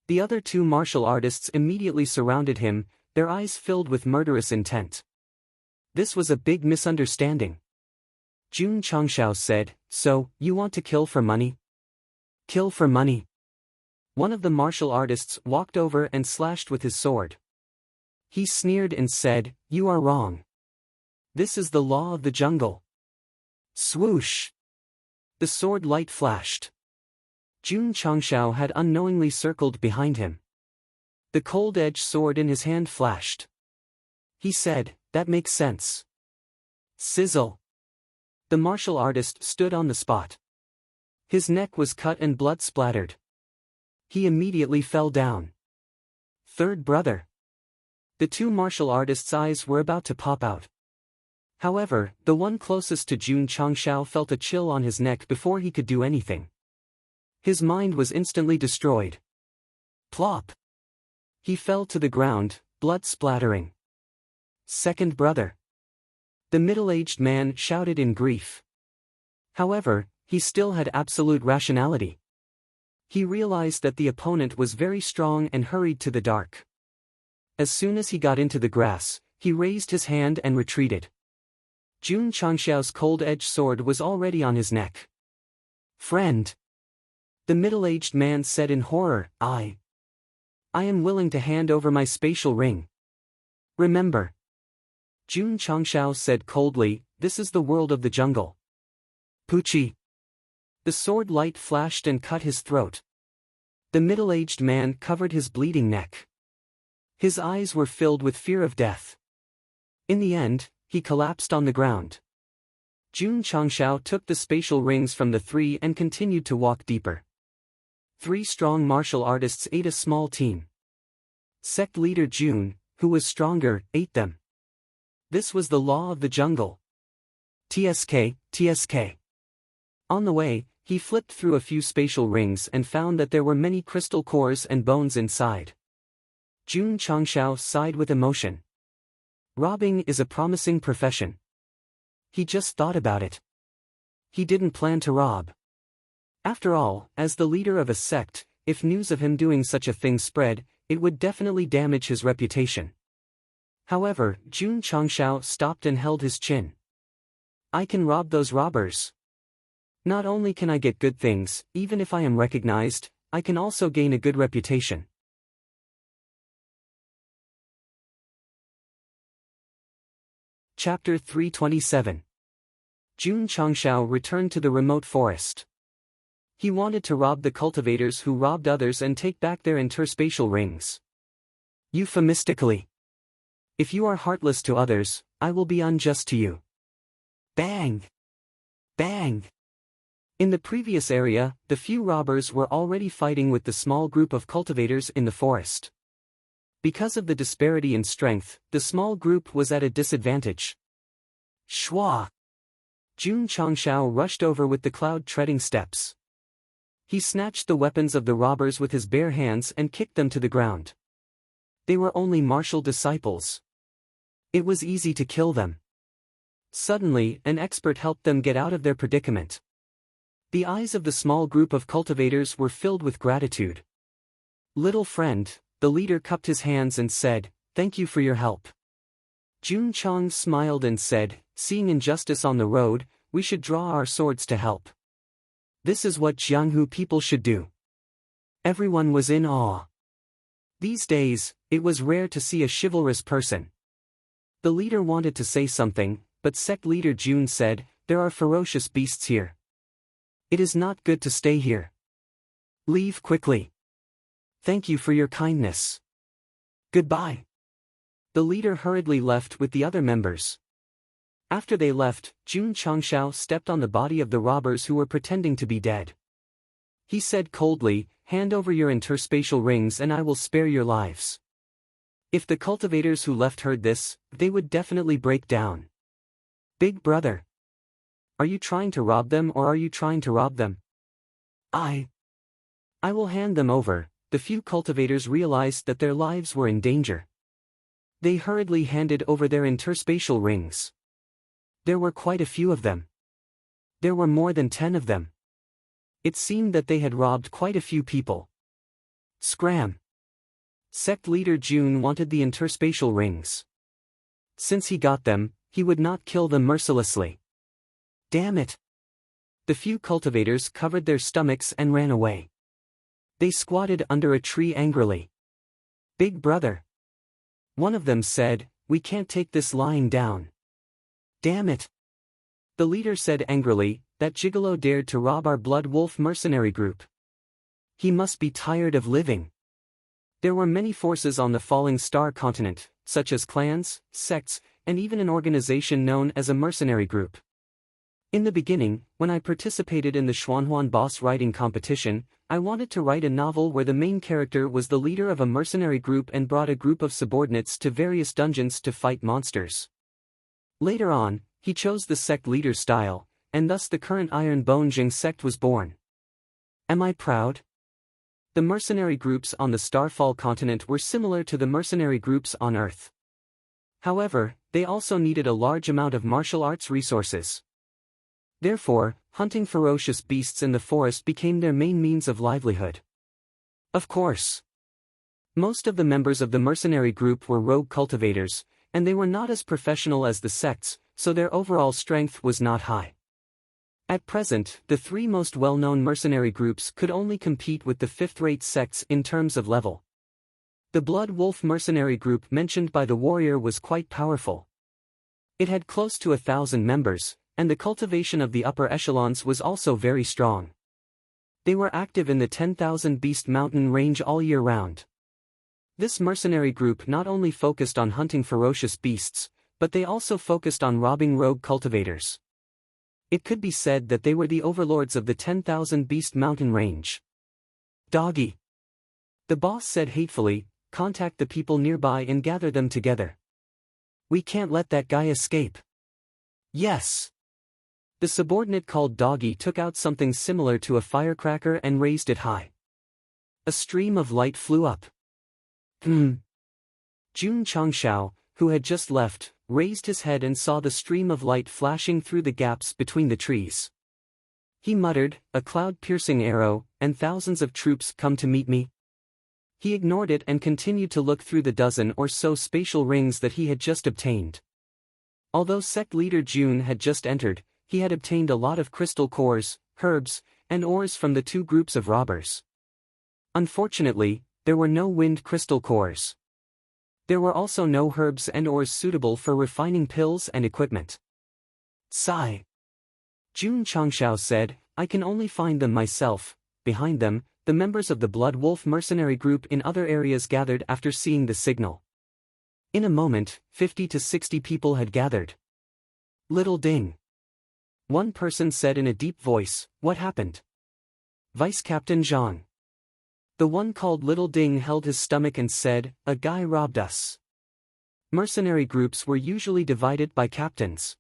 The other 2 martial artists immediately surrounded him, their eyes filled with murderous intent. This was a big misunderstanding. Jun Changshao said, "So, you want to kill for money?" Kill for money? One of the martial artists walked over and slashed with his sword. He sneered and said, "You are wrong. This is the law of the jungle." Swoosh! The sword light flashed. Jun Changshao had unknowingly circled behind him. The cold-edged sword in his hand flashed. He said, "That makes sense." Sizzle! The martial artist stood on the spot. His neck was cut and blood splattered. He immediately fell down. Third brother. The 2 martial artists' eyes were about to pop out. However, the one closest to Jun Changshao felt a chill on his neck before he could do anything. His mind was instantly destroyed. Plop! He fell to the ground, blood splattering. Second brother! The middle-aged man shouted in grief. However, he still had absolute rationality. He realized that the opponent was very strong and hurried to the dark. As soon as he got into the grass, he raised his hand and retreated. Jun Changshao's cold-edged sword was already on his neck. Friend! The middle-aged man said in horror, I am willing to hand over my spatial ring. Remember. Jun Changshao said coldly, this is the world of the jungle. Puchi! The sword light flashed and cut his throat. The middle-aged man covered his bleeding neck. His eyes were filled with fear of death. In the end, he collapsed on the ground. Jun Changshao took the spatial rings from the three and continued to walk deeper. 3 strong martial artists ate a small team. Sect leader Jun, who was stronger, ate them. This was the law of the jungle. TSK, TSK. On the way, he flipped through a few spatial rings and found that there were many crystal cores and bones inside. Jun Changshao sighed with emotion. Robbing is a promising profession. He just thought about it. He didn't plan to rob. After all, as the leader of a sect, if news of him doing such a thing spread, it would definitely damage his reputation. However, Jun Changshao stopped and held his chin. I can rob those robbers. Not only can I get good things, even if I am recognized, I can also gain a good reputation. Chapter 327. Jun Changshao returned to the remote forest. He wanted to rob the cultivators who robbed others and take back their interspatial rings. Euphemistically. If you are heartless to others, I will be unjust to you. Bang! Bang! In the previous area, the few robbers were already fighting with the small group of cultivators in the forest. Because of the disparity in strength, the small group was at a disadvantage. Shwa! Jun Changshao rushed over with the cloud-treading steps. He snatched the weapons of the robbers with his bare hands and kicked them to the ground. They were only martial disciples. It was easy to kill them. Suddenly, an expert helped them get out of their predicament. The eyes of the small group of cultivators were filled with gratitude. Little friend, the leader cupped his hands and said, thank you for your help. Jun Chang smiled and said, seeing injustice on the road, we should draw our swords to help. This is what Jianghu people should do. Everyone was in awe. These days, it was rare to see a chivalrous person. The leader wanted to say something, but sect leader Jun said, there are ferocious beasts here. It is not good to stay here. Leave quickly. Thank you for your kindness. Goodbye. The leader hurriedly left with the other members. After they left, Jun Changshao stepped on the body of the robbers who were pretending to be dead. He said coldly, hand over your interspatial rings and I will spare your lives. If the cultivators who left heard this, they would definitely break down. Big brother. Are you trying to rob them or are you trying to rob them? I will hand them over. The few cultivators realized that their lives were in danger. They hurriedly handed over their interspatial rings. There were quite a few of them. There were more than 10 of them. It seemed that they had robbed quite a few people. Scram! Sect leader Jun wanted the interspatial rings. Since he got them, he would not kill them mercilessly. Damn it! The few cultivators covered their stomachs and ran away. They squatted under a tree angrily. Big brother. One of them said, we can't take this lying down. Damn it! The leader said angrily, that gigolo dared to rob our blood wolf mercenary group. He must be tired of living. There were many forces on the Falling Star continent, such as clans, sects, and even an organization known as a mercenary group. In the beginning, when I participated in the Xuanhuan boss writing competition, I wanted to write a novel where the main character was the leader of a mercenary group and brought a group of subordinates to various dungeons to fight monsters. Later on, he chose the sect leader's style, and thus the current Iron Bone Jing sect was born. Am I proud? The mercenary groups on the Starfall continent were similar to the mercenary groups on Earth. However, they also needed a large amount of martial arts resources. Therefore, hunting ferocious beasts in the forest became their main means of livelihood. Of course, most of the members of the mercenary group were rogue cultivators, and they were not as professional as the sects, so their overall strength was not high. At present, the three most well-known mercenary groups could only compete with the fifth-rate sects in terms of level. The Blood Wolf mercenary group mentioned by the warrior was quite powerful. It had close to 1,000 members, and the cultivation of the upper echelons was also very strong. They were active in the 10,000 Beast Mountain range all year round. This mercenary group not only focused on hunting ferocious beasts, but they also focused on robbing rogue cultivators. It could be said that they were the overlords of the 10,000 Beast Mountain range. Doggy. The boss said hatefully, contact the people nearby and gather them together. We can't let that guy escape. Yes. The subordinate called Doggy took out something similar to a firecracker and raised it high. A stream of light flew up. Jun Changshao, who had just left, raised his head and saw the stream of light flashing through the gaps between the trees. He muttered, a cloud-piercing arrow, and thousands of troops come to meet me. He ignored it and continued to look through the dozen or so spatial rings that he had just obtained. Although sect leader Jun had just entered, he had obtained a lot of crystal cores, herbs, and ores from the two groups of robbers. Unfortunately, there were no wind crystal cores. There were also no herbs and ores suitable for refining pills and equipment. Sigh. Jun Changshao said, I can only find them myself. Behind them, the members of the Blood Wolf mercenary group in other areas gathered after seeing the signal. In a moment, 50 to 60 people had gathered. Little Ding. One person said in a deep voice, what happened? Vice Captain Zhang. The one called Little Ding held his stomach and said, a guy robbed us. Mercenary groups were usually divided by captains.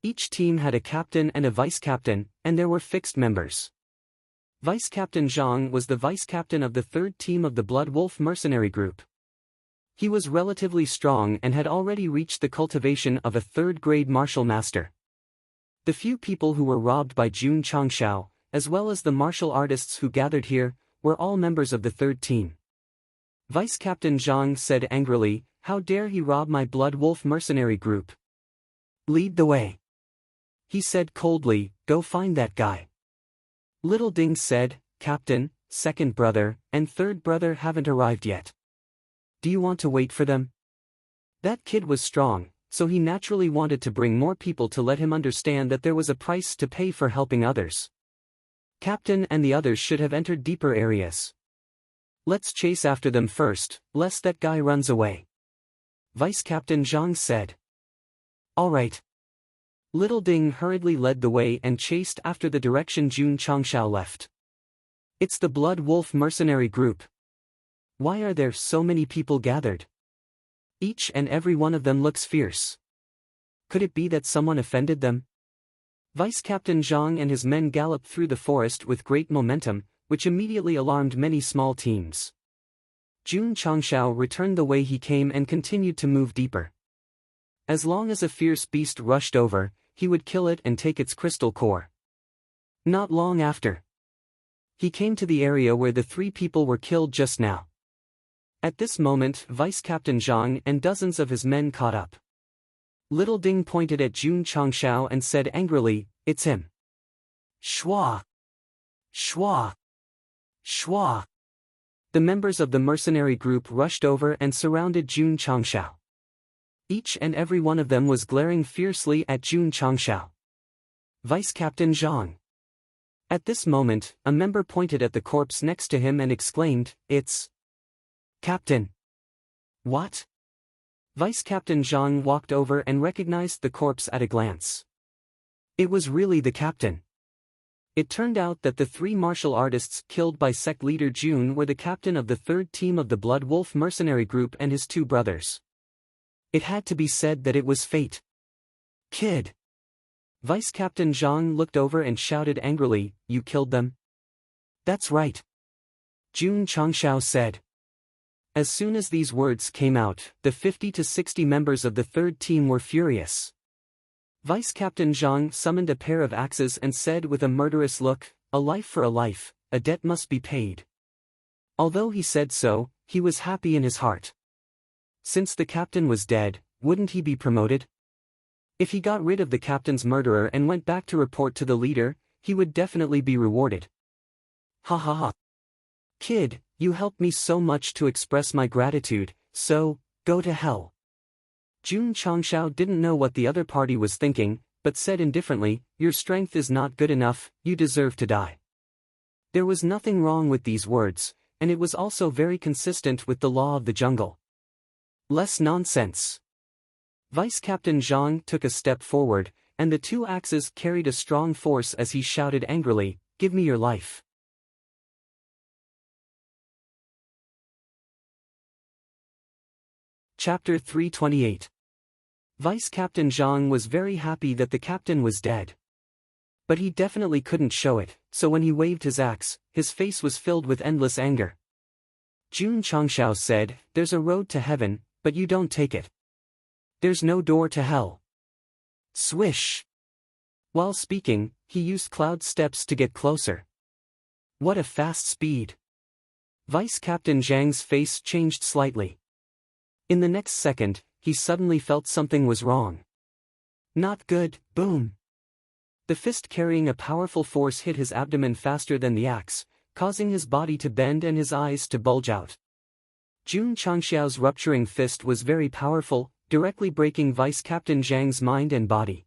Each team had a captain and a vice-captain, and there were fixed members. Vice-Captain Zhang was the vice-captain of the third team of the Blood Wolf mercenary group. He was relatively strong and had already reached the cultivation of a third-grade martial master. The few people who were robbed by Jun Changshao, as well as the martial artists who gathered here, were all members of the third team. Vice-Captain Zhang said angrily, how dare he rob my Blood Wolf mercenary group? Lead the way. He said coldly, go find that guy. Little Ding said, Captain, second brother, and third brother haven't arrived yet. Do you want to wait for them? That kid was strong, so he naturally wanted to bring more people to let him understand that there was a price to pay for helping others. Captain and the others should have entered deeper areas. Let's chase after them first, lest that guy runs away. Vice-Captain Zhang said. All right. Little Ding hurriedly led the way and chased after the direction Jun Changshao left. It's the Blood Wolf mercenary group. Why are there so many people gathered? Each and every one of them looks fierce. Could it be that someone offended them? Vice-Captain Zhang and his men galloped through the forest with great momentum, which immediately alarmed many small teams. Jun Changshao returned the way he came and continued to move deeper. As long as a fierce beast rushed over, he would kill it and take its crystal core. Not long after, he came to the area where the three people were killed just now. At this moment, Vice-Captain Zhang and dozens of his men caught up. Little Ding pointed at Jun Changshao and said angrily, it's him. Shua! Shua! Shua! The members of the mercenary group rushed over and surrounded Jun Changshao. Each and every one of them was glaring fiercely at Jun Changshao. Vice-Captain Zhang. At this moment, a member pointed at the corpse next to him and exclaimed, it's Captain. What? Vice-Captain Zhang walked over and recognized the corpse at a glance. It was really the captain. It turned out that the three martial artists killed by sect leader Jun were the captain of the third team of the Blood Wolf mercenary group and his two brothers. It had to be said that it was fate. Kid! Vice Captain Zhang looked over and shouted angrily, you killed them? That's right. Jun Changshao said. As soon as these words came out, the 50 to 60 members of the third team were furious. Vice Captain Zhang summoned a pair of axes and said with a murderous look, a life for a life, a debt must be paid. Although he said so, he was happy in his heart. Since the captain was dead, wouldn't he be promoted? If he got rid of the captain's murderer and went back to report to the leader, he would definitely be rewarded. Ha ha ha. Kid, you helped me so much to express my gratitude, so, go to hell. Jun Changshao didn't know what the other party was thinking, but said indifferently, your strength is not good enough, you deserve to die. There was nothing wrong with these words, and it was also very consistent with the law of the jungle. Less nonsense. Vice Captain Zhang took a step forward, and the two axes carried a strong force as he shouted angrily, give me your life. Chapter 328. Vice Captain Zhang was very happy that the captain was dead. But he definitely couldn't show it, so when he waved his axe, his face was filled with endless anger. Jun Changshao said, there's a road to heaven, but you don't take it. There's no door to hell. Swish! While speaking, he used cloud steps to get closer. What a fast speed! Vice Captain Zhang's face changed slightly. In the next second, he suddenly felt something was wrong. Not good, boom! The fist carrying a powerful force hit his abdomen faster than the axe, causing his body to bend and his eyes to bulge out. Jun Changxiao's rupturing fist was very powerful, directly breaking Vice Captain Zhang's mind and body.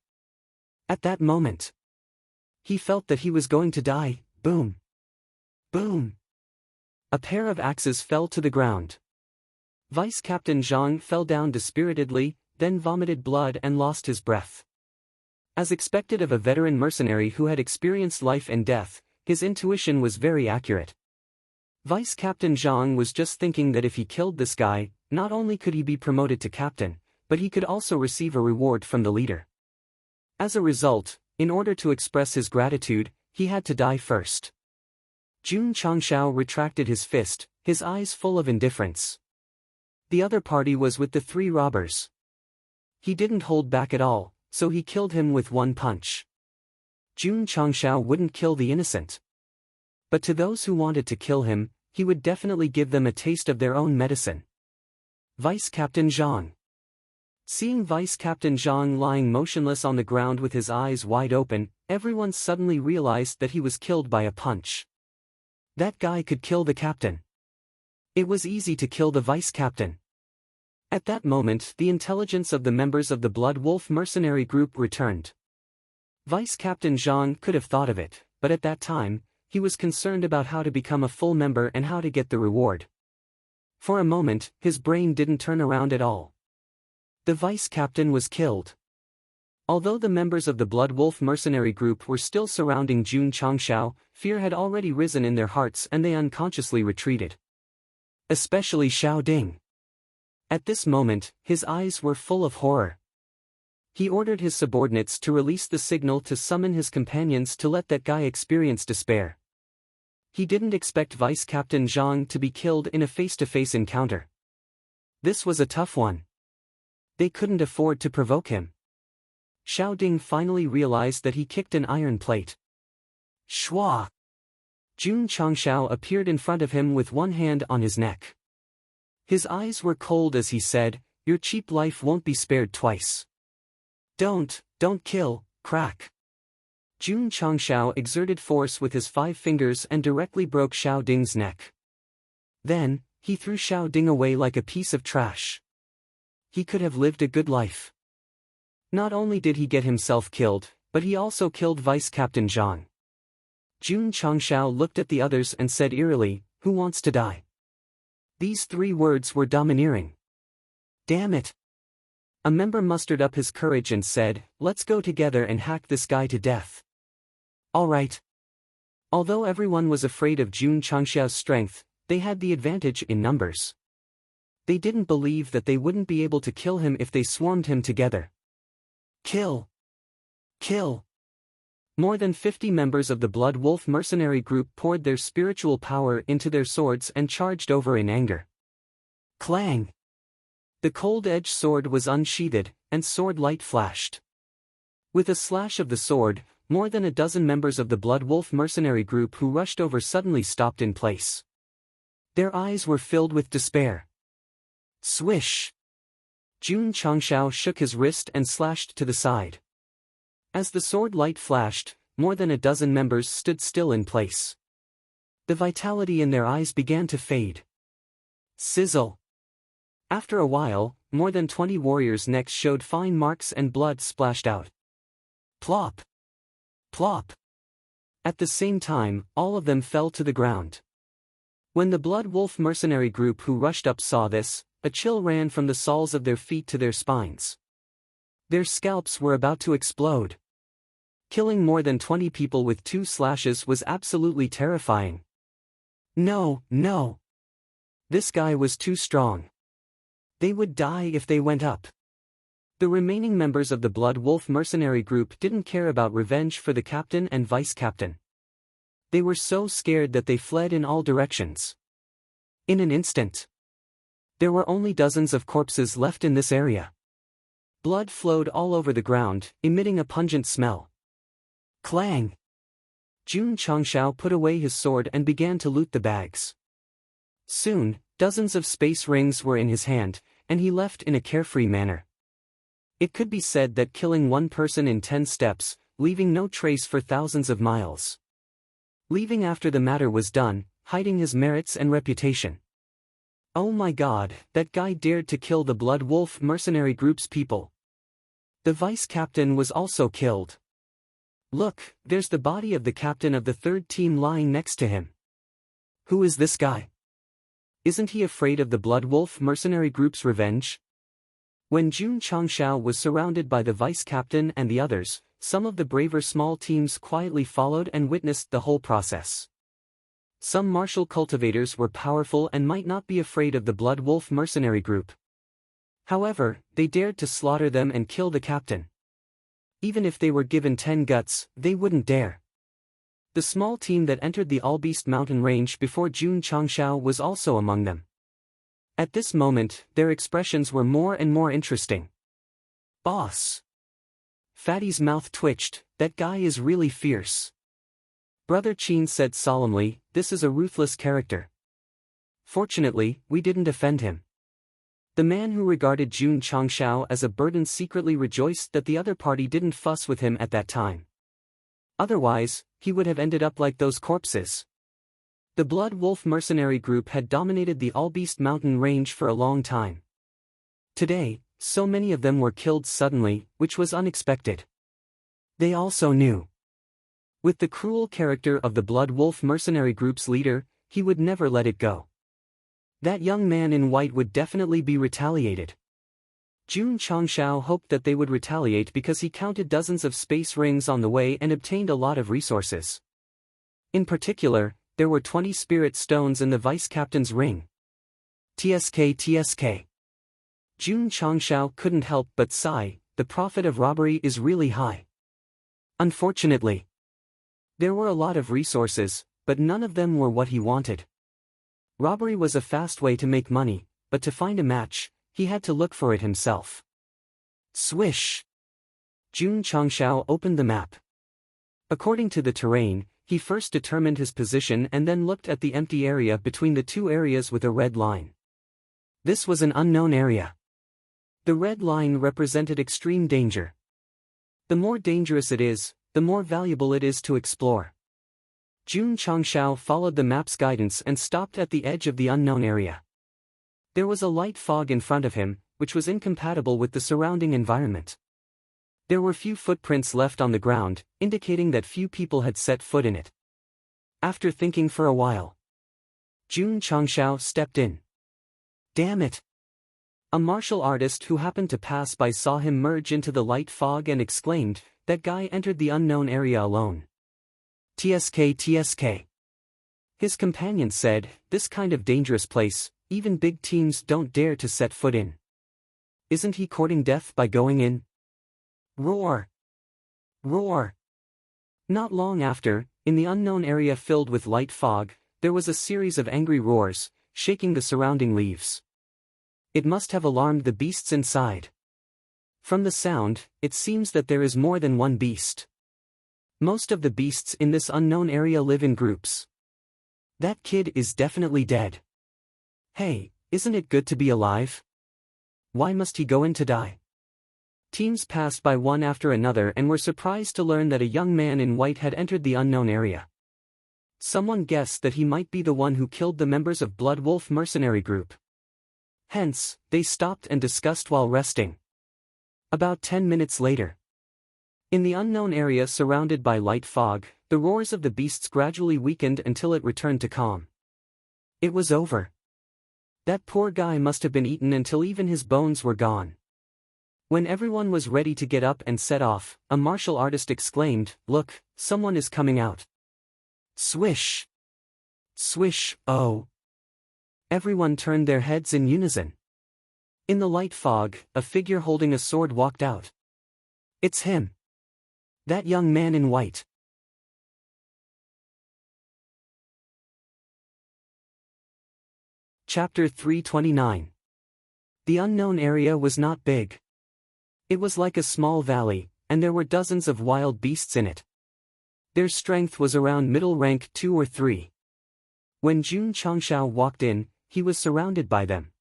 At that moment, he felt that he was going to die, boom! Boom! A pair of axes fell to the ground. Vice Captain Zhang fell down dispiritedly, then vomited blood and lost his breath. As expected of a veteran mercenary who had experienced life and death, his intuition was very accurate. Vice Captain Zhang was just thinking that if he killed this guy, not only could he be promoted to captain, but he could also receive a reward from the leader. As a result, in order to express his gratitude, he had to die first. Jun Changshao retracted his fist, his eyes full of indifference. The other party was with the three robbers. He didn't hold back at all, so he killed him with one punch. Jun Changshao wouldn't kill the innocent. But to those who wanted to kill him, he would definitely give them a taste of their own medicine. Vice Captain Zhang. Seeing Vice Captain Zhang lying motionless on the ground with his eyes wide open, everyone suddenly realized that he was killed by a punch. That guy could kill the captain. It was easy to kill the vice captain. At that moment, the intelligence of the members of the Blood Wolf mercenary group returned. Vice Captain Zhang could have thought of it, but at that time, he was concerned about how to become a full member and how to get the reward. For a moment, his brain didn't turn around at all. The vice captain was killed. Although the members of the Blood Wolf mercenary group were still surrounding Jun Changshao, fear had already risen in their hearts and they unconsciously retreated. Especially Xiao Ding. At this moment, his eyes were full of horror. He ordered his subordinates to release the signal to summon his companions to let that guy experience despair. He didn't expect Vice Captain Zhang to be killed in a face-to-face encounter. This was a tough one. They couldn't afford to provoke him. Xiao Ding finally realized that he kicked an iron plate. Shwa! Jun Changshao appeared in front of him with one hand on his neck. His eyes were cold as he said, your cheap life won't be spared twice. Don't kill, crack. Jun Changshao exerted force with his 5 fingers and directly broke Xiao Ding's neck. Then, he threw Xiao Ding away like a piece of trash. He could have lived a good life. Not only did he get himself killed, but he also killed Vice Captain Zhang. Jun Changshao looked at the others and said eerily, who wants to die? These 3 words were domineering. Damn it! A member mustered up his courage and said, let's go together and hack this guy to death. Alright. Although everyone was afraid of Jun Changxiao's strength, they had the advantage in numbers. They didn't believe that they wouldn't be able to kill him if they swarmed him together. Kill! Kill! More than 50 members of the Blood Wolf mercenary group poured their spiritual power into their swords and charged over in anger. Clang! The cold-edged sword was unsheathed, and sword light flashed. With a slash of the sword, more than a dozen members of the Blood Wolf mercenary group who rushed over suddenly stopped in place. Their eyes were filled with despair. Swish! Jun Changshao shook his wrist and slashed to the side. As the sword light flashed, more than a dozen members stood still in place. The vitality in their eyes began to fade. Sizzle! After a while, more than 20 warriors' necks showed fine marks and blood splashed out. Plop! Plop! At the same time, all of them fell to the ground. When the Blood Wolf mercenary group who rushed up saw this, a chill ran from the soles of their feet to their spines. Their scalps were about to explode. Killing more than 20 people with 2 slashes was absolutely terrifying. No, no! This guy was too strong. They would die if they went up. The remaining members of the Blood Wolf mercenary group didn't care about revenge for the captain and vice-captain. They were so scared that they fled in all directions. In an instant, there were only dozens of corpses left in this area. Blood flowed all over the ground, emitting a pungent smell. Clang! Jun Changshao put away his sword and began to loot the bags. Soon, dozens of space rings were in his hand, and he left in a carefree manner. It could be said that killing one person in 10 steps, leaving no trace for thousands of miles. Leaving after the matter was done, hiding his merits and reputation. Oh my god, that guy dared to kill the Blood Wolf mercenary group's people. The vice-captain was also killed. Look, there's the body of the captain of the 3rd team lying next to him. Who is this guy? Isn't he afraid of the Blood Wolf mercenary group's revenge? When Jun Changshao was surrounded by the vice-captain and the others, some of the braver small teams quietly followed and witnessed the whole process. Some martial cultivators were powerful and might not be afraid of the Blood Wolf mercenary group. However, they dared to slaughter them and kill the captain. Even if they were given 10 guts, they wouldn't dare. The small team that entered the Allbeast mountain range before Jun Changshao was also among them. At this moment, their expressions were more and more interesting. Boss! Fatty's mouth twitched, that guy is really fierce. Brother Qin said solemnly, this is a ruthless character. Fortunately, we didn't offend him. The man who regarded Jun Changshao as a burden secretly rejoiced that the other party didn't fuss with him at that time. Otherwise, he would have ended up like those corpses. The Blood Wolf mercenary group had dominated the Allbeast mountain range for a long time. Today, so many of them were killed suddenly, which was unexpected. They also knew. With the cruel character of the Blood Wolf mercenary group's leader, he would never let it go. That young man in white would definitely be retaliated. Jun Changshao hoped that they would retaliate because he counted dozens of space rings on the way and obtained a lot of resources. In particular, there were 20 spirit stones in the vice-captain's ring. TSK. Jun Changshao couldn't help but sigh, the profit of robbery is really high. Unfortunately, there were a lot of resources, but none of them were what he wanted. Robbery was a fast way to make money, but to find a match, he had to look for it himself. Swish! Jun Changshao opened the map. According to the terrain, he first determined his position and then looked at the empty area between the 2 areas with a red line. This was an unknown area. The red line represented extreme danger. The more dangerous it is, the more valuable it is to explore. Jun Changshao followed the map's guidance and stopped at the edge of the unknown area. There was a light fog in front of him, which was incompatible with the surrounding environment. There were few footprints left on the ground, indicating that few people had set foot in it. After thinking for a while, Jun Changshao stepped in. Damn it! A martial artist who happened to pass by saw him merge into the light fog and exclaimed, that guy entered the unknown area alone. TSK. His companion said, this kind of dangerous place, even big teams don't dare to set foot in. Isn't he courting death by going in? Roar! Roar! Not long after, in the unknown area filled with light fog, there was a series of angry roars, shaking the surrounding leaves. It must have alarmed the beasts inside. From the sound, it seems that there is more than one beast. Most of the beasts in this unknown area live in groups. That kid is definitely dead. Hey, isn't it good to be alive? Why must he go in to die? Teams passed by one after another and were surprised to learn that a young man in white had entered the unknown area. Someone guessed that he might be the one who killed the members of Blood Wolf mercenary group. Hence, they stopped and discussed while resting. About 10 minutes later. In the unknown area surrounded by light fog, the roars of the beasts gradually weakened until it returned to calm. It was over. That poor guy must have been eaten until even his bones were gone. When everyone was ready to get up and set off, a martial artist exclaimed, "Look, someone is coming out." Swish! Swish, oh! Everyone turned their heads in unison. In the light fog, a figure holding a sword walked out. It's him. That young man in white. Chapter 329. The unknown area was not big. It was like a small valley, and there were dozens of wild beasts in it. Their strength was around middle rank 2 or 3. When Jun Changshao walked in, he was surrounded by them.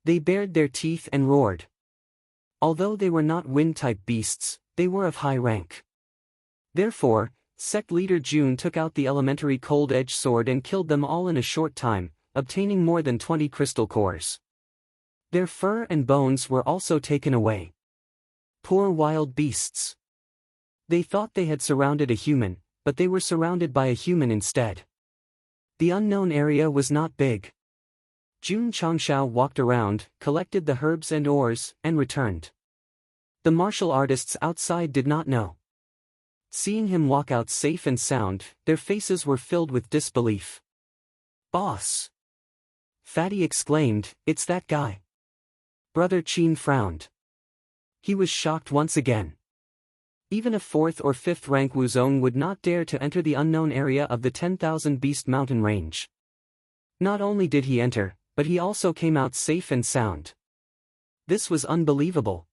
They bared their teeth and roared. Although they were not wind-type beasts, they were of high rank. Therefore, Sect leader Jun took out the elementary cold-edged sword and killed them all in a short time, obtaining more than 20 crystal cores. Their fur and bones were also taken away. Poor wild beasts. They thought they had surrounded a human, but they were surrounded by a human instead. The unknown area was not big. Jun Changshao walked around, collected the herbs and ores, and returned. The martial artists outside did not know. Seeing him walk out safe and sound, their faces were filled with disbelief. "Boss!" Fatty exclaimed, "It's that guy." Brother Qin frowned. He was shocked once again. Even a 4th or 5th rank Wuzong would not dare to enter the unknown area of the 10,000 Beast Mountain range. Not only did he enter, but he also came out safe and sound. This was unbelievable.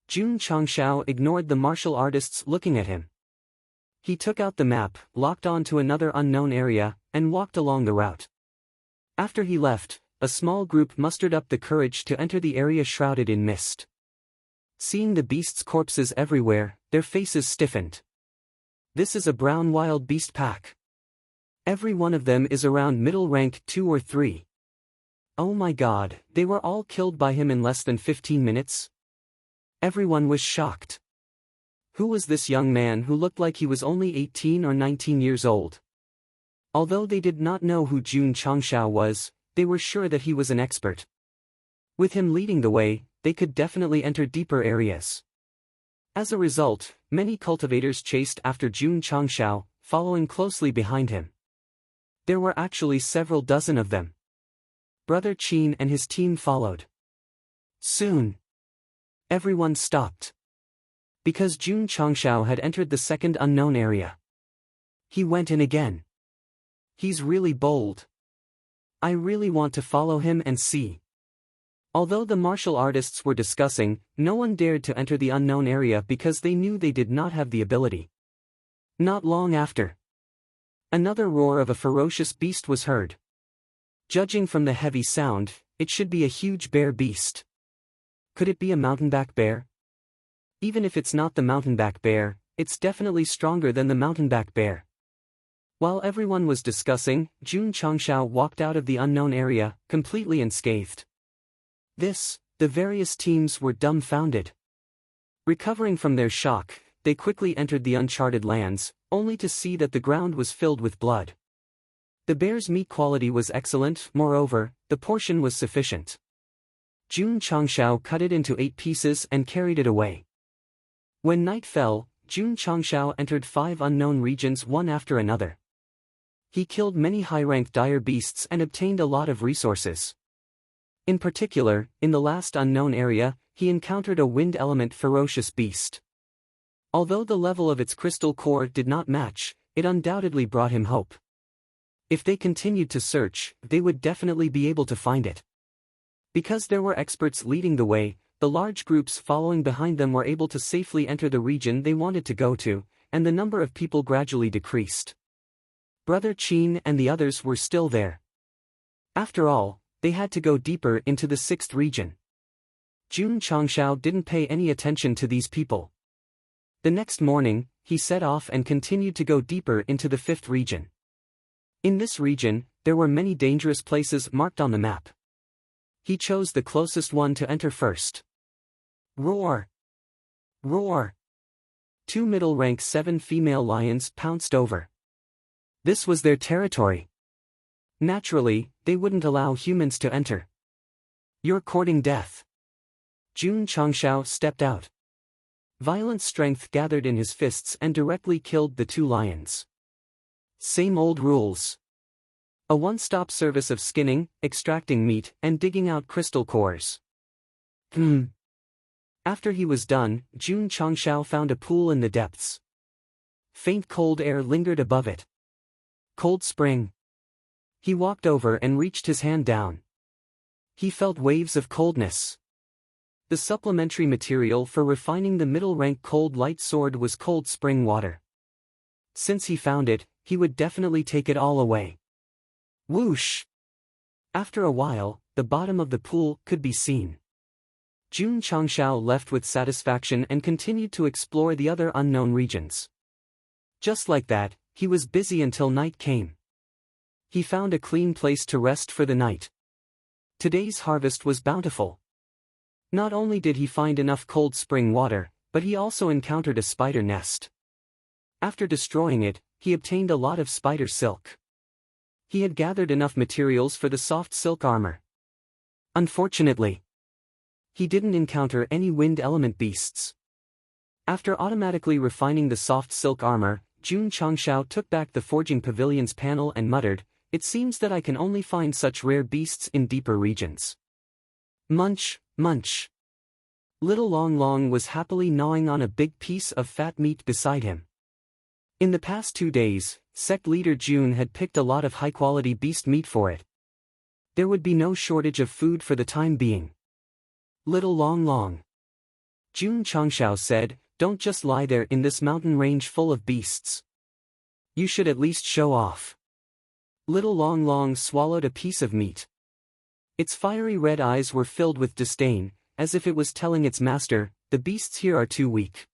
Jun Changshao ignored the martial artists looking at him. He took out the map, locked on to another unknown area, and walked along the route. After he left, a small group mustered up the courage to enter the area shrouded in mist. Seeing the beasts' corpses everywhere, their faces stiffened. This is a brown wild beast pack. Every one of them is around middle rank 2 or 3. Oh my god, they were all killed by him in less than 15 minutes? Everyone was shocked. Who was this young man who looked like he was only 18 or 19 years old? Although they did not know who Jun Changshao was, they were sure that he was an expert. With him leading the way, they could definitely enter deeper areas. As a result, many cultivators chased after Jun Changshao, following closely behind him. There were actually several dozen of them. Brother Qin and his team followed. Soon, everyone stopped. Because Jun Changshao had entered the second unknown area. He went in again. He's really bold. I really want to follow him and see. Although the martial artists were discussing, no one dared to enter the unknown area because they knew they did not have the ability. Not long after, another roar of a ferocious beast was heard. Judging from the heavy sound, it should be a huge bear beast. Could it be a mountainback bear? Even if it's not the mountainback bear, it's definitely stronger than the mountainback bear. While everyone was discussing, Jun Changshao walked out of the unknown area, completely unscathed. The various teams were dumbfounded. Recovering from their shock, they quickly entered the uncharted lands, only to see that the ground was filled with blood. The bear's meat quality was excellent, moreover, the portion was sufficient. Jun Changshao cut it into 8 pieces and carried it away. When night fell, Jun Changshao entered 5 unknown regions one after another. He killed many high-ranked dire beasts and obtained a lot of resources. In particular, in the last unknown area, he encountered a wind element ferocious beast. Although the level of its crystal core did not match, it undoubtedly brought him hope. If they continued to search, they would definitely be able to find it. Because there were experts leading the way, the large groups following behind them were able to safely enter the region they wanted to go to, and the number of people gradually decreased. Brother Qin and the others were still there. After all, they had to go deeper into the sixth region. Jun Changshao didn't pay any attention to these people. The next morning, he set off and continued to go deeper into the fifth region. In this region, there were many dangerous places marked on the map. He chose the closest one to enter first. Roar! Roar! 2 middle-rank 7 female lions pounced over. This was their territory. Naturally, they wouldn't allow humans to enter. You're courting death. Jun Changshao stepped out. Violent strength gathered in his fists and directly killed the 2 lions. Same old rules. A one-stop service of skinning, extracting meat, and digging out crystal cores. After he was done, Jun Changshao found a pool in the depths. Faint cold air lingered above it. Cold spring. He walked over and reached his hand down. He felt waves of coldness. The supplementary material for refining the middle-rank cold light sword was cold spring water. Since he found it, he would definitely take it all away. Whoosh! After a while, the bottom of the pool could be seen. Jun Changshao left with satisfaction and continued to explore the other unknown regions. Just like that, he was busy until night came. He found a clean place to rest for the night. Today's harvest was bountiful. Not only did he find enough cold spring water, but he also encountered a spider nest. After destroying it, he obtained a lot of spider silk. He had gathered enough materials for the soft silk armor. Unfortunately, he didn't encounter any wind element beasts. After automatically refining the soft silk armor, Jun Changshao took back the forging pavilion's panel and muttered, "It seems that I can only find such rare beasts in deeper regions." Munch, munch. Little Long Long was happily gnawing on a big piece of fat meat beside him. In the past 2 days, Sect leader Jun had picked a lot of high-quality beast meat for it. There would be no shortage of food for the time being. Little Long Long. Jun Changshao said, "Don't just lie there in this mountain range full of beasts. You should at least show off." Little Long Long swallowed a piece of meat. Its fiery red eyes were filled with disdain, as if it was telling its master, "The beasts here are too weak.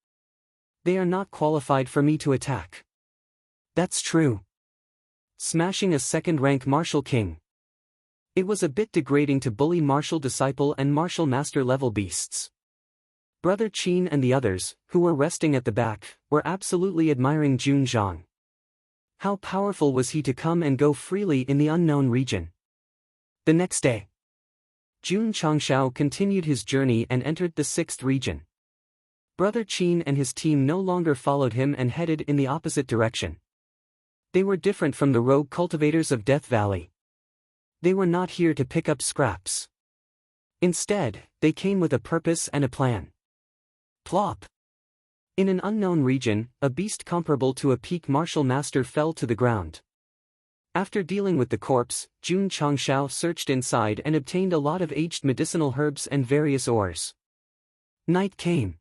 They are not qualified for me to attack." That's true. Smashing a second-rank martial king. It was a bit degrading to bully martial disciple and martial master level beasts. Brother Qin and the others, who were resting at the back, were absolutely admiring Jun Zhang. How powerful was he to come and go freely in the unknown region? The next day, Jun Changshao continued his journey and entered the sixth region. Brother Qin and his team no longer followed him and headed in the opposite direction. They were different from the rogue cultivators of Death Valley. They were not here to pick up scraps. Instead, they came with a purpose and a plan. Plop! In an unknown region, a beast comparable to a peak martial master fell to the ground. After dealing with the corpse, Jun Changshao searched inside and obtained a lot of aged medicinal herbs and various ores. Night came.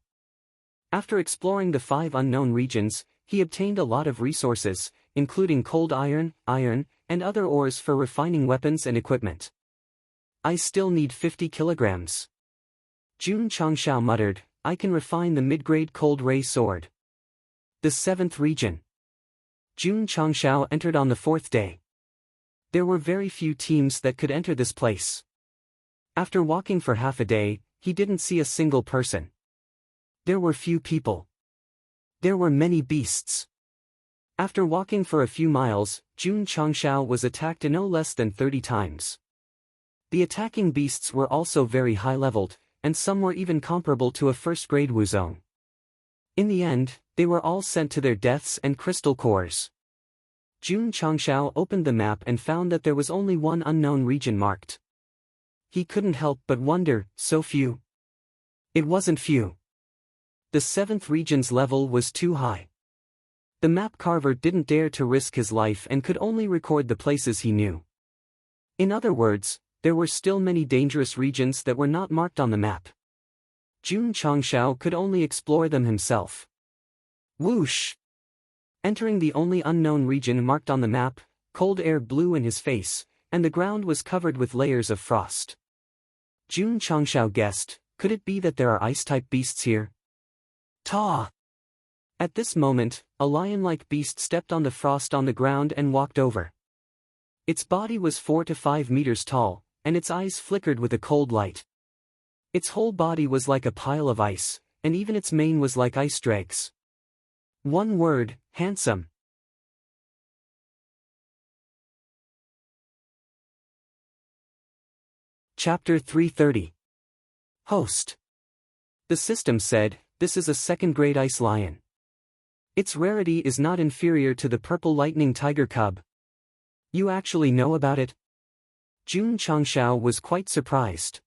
After exploring the 5 unknown regions, he obtained a lot of resources, including cold iron, and other ores for refining weapons and equipment. I still need 50 kilograms. Jun Changshao muttered, I can refine the mid-grade cold ray sword. The 7th region. Jun Changshao entered on the 4th day. There were very few teams that could enter this place. After walking for half a day, he didn't see a single person. There were few people. There were many beasts. After walking for a few miles, Jun Changshao was attacked no less than 30 times. The attacking beasts were also very high-leveled, and some were even comparable to a first-grade Wuzong. In the end, they were all sent to their deaths and crystal cores. Jun Changshao opened the map and found that there was only one unknown region marked. He couldn't help but wonder, so few. It wasn't few. The 7th region's level was too high. The map carver didn't dare to risk his life and could only record the places he knew. In other words, there were still many dangerous regions that were not marked on the map. Jun Changshao could only explore them himself. Whoosh! Entering the only unknown region marked on the map, cold air blew in his face, and the ground was covered with layers of frost. Jun Changshao guessed, could it be that there are ice-type beasts here? Ta! At this moment, a lion-like beast stepped on the frost on the ground and walked over. Its body was 4 to 5 meters tall, and its eyes flickered with a cold light. Its whole body was like a pile of ice, and even its mane was like ice dregs. One word, handsome. Chapter 330. Host. The system said, this is a second-grade ice lion. Its rarity is not inferior to the purple lightning tiger cub. You actually know about it? Jun Changshao was quite surprised.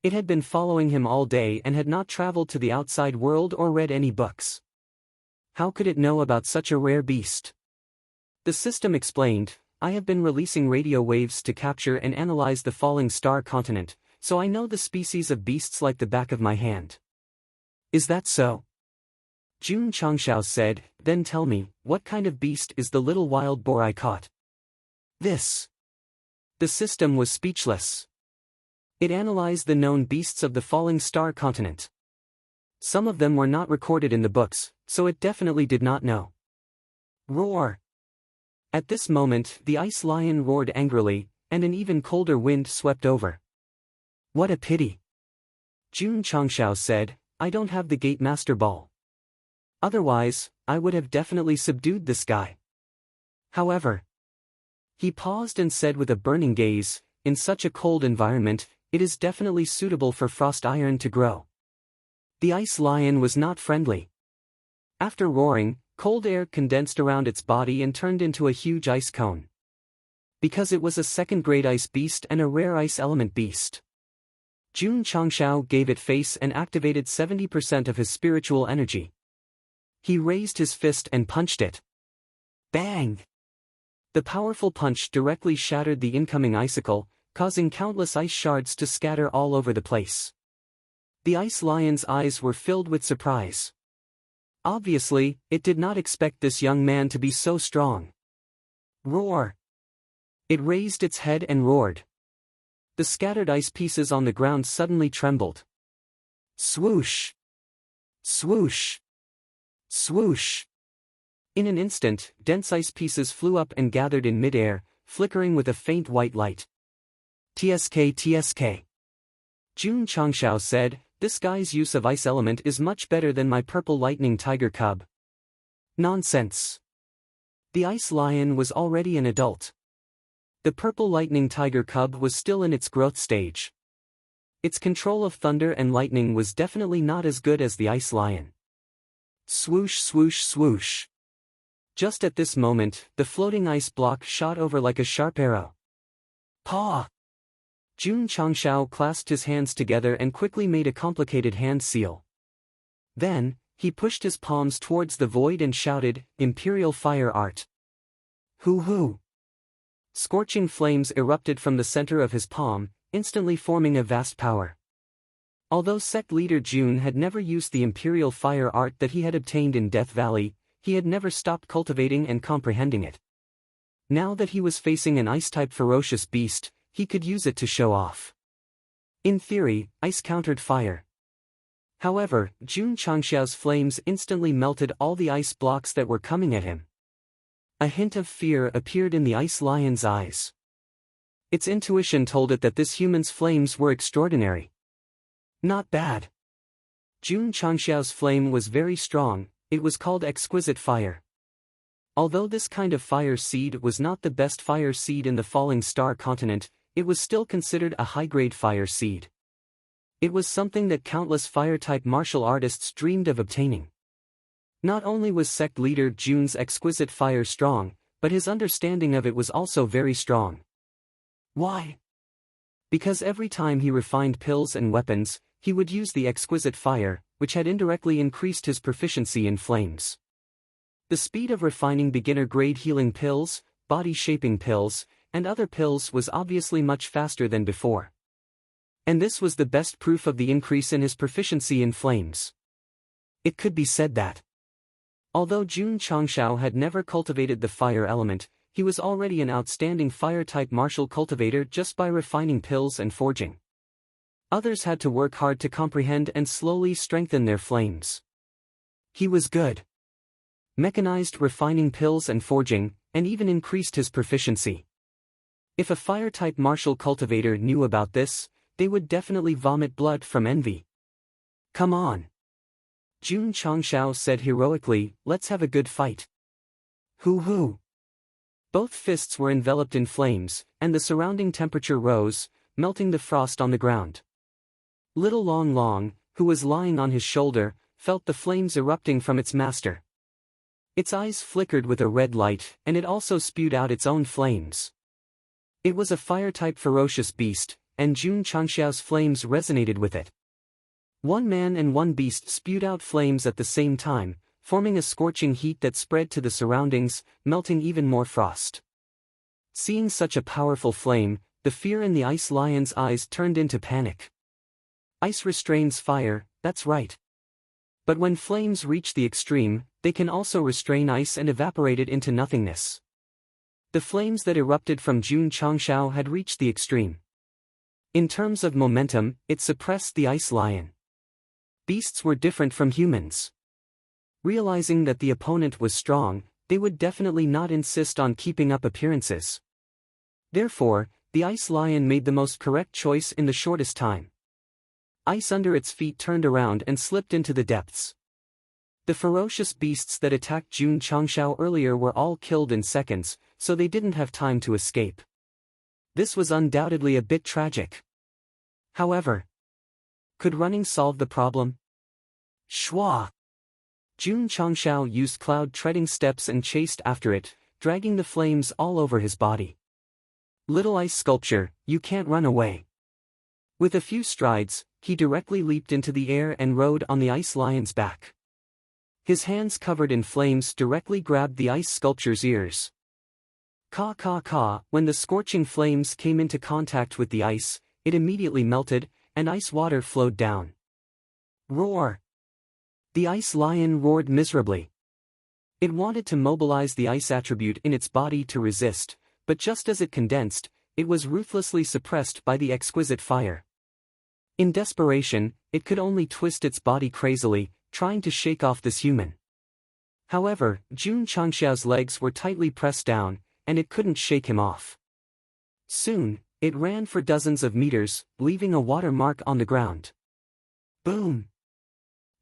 It had been following him all day and had not traveled to the outside world or read any books. How could it know about such a rare beast? The system explained, I have been releasing radio waves to capture and analyze the falling star continent, so I know the species of beasts like the back of my hand. Is that so? Jun Changshao said, then tell me, what kind of beast is the little wild boar I caught? This. The system was speechless. It analyzed the known beasts of the falling star continent. Some of them were not recorded in the books, so it definitely did not know. Roar! At this moment, the ice lion roared angrily, and an even colder wind swept over. What a pity! Jun Changshao said, I don't have the Gate Master Ball. Otherwise, I would have definitely subdued this guy. However, he paused and said with a burning gaze, in such a cold environment, it is definitely suitable for frost iron to grow. The ice lion was not friendly. After roaring, cold air condensed around its body and turned into a huge ice cone. Because it was a second-grade ice beast and a rare ice element beast, Jun Changshao gave it face and activated 70% of his spiritual energy. He raised his fist and punched it. Bang! The powerful punch directly shattered the incoming icicle, causing countless ice shards to scatter all over the place. The ice lion's eyes were filled with surprise. Obviously, it did not expect this young man to be so strong. Roar! It raised its head and roared. The scattered ice pieces on the ground suddenly trembled. Swoosh! Swoosh! Swoosh! In an instant, dense ice pieces flew up and gathered in midair, flickering with a faint white light. TSK TSK. Jun Changshao said, this guy's use of ice element is much better than my purple lightning tiger cub. Nonsense. The ice lion was already an adult. The purple lightning tiger cub was still in its growth stage. Its control of thunder and lightning was definitely not as good as the ice lion. Swoosh swoosh swoosh. Just at this moment, the floating ice block shot over like a sharp arrow. Paw! Jun Changshao clasped his hands together and quickly made a complicated hand seal. Then, he pushed his palms towards the void and shouted, Imperial Fire Art. Hoo-hoo! Scorching flames erupted from the center of his palm, instantly forming a vast power. Although Sect leader Jun had never used the Imperial Fire Art that he had obtained in Death Valley, he had never stopped cultivating and comprehending it. Now that he was facing an ice-type ferocious beast, he could use it to show off. In theory, ice countered fire. However, Jun Changshao's flames instantly melted all the ice blocks that were coming at him. A hint of fear appeared in the ice lion's eyes. Its intuition told it that this human's flames were extraordinary. Not bad. Jun Changshao's flame was very strong, it was called exquisite fire. Although this kind of fire seed was not the best fire seed in the falling star continent, it was still considered a high-grade fire seed. It was something that countless fire-type martial artists dreamed of obtaining. Not only was Sect leader Jun's exquisite fire strong, but his understanding of it was also very strong. Why? Because every time he refined pills and weapons, he would use the exquisite fire, which had indirectly increased his proficiency in flames. The speed of refining beginner-grade healing pills, body-shaping pills, and other pills was obviously much faster than before. And this was the best proof of the increase in his proficiency in flames. It could be said that, although Jun Changshao had never cultivated the fire element, he was already an outstanding fire-type martial cultivator just by refining pills and forging. Others had to work hard to comprehend and slowly strengthen their flames. He was good. Mechanized refining pills and forging, and even increased his proficiency. If a fire-type martial cultivator knew about this, they would definitely vomit blood from envy. Come on. Jun Changshao said heroically, let's have a good fight. Hoo-hoo. Both fists were enveloped in flames, and the surrounding temperature rose, melting the frost on the ground. Little Long Long, who was lying on his shoulder, felt the flames erupting from its master. Its eyes flickered with a red light, and it also spewed out its own flames. It was a fire-type ferocious beast, and Jun Changshao's flames resonated with it. One man and one beast spewed out flames at the same time, forming a scorching heat that spread to the surroundings, melting even more frost. Seeing such a powerful flame, the fear in the ice lion's eyes turned into panic. Ice restrains fire, that's right. But when flames reach the extreme, they can also restrain ice and evaporate it into nothingness. The flames that erupted from Jun Changshao had reached the extreme. In terms of momentum, it suppressed the ice lion. Beasts were different from humans. Realizing that the opponent was strong, they would definitely not insist on keeping up appearances. Therefore, the ice lion made the most correct choice in the shortest time. Ice under its feet turned around and slipped into the depths. The ferocious beasts that attacked Jun Changshao earlier were all killed in seconds, so they didn't have time to escape. This was undoubtedly a bit tragic. However, could running solve the problem? Shwa! Jun Changshao used cloud-treading steps and chased after it, dragging the flames all over his body. Little ice sculpture, you can't run away. With a few strides, he directly leaped into the air and rode on the ice lion's back. His hands covered in flames directly grabbed the ice sculpture's ears. Caw caw caw, when the scorching flames came into contact with the ice, it immediately melted, and ice water flowed down. Roar! The ice lion roared miserably. It wanted to mobilize the ice attribute in its body to resist, but just as it condensed, it was ruthlessly suppressed by the exquisite fire. In desperation, it could only twist its body crazily, trying to shake off this human. However, Jun Changshao's legs were tightly pressed down, and it couldn't shake him off. Soon, it ran for dozens of meters, leaving a water mark on the ground. Boom!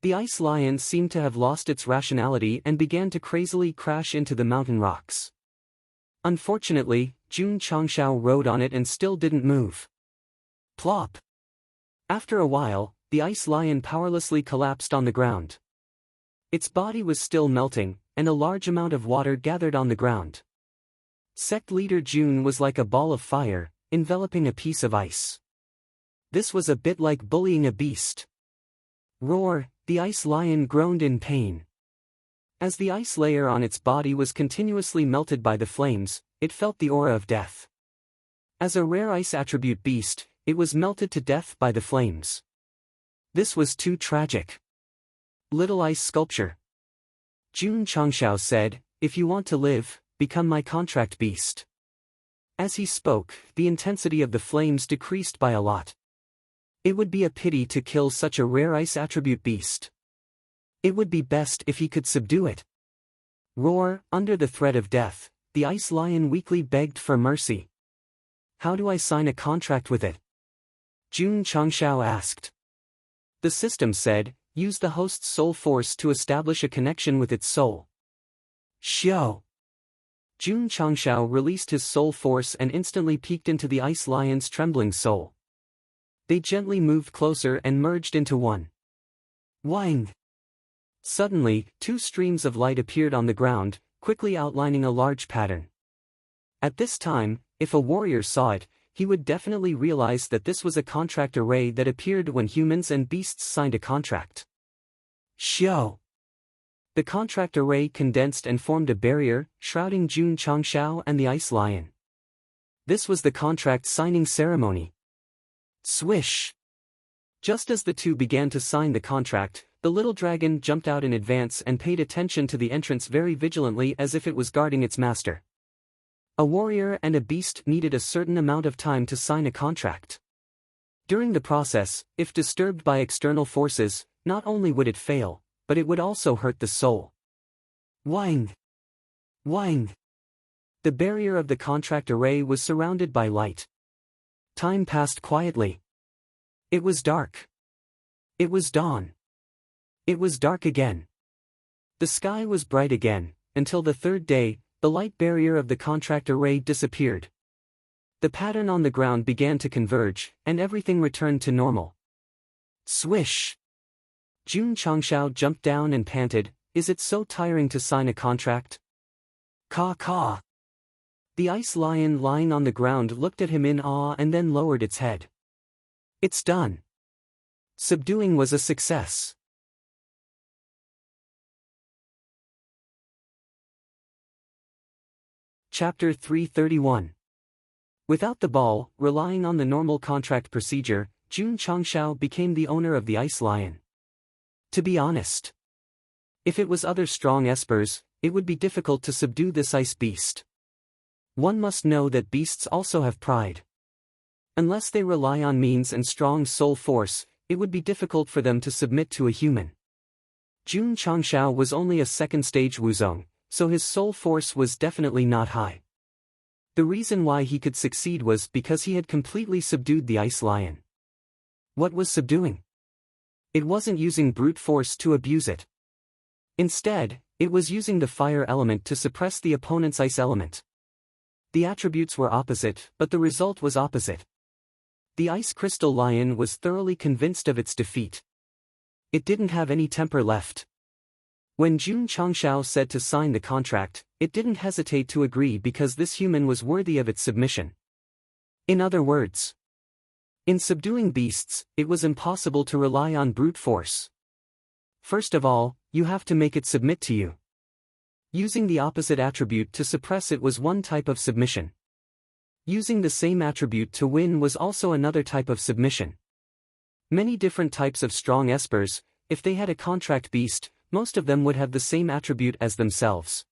The ice lion seemed to have lost its rationality and began to crazily crash into the mountain rocks. Unfortunately, Jun Changshao rode on it and still didn't move. Plop! After a while, the ice lion powerlessly collapsed on the ground. Its body was still melting, and a large amount of water gathered on the ground. Sect leader Jun was like a ball of fire, enveloping a piece of ice. This was a bit like bullying a beast. Roar! The ice lion groaned in pain. As the ice layer on its body was continuously melted by the flames, it felt the aura of death. As a rare ice attribute beast, it was melted to death by the flames. This was too tragic. Little ice sculpture. Jun Changshao said, if you want to live, become my contract beast. As he spoke, the intensity of the flames decreased by a lot. It would be a pity to kill such a rare ice attribute beast. It would be best if he could subdue it. Roar! Under the threat of death, the ice lion weakly begged for mercy. How do I sign a contract with it? Jun Changshao asked. The system said, use the host's soul force to establish a connection with its soul. Xiao! Jun Changshao released his soul force and instantly peeked into the ice lion's trembling soul. They gently moved closer and merged into one. Wang! Suddenly, two streams of light appeared on the ground, quickly outlining a large pattern. At this time, if a warrior saw it, he would definitely realize that this was a contract array that appeared when humans and beasts signed a contract. Xiao. The contract array condensed and formed a barrier, shrouding Jun Changshao and the Ice Lion. This was the contract signing ceremony. Swish! Just as the two began to sign the contract, the little dragon jumped out in advance and paid attention to the entrance very vigilantly as if it was guarding its master. A warrior and a beast needed a certain amount of time to sign a contract. During the process, if disturbed by external forces, not only would it fail, but it would also hurt the soul. Wang! Wang! The barrier of the contract array was surrounded by light. Time passed quietly. It was dark. It was dawn. It was dark again. The sky was bright again, until the third day, the light barrier of the contract array disappeared. The pattern on the ground began to converge, and everything returned to normal. Swish! Jun Changshao jumped down and panted, "Is it so tiring to sign a contract?" Caw caw! The ice lion lying on the ground looked at him in awe and then lowered its head. It's done. Subduing was a success. Chapter 331. Without the ball, relying on the normal contract procedure, Jun Changshao became the owner of the Ice Lion. To be honest, if it was other strong espers, it would be difficult to subdue this ice beast. One must know that beasts also have pride. Unless they rely on means and strong soul force, it would be difficult for them to submit to a human. Jun Changshao was only a second-stage Wuzong, so his soul force was definitely not high. The reason why he could succeed was because he had completely subdued the Ice Lion. What was subduing? It wasn't using brute force to abuse it. Instead, it was using the fire element to suppress the opponent's ice element. The attributes were opposite, but the result was opposite. The Ice Crystal Lion was thoroughly convinced of its defeat. It didn't have any temper left. When Jun Changshao said to sign the contract, it didn't hesitate to agree because this human was worthy of its submission. In other words, in subduing beasts, it was impossible to rely on brute force. First of all, you have to make it submit to you. Using the opposite attribute to suppress it was one type of submission. Using the same attribute to win was also another type of submission. Many different types of strong espers, if they had a contract beast, most of them would have the same attribute as themselves.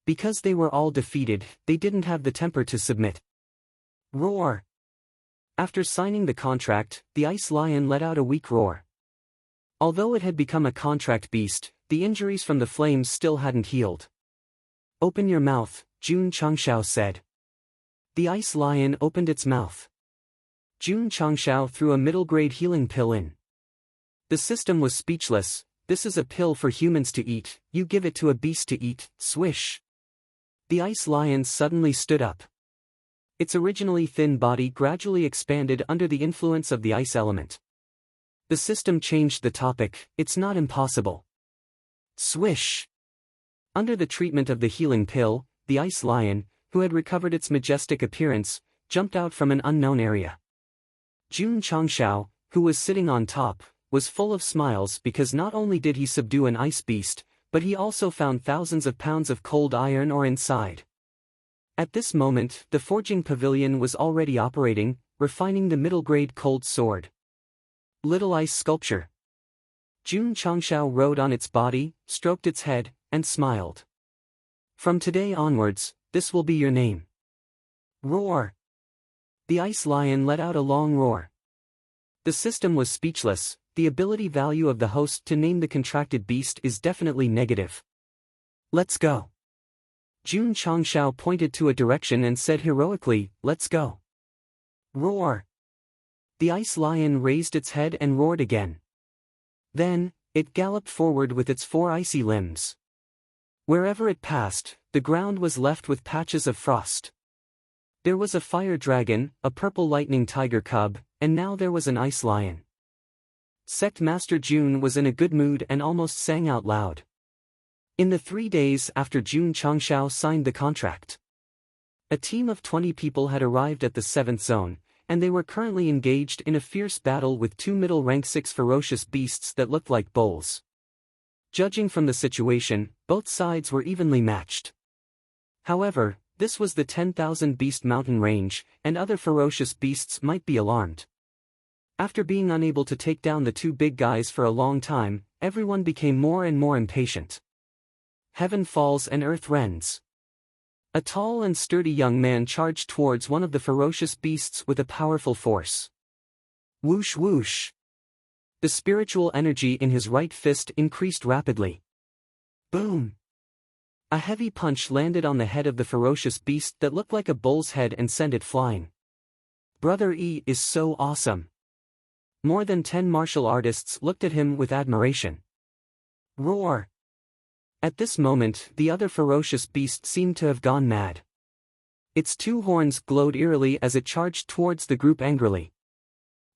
Because they were all defeated, they didn't have the temper to submit. Roar! After signing the contract, the Ice Lion let out a weak roar. Although it had become a contract beast, the injuries from the flames still hadn't healed. Open your mouth, Jun Changshao said. The Ice Lion opened its mouth. Jun Changshao threw a middle-grade healing pill in. The system was speechless. This is a pill for humans to eat, you give it to a beast to eat, swish. The Ice Lion suddenly stood up. Its originally thin body gradually expanded under the influence of the ice element. The system changed the topic, it's not impossible. Swish. Under the treatment of the healing pill, the Ice Lion, who had recovered its majestic appearance, jumped out from an unknown area. Jun Changshao, who was sitting on top, was full of smiles because not only did he subdue an ice beast, but he also found thousands of pounds of cold iron ore inside. At this moment, the forging pavilion was already operating, refining the middle-grade cold sword. Little ice sculpture. Jun Changshao rode on its body, stroked its head, and smiled. From today onwards, this will be your name. Roar! The Ice Lion let out a long roar. The system was speechless. The ability value of the host to name the contracted beast is definitely negative. Let's go. Jun Changshao pointed to a direction and said heroically, let's go. Roar! The Ice Lion raised its head and roared again. Then, it galloped forward with its 4 icy limbs. Wherever it passed, the ground was left with patches of frost. There was a fire dragon, a purple lightning tiger cub, and now there was an Ice Lion. Sect Master Jun was in a good mood and almost sang out loud. In the 3 days after Jun Changshao signed the contract, a team of 20 people had arrived at the 7th zone, and they were currently engaged in a fierce battle with 2 middle-rank 6 ferocious beasts that looked like bulls. Judging from the situation, both sides were evenly matched. However, this was the 10,000 beast mountain range, and other ferocious beasts might be alarmed. After being unable to take down the two big guys for a long time, everyone became more and more impatient. Heaven falls and earth rends. A tall and sturdy young man charged towards one of the ferocious beasts with a powerful force. Whoosh whoosh. The spiritual energy in his right fist increased rapidly. Boom. A heavy punch landed on the head of the ferocious beast that looked like a bull's head and sent it flying. Brother E is so awesome. More than 10 martial artists looked at him with admiration. Roar. At this moment, the other ferocious beast seemed to have gone mad. Its two horns glowed eerily as it charged towards the group angrily.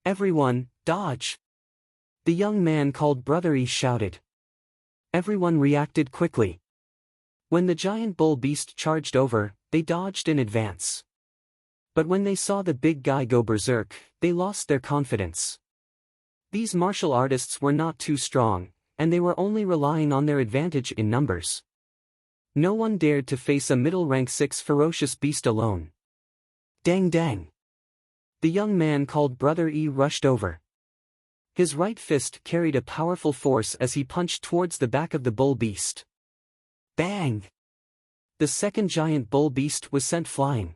Everyone, dodge! The young man called Brother E shouted. Everyone reacted quickly. When the giant bull beast charged over, they dodged in advance. But when they saw the big guy go berserk, they lost their confidence. These martial artists were not too strong, and they were only relying on their advantage in numbers. No one dared to face a middle-rank 6 ferocious beast alone. Dang dang! The young man called Brother E rushed over. His right fist carried a powerful force as he punched towards the back of the bull beast. Bang! The second giant bull beast was sent flying.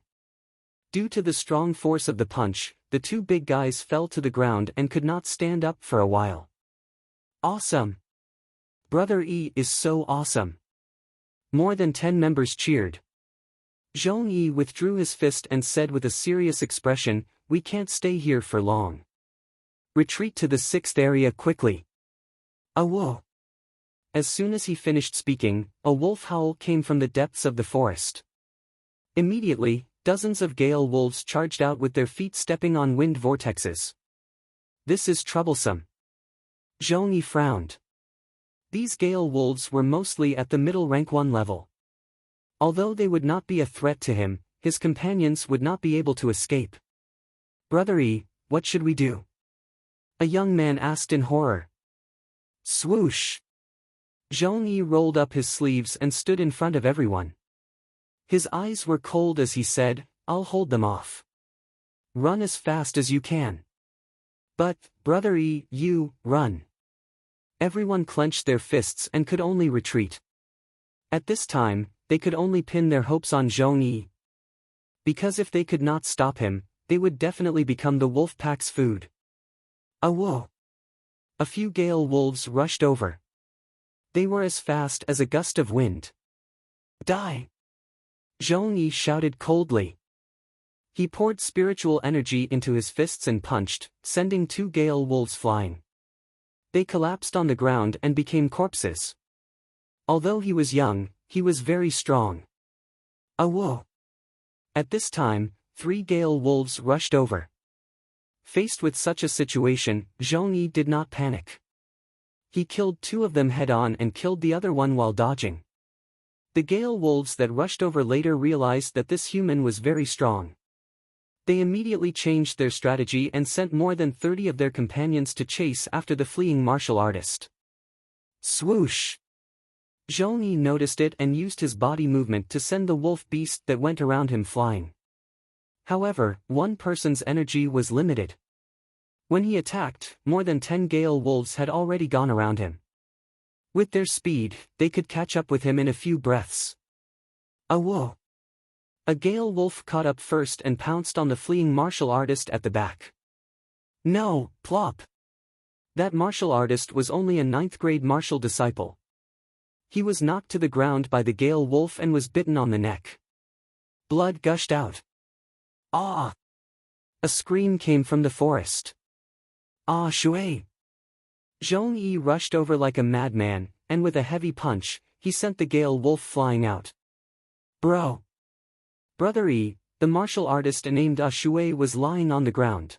Due to the strong force of the punch, the two big guys fell to the ground and could not stand up for a while. Awesome! Brother E is so awesome! More than 10 members cheered. Zhong Yi withdrew his fist and said with a serious expression, "We can't stay here for long. Retreat to the 6th area quickly." Whoa! As soon as he finished speaking, a wolf howl came from the depths of the forest. Immediately, dozens of gale wolves charged out with their feet stepping on wind vortexes. This is troublesome. Zhong Yi frowned. These gale wolves were mostly at the middle rank 1 level. Although they would not be a threat to him, his companions would not be able to escape. Brother E, what should we do? A young man asked in horror. Swoosh! Zhong Yi rolled up his sleeves and stood in front of everyone. His eyes were cold as he said, "I'll hold them off. Run as fast as you can." But, Brother E, you, run. Everyone clenched their fists and could only retreat. At this time, they could only pin their hopes on Zhong Yi. Because if they could not stop him, they would definitely become the wolf pack's food. Whoa! A few gale wolves rushed over. They were as fast as a gust of wind. Die! Zhong Yi shouted coldly. He poured spiritual energy into his fists and punched, sending 2 gale wolves flying. They collapsed on the ground and became corpses. Although he was young, he was very strong. Whoa! At this time, 3 gale wolves rushed over. Faced with such a situation, Zhong Yi did not panic. He killed 2 of them head-on and killed the other one while dodging. The gale wolves that rushed over later realized that this human was very strong. They immediately changed their strategy and sent more than 30 of their companions to chase after the fleeing martial artist. Swoosh! Zhong Yi noticed it and used his body movement to send the wolf beast that went around him flying. However, one person's energy was limited. When he attacked, more than 10 gale wolves had already gone around him. With their speed, they could catch up with him in a few breaths. Whoa! A gale wolf caught up first and pounced on the fleeing martial artist at the back. No, plop! That martial artist was only a 9th grade martial disciple. He was knocked to the ground by the gale wolf and was bitten on the neck. Blood gushed out. Ah! A scream came from the forest. Ah shui! Zhong Yi rushed over like a madman, and with a heavy punch, he sent the gale wolf flying out. Bro! Brother E, the martial artist named Shui was lying on the ground.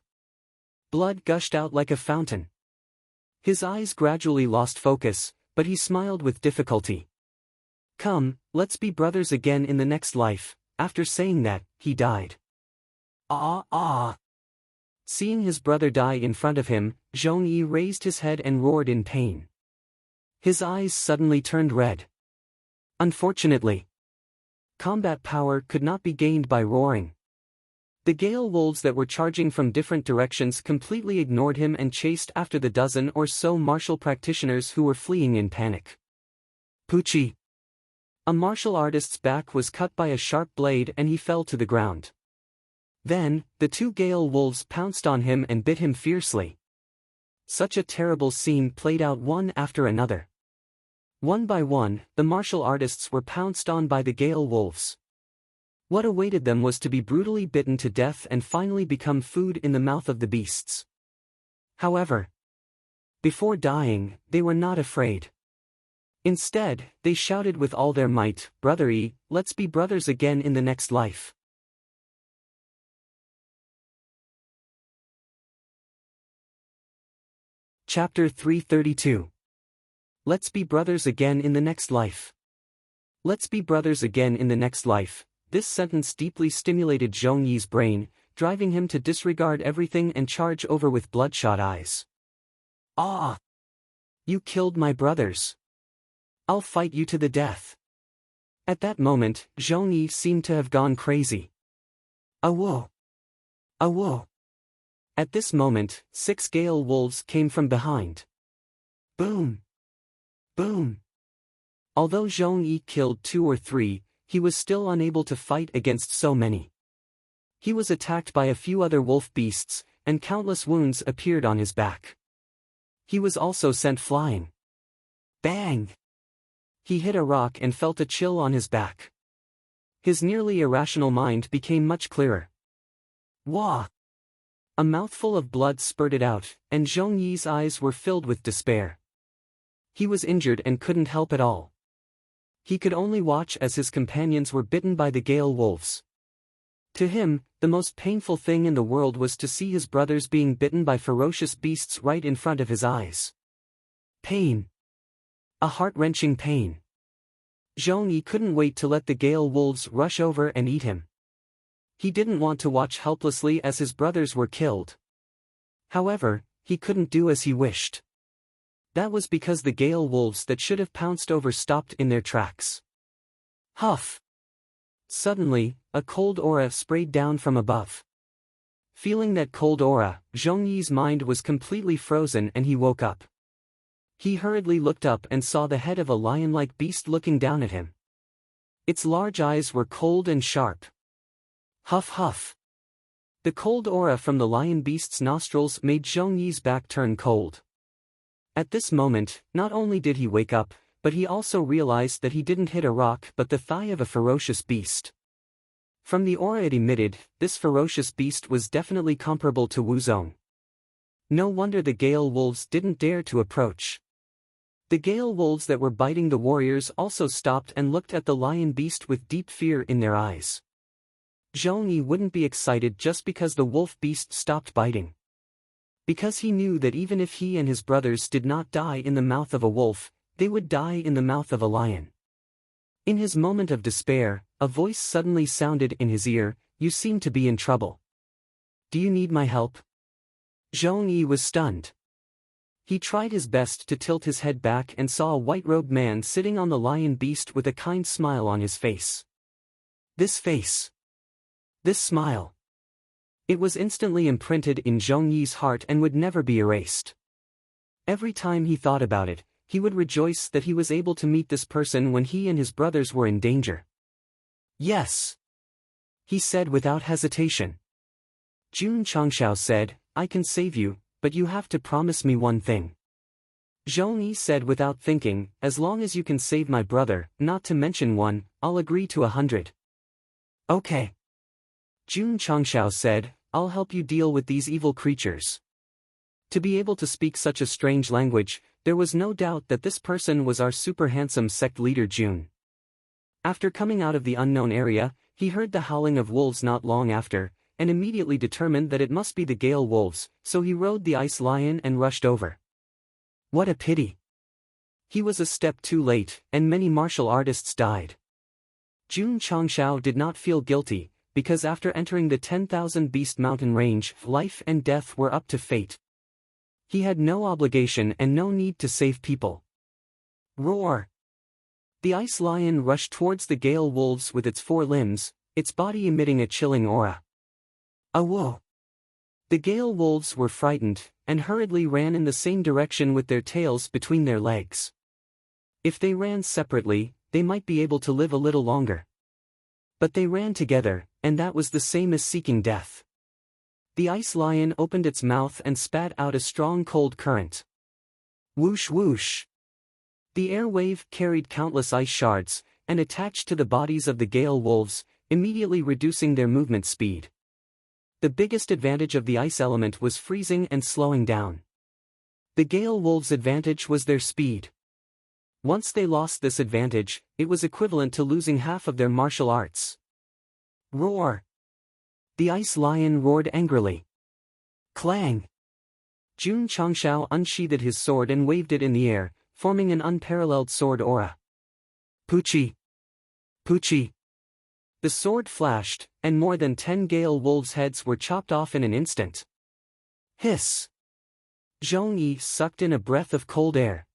Blood gushed out like a fountain. His eyes gradually lost focus, but he smiled with difficulty. Come, let's be brothers again in the next life. After saying that, he died. Seeing his brother die in front of him, Zhong Yi raised his head and roared in pain. His eyes suddenly turned red. Unfortunately, combat power could not be gained by roaring. The gale wolves that were charging from different directions completely ignored him and chased after the dozen or so martial practitioners who were fleeing in panic. Poochie! A martial artist's back was cut by a sharp blade and he fell to the ground. Then, the two gale wolves pounced on him and bit him fiercely. Such a terrible scene played out one after another. One by one, the martial artists were pounced on by the gale wolves. What awaited them was to be brutally bitten to death and finally become food in the mouth of the beasts. However, before dying, they were not afraid. Instead, they shouted with all their might, "Brother E, let's be brothers again in the next life." Chapter 332. Let's be brothers again in the next life. Let's be brothers again in the next life. This sentence deeply stimulated Zhong Yi's brain, driving him to disregard everything and charge over with bloodshot eyes. "Ah! You killed my brothers. I'll fight you to the death." At that moment, Zhong Yi seemed to have gone crazy. "Awo! Awo!" At this moment, 6 gale wolves came from behind. Boom! Boom! Although Zhong Yi killed 2 or 3, he was still unable to fight against so many. He was attacked by a few other wolf beasts, and countless wounds appeared on his back. He was also sent flying. Bang! He hit a rock and felt a chill on his back. His nearly irrational mind became much clearer. Wah! A mouthful of blood spurted out, and Zhong Yi's eyes were filled with despair. He was injured and couldn't help at all. He could only watch as his companions were bitten by the gale wolves. To him, the most painful thing in the world was to see his brothers being bitten by ferocious beasts right in front of his eyes. Pain. A heart-wrenching pain. Zhong Yi couldn't wait to let the gale wolves rush over and eat him. He didn't want to watch helplessly as his brothers were killed. However, he couldn't do as he wished. That was because the gale wolves that should have pounced over stopped in their tracks. Huff! Suddenly, a cold aura sprayed down from above. Feeling that cold aura, Zhong Yi's mind was completely frozen and he woke up. He hurriedly looked up and saw the head of a lion-like beast looking down at him. Its large eyes were cold and sharp. Huff huff! The cold aura from the lion beast's nostrils made Zhong Yi's back turn cold. At this moment, not only did he wake up, but he also realized that he didn't hit a rock but the thigh of a ferocious beast. From the aura it emitted, this ferocious beast was definitely comparable to Wuzong. No wonder the gale wolves didn't dare to approach. The gale wolves that were biting the warriors also stopped and looked at the lion beast with deep fear in their eyes. Zhong Yi wouldn't be excited just because the wolf beast stopped biting. Because he knew that even if he and his brothers did not die in the mouth of a wolf, they would die in the mouth of a lion. In his moment of despair, a voice suddenly sounded in his ear, "You seem to be in trouble. Do you need my help?" Zhong Yi was stunned. He tried his best to tilt his head back and saw a white-robed man sitting on the lion beast with a kind smile on his face. This face. This smile. It was instantly imprinted in Zhong Yi's heart and would never be erased. Every time he thought about it, he would rejoice that he was able to meet this person when he and his brothers were in danger. "Yes," he said without hesitation. Jun Changshao said, "I can save you, but you have to promise me one thing." Zhong Yi said without thinking, "As long as you can save my brother, not to mention one, I'll agree to 100. Okay. Jun Changshao said, "I'll help you deal with these evil creatures." To be able to speak such a strange language, there was no doubt that this person was our super handsome sect leader Jun. After coming out of the unknown area, he heard the howling of wolves not long after, and immediately determined that it must be the gale wolves, so he rode the ice lion and rushed over. What a pity! He was a step too late, and many martial artists died. Jun Changshao did not feel guilty, because after entering the 10,000 Beast Mountain range, life and death were up to fate. He had no obligation and no need to save people. Roar! The ice lion rushed towards the gale wolves with its 4 limbs, its body emitting a chilling aura. Awo! The gale wolves were frightened, and hurriedly ran in the same direction with their tails between their legs. If they ran separately, they might be able to live a little longer. But they ran together, and that was the same as seeking death. The ice lion opened its mouth and spat out a strong cold current. Whoosh whoosh! The air wave carried countless ice shards, and attached to the bodies of the gale wolves, immediately reducing their movement speed. The biggest advantage of the ice element was freezing and slowing down. The gale wolves' advantage was their speed. Once they lost this advantage, it was equivalent to losing half of their martial arts. Roar! The ice lion roared angrily. Clang! Jun Changshao unsheathed his sword and waved it in the air, forming an unparalleled sword aura. Poochie! Poochie! The sword flashed, and more than 10 gale wolves' heads were chopped off in an instant. Hiss! Zhong Yi sucked in a breath of cold air.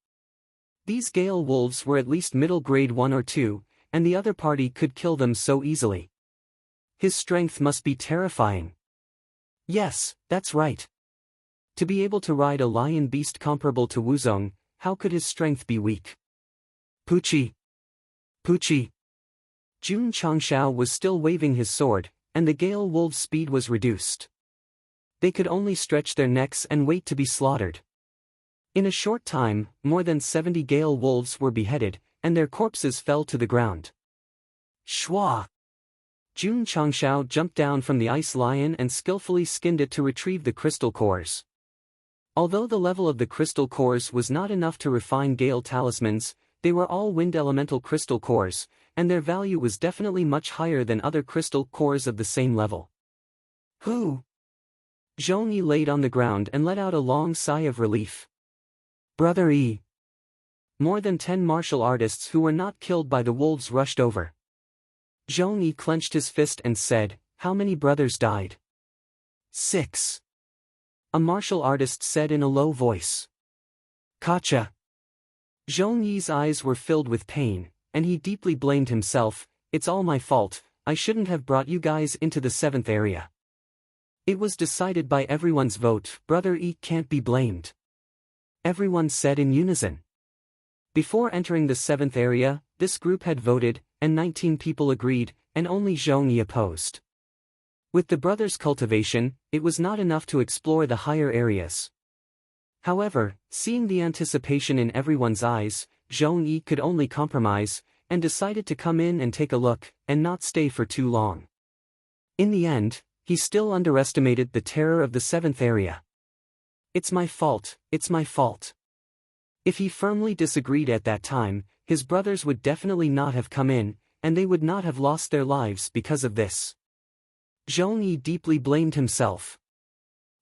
These gale wolves were at least middle grade 1 or 2, and the other party could kill them so easily. His strength must be terrifying. Yes, that's right. To be able to ride a lion beast comparable to Wuzong, how could his strength be weak? Poochie! Poochie! Jun Changshao was still waving his sword, and the gale wolves' speed was reduced. They could only stretch their necks and wait to be slaughtered. In a short time, more than 70 gale wolves were beheaded, and their corpses fell to the ground. Shwa! Jun Changshao jumped down from the ice lion and skillfully skinned it to retrieve the crystal cores. Although the level of the crystal cores was not enough to refine gale talismans, they were all wind elemental crystal cores, and their value was definitely much higher than other crystal cores of the same level. Who? Zhong Yi laid on the ground and let out a long sigh of relief. Brother Yi. More than 10 martial artists who were not killed by the wolves rushed over. Zhong Yi clenched his fist and said, "How many brothers died?" 6. A martial artist said in a low voice. Kacha. Zhong Yi's eyes were filled with pain, and he deeply blamed himself. It's all my fault, I shouldn't have brought you guys into the 7th area. It was decided by everyone's vote, Brother Yi can't be blamed. Everyone said in unison. Before entering the 7th area, this group had voted, and 19 people agreed, and only Zhong Yi opposed. With the brothers' cultivation, it was not enough to explore the higher areas. However, seeing the anticipation in everyone's eyes, Zhong Yi could only compromise, and decided to come in and take a look, and not stay for too long. In the end, he still underestimated the terror of the 7th area. It's my fault, it's my fault. If he firmly disagreed at that time, his brothers would definitely not have come in, and they would not have lost their lives because of this. Zhong Yi deeply blamed himself.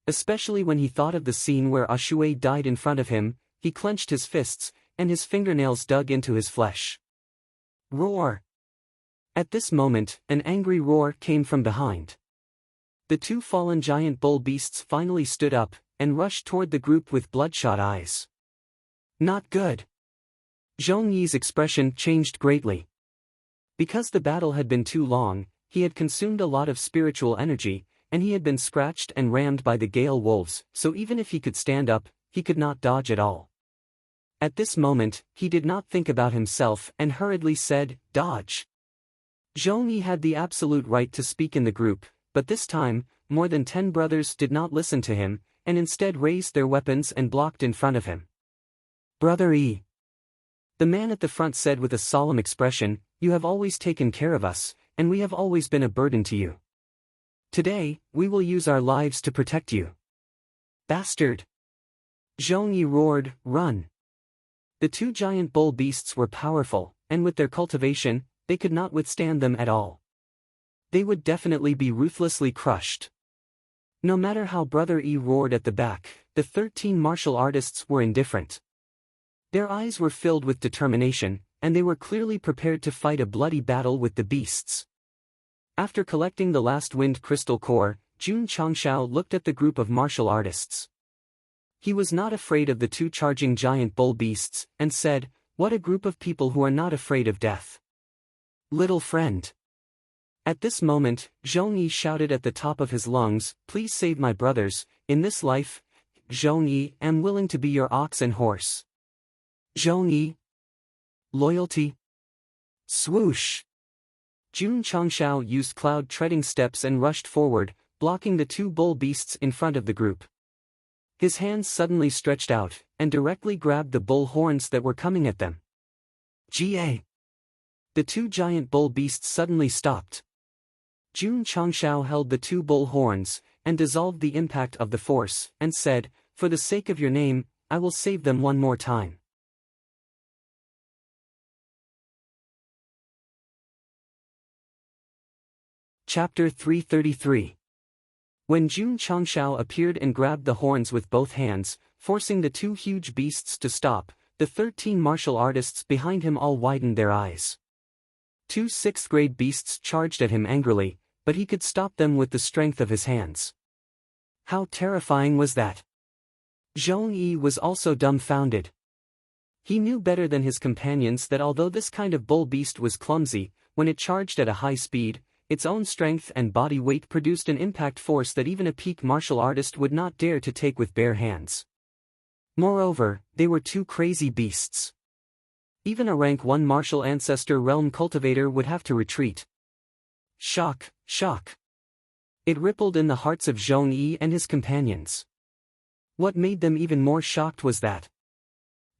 Especially when he thought of the scene where Ashui died in front of him, he clenched his fists, and his fingernails dug into his flesh. Roar! At this moment, an angry roar came from behind. The 2 fallen giant bull beasts finally stood up, and rushed toward the group with bloodshot eyes. Not good. Zhong Yi's expression changed greatly. Because the battle had been too long, he had consumed a lot of spiritual energy, and he had been scratched and rammed by the gale wolves, so even if he could stand up, he could not dodge at all. At this moment, he did not think about himself and hurriedly said, "Dodge." Zhong Yi had the absolute right to speak in the group, but this time, more than 10 brothers did not listen to him, and instead raised their weapons and blocked in front of him. Brother Yi. The man at the front said with a solemn expression, "You have always taken care of us, and we have always been a burden to you. Today, we will use our lives to protect you." Bastard! Zhong Yi roared, "Run!" The 2 giant bull beasts were powerful, and with their cultivation, they could not withstand them at all. They would definitely be ruthlessly crushed. No matter how Brother Yi roared at the back, the 13 martial artists were indifferent. Their eyes were filled with determination, and they were clearly prepared to fight a bloody battle with the beasts. After collecting the last wind crystal core, Jun Changshao looked at the group of martial artists. He was not afraid of the 2 charging giant bull beasts, and said, What a group of people who are not afraid of death. Little friend. At this moment, Zhong-yi shouted at the top of his lungs, please save my brothers, in this life, Zhong-yi, am willing to be your ox and horse. Zhong-yi. Loyalty. Swoosh. Jun Changshao used cloud-treading steps and rushed forward, blocking the two bull beasts in front of the group. His hands suddenly stretched out, and directly grabbed the bull horns that were coming at them. Ga. The two giant bull beasts suddenly stopped. Jun Changshao held the two bull horns, and dissolved the impact of the force, and said, for the sake of your name, I will save them one more time. Chapter 333. When Jun Changshao appeared and grabbed the horns with both hands, forcing the two huge beasts to stop, the 13 martial artists behind him all widened their eyes. Two sixth-grade beasts charged at him angrily, but he could stop them with the strength of his hands. How terrifying was that? Zhong-yi was also dumbfounded. He knew better than his companions that although this kind of bull beast was clumsy, when it charged at a high speed, its own strength and body weight produced an impact force that even a peak martial artist would not dare to take with bare hands. Moreover, they were two crazy beasts. Even a rank 1 martial ancestor realm cultivator would have to retreat. Shock, shock. It rippled in the hearts of Zhong-yi and his companions. What made them even more shocked was that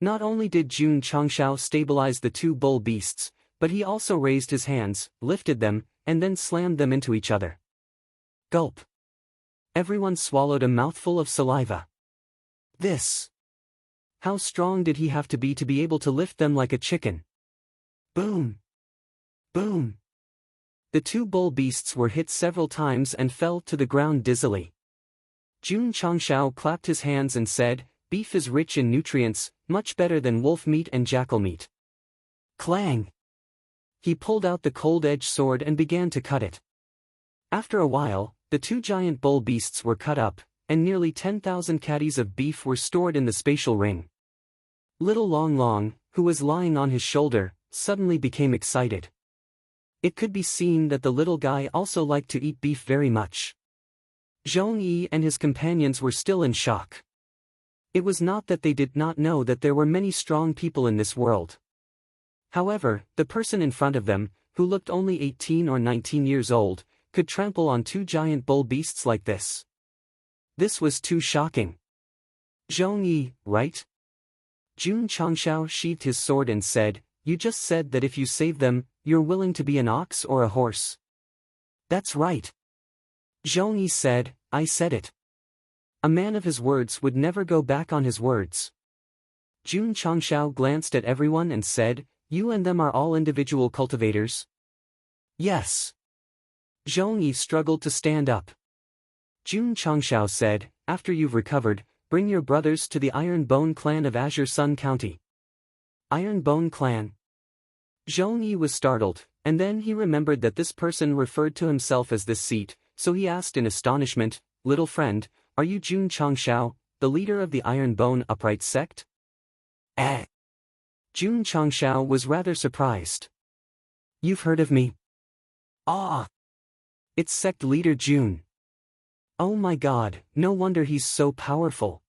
not only did Jun Changshao stabilize the two bull beasts, but he also raised his hands, lifted them, and then slammed them into each other. Gulp. Everyone swallowed a mouthful of saliva. This. How strong did he have to be able to lift them like a chicken? Boom. Boom. The two bull beasts were hit several times and fell to the ground dizzily. Jun Changshao clapped his hands and said, beef is rich in nutrients, much better than wolf meat and jackal meat. Clang. He pulled out the cold-edged sword and began to cut it. After a while, the two giant bull beasts were cut up, and nearly 10,000 caddies of beef were stored in the spatial ring. Little Long Long, who was lying on his shoulder, suddenly became excited. It could be seen that the little guy also liked to eat beef very much. Zhong-yi and his companions were still in shock. It was not that they did not know that there were many strong people in this world. However, the person in front of them, who looked only 18 or 19 years old, could trample on two giant bull beasts like this. This was too shocking. Zhong-yi, right? Jun Changshao sheathed his sword and said, you just said that if you save them, you're willing to be an ox or a horse. That's right. Zhong-yi said, I said it. A man of his words would never go back on his words. Jun Changshao glanced at everyone and said, you and them are all individual cultivators? Yes. Zhong-yi struggled to stand up. Jun Changshao said, after you've recovered, bring your brothers to the Iron Bone clan of Azure Sun County. Iron Bone clan? Zhong-yi was startled, and then he remembered that this person referred to himself as this seat, so he asked in astonishment, little friend, are you Jun Changshao, the leader of the Iron Bone Upright Sect? Eh. Jun Changshao was rather surprised. You've heard of me? Ah. It's Sect leader Jun. Oh my god, no wonder he's so powerful.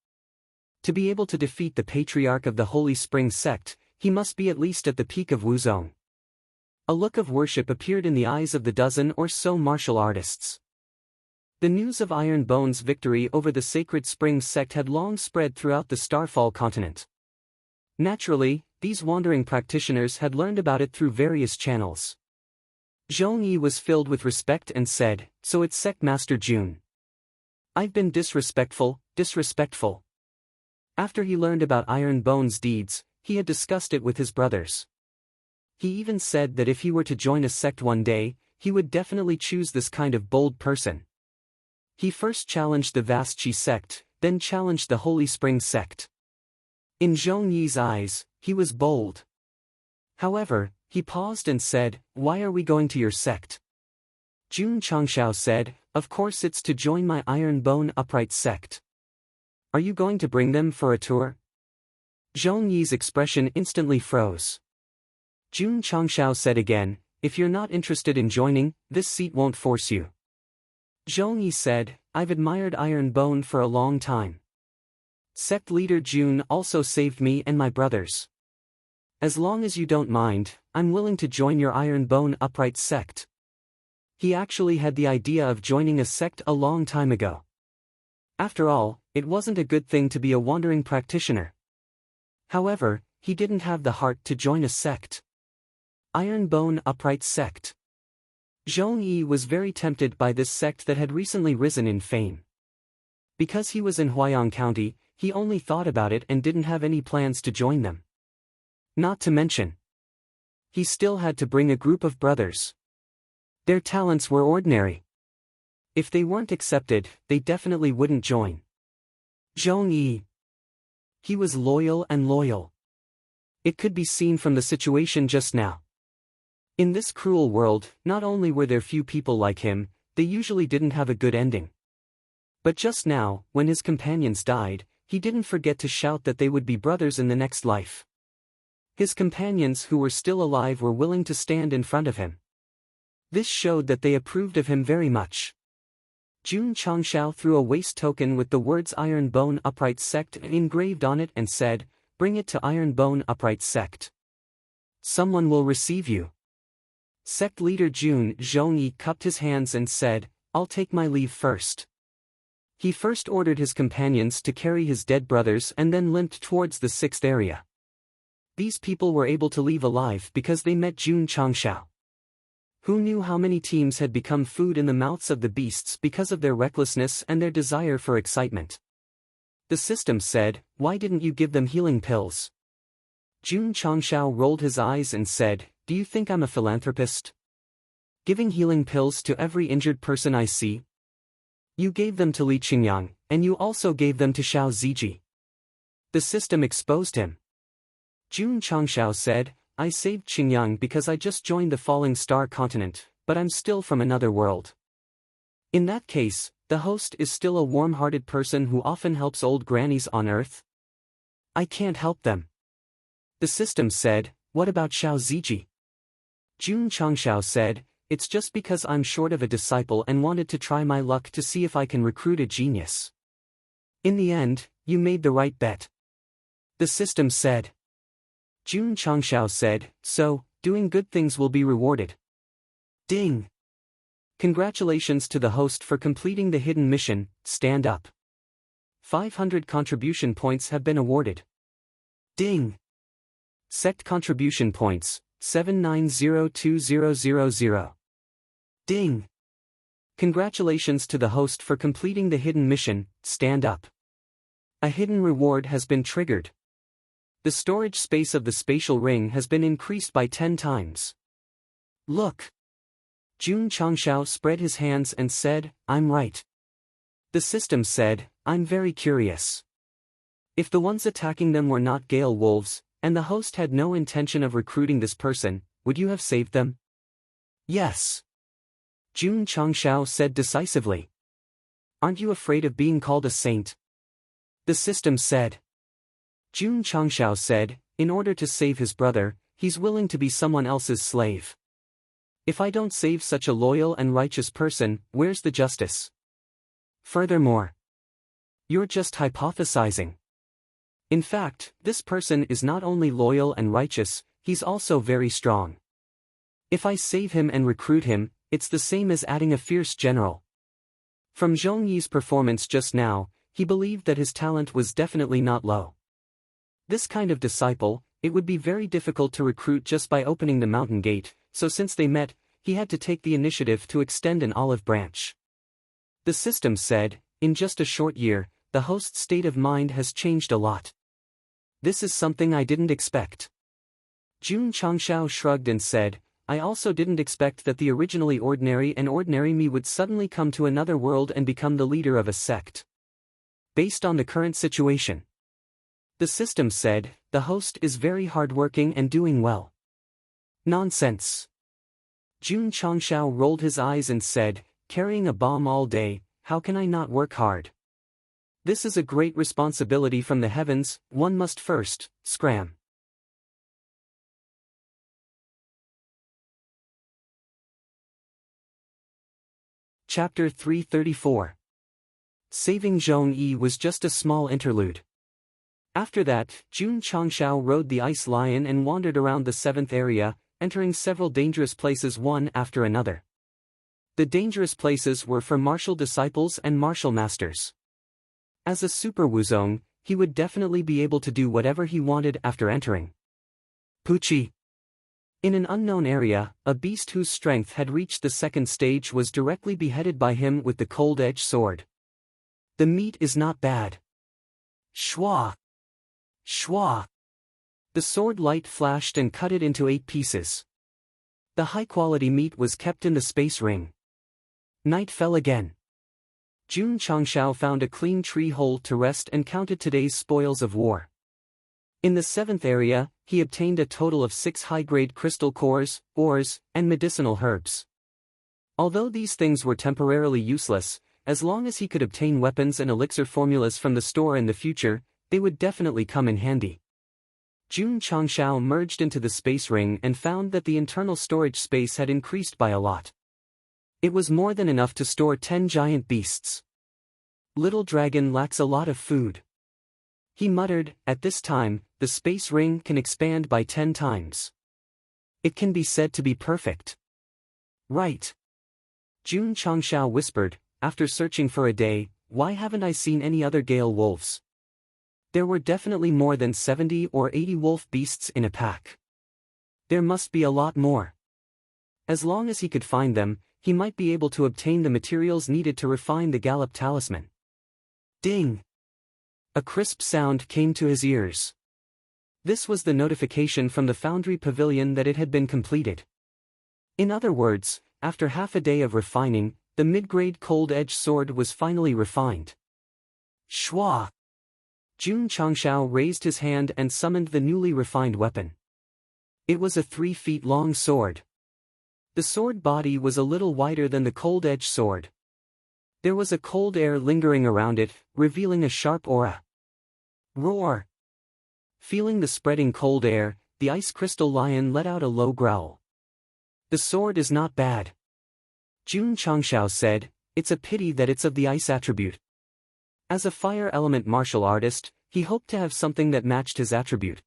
To be able to defeat the patriarch of the Holy Spring Sect, he must be at least at the peak of Wuzong. A look of worship appeared in the eyes of the dozen or so martial artists. The news of Iron Bone's victory over the Sacred Spring Sect had long spread throughout the Starfall continent. Naturally, these wandering practitioners had learned about it through various channels. Zhong-yi was filled with respect and said, so it's Sect Master Jun. I've been disrespectful. After he learned about Iron Bone's deeds, he had discussed it with his brothers. He even said that if he were to join a sect one day, he would definitely choose this kind of bold person. He first challenged the Vastchi sect, then challenged the Holy Spring sect. In Zhong-yi's eyes, he was bold. However, he paused and said, why are we going to your sect? Jun Changshao said, of course it's to join my Iron Bone Upright sect. Are you going to bring them for a tour? Zhong Yi's expression instantly froze. Jun Changshao said again, "If you're not interested in joining, this seat won't force you." Zhong Yi said, "I've admired Iron Bone for a long time. Sect leader Jun also saved me and my brothers. As long as you don't mind, I'm willing to join your Iron Bone upright sect." He actually had the idea of joining a sect a long time ago. After all, it wasn't a good thing to be a wandering practitioner. However, he didn't have the heart to join a sect. Iron Bone Upright Sect. Zhong Yi was very tempted by this sect that had recently risen in fame. Because he was in Huayang County, he only thought about it and didn't have any plans to join them. Not to mention, he still had to bring a group of brothers. Their talents were ordinary. If they weren't accepted, they definitely wouldn't join. Zhong Yi. He was loyal and loyal. It could be seen from the situation just now. In this cruel world, not only were there few people like him, they usually didn't have a good ending. But just now, when his companions died, he didn't forget to shout that they would be brothers in the next life. His companions who were still alive were willing to stand in front of him. This showed that they approved of him very much. Jun Changshao threw a waste token with the words Iron Bone Upright Sect engraved on it and said, "Bring it to Iron Bone Upright Sect. Someone will receive you." Sect leader Jun Zhong Yi cupped his hands and said, "I'll take my leave first." He first ordered his companions to carry his dead brothers and then limped towards the sixth area. These people were able to leave alive because they met Jun Changshao. Who knew how many teams had become food in the mouths of the beasts because of their recklessness and their desire for excitement? The system said, "Why didn't you give them healing pills?" Jun Changshao rolled his eyes and said, "Do you think I'm a philanthropist? Giving healing pills to every injured person I see? You gave them to Li Qingyang, and you also gave them to Xiao Ziji." The system exposed him. Jun Changshao said, "I saved Qingyang because I just joined the Falling Star continent, but I'm still from another world." In that case, the host is still a warm-hearted person who often helps old grannies on Earth. "I can't help them." The system said, "What about Xiao Ziji?" Jun Changshao said, "It's just because I'm short of a disciple and wanted to try my luck to see if I can recruit a genius." In the end, you made the right bet. The system said. Jun Changshao said, "So, doing good things will be rewarded." Ding! Congratulations to the host for completing the hidden mission, stand up. 500 contribution points have been awarded. Ding! Sect contribution points, 79020000. Ding! Congratulations to the host for completing the hidden mission, stand up. A hidden reward has been triggered. The storage space of the spatial ring has been increased by 10 times. Look! Jun Changshao spread his hands and said, "I'm right." The system said, "I'm very curious. If the ones attacking them were not Gale Wolves, and the host had no intention of recruiting this person, would you have saved them?" "Yes." Jun Changshao said decisively. "Aren't you afraid of being called a saint?" The system said. Jun Changshao said, "In order to save his brother, he's willing to be someone else's slave. If I don't save such a loyal and righteous person, where's the justice? Furthermore, you're just hypothesizing. In fact, this person is not only loyal and righteous, he's also very strong. If I save him and recruit him, it's the same as adding a fierce general." From Zhong Yi's performance just now, he believed that his talent was definitely not low. This kind of disciple, it would be very difficult to recruit just by opening the mountain gate, so since they met, he had to take the initiative to extend an olive branch. The system said, "In just a short year, the host's state of mind has changed a lot. This is something I didn't expect." Jun Changshao shrugged and said, "I also didn't expect that the originally ordinary and ordinary me would suddenly come to another world and become the leader of a sect. Based on the current situation." The system said, "The host is very hardworking and doing well." Nonsense. Jun Changshao rolled his eyes and said, "Carrying a bomb all day, how can I not work hard?" This is a great responsibility from the heavens, one must first, scram. Chapter 334. Saving Zhong Yi was just a small interlude. After that, Jun Changshao rode the ice lion and wandered around the 7th area, entering several dangerous places one after another. The dangerous places were for martial disciples and martial masters. As a super Wuzong, he would definitely be able to do whatever he wanted after entering. Puchi. In an unknown area, a beast whose strength had reached the 2nd stage was directly beheaded by him with the cold-edged sword. The meat is not bad. Shwa! Shwa! The sword light flashed and cut it into 8 pieces. The high-quality meat was kept in the space ring. Night fell again. Jun Changshao found a clean tree hole to rest and counted today's spoils of war. In the 7th area, he obtained a total of 6 high-grade crystal cores, ores, and medicinal herbs. Although these things were temporarily useless, as long as he could obtain weapons and elixir formulas from the store in the future, they would definitely come in handy. Jun Changshao merged into the space ring and found that the internal storage space had increased by a lot. It was more than enough to store 10 giant beasts. Little dragon lacks a lot of food. He muttered, at this time, the space ring can expand by 10 times. It can be said to be perfect. Right. Jun Changshao whispered, after searching for a day, why haven't I seen any other gale wolves? There were definitely more than 70 or 80 wolf beasts in a pack. There must be a lot more. As long as he could find them, he might be able to obtain the materials needed to refine the Gallop Talisman. Ding! A crisp sound came to his ears. This was the notification from the foundry pavilion that it had been completed. In other words, after half a day of refining, the mid-grade cold-edged sword was finally refined. Shwa! Jun Changshao raised his hand and summoned the newly refined weapon. It was a 3 feet long sword. The sword body was a little wider than the cold-edged sword. There was a cold air lingering around it, revealing a sharp aura. Roar! Feeling the spreading cold air, the ice crystal lion let out a low growl. The sword is not bad. Jun Changshao said, it's a pity that it's of the ice attribute. As a fire element martial artist, he hoped to have something that matched his attribute.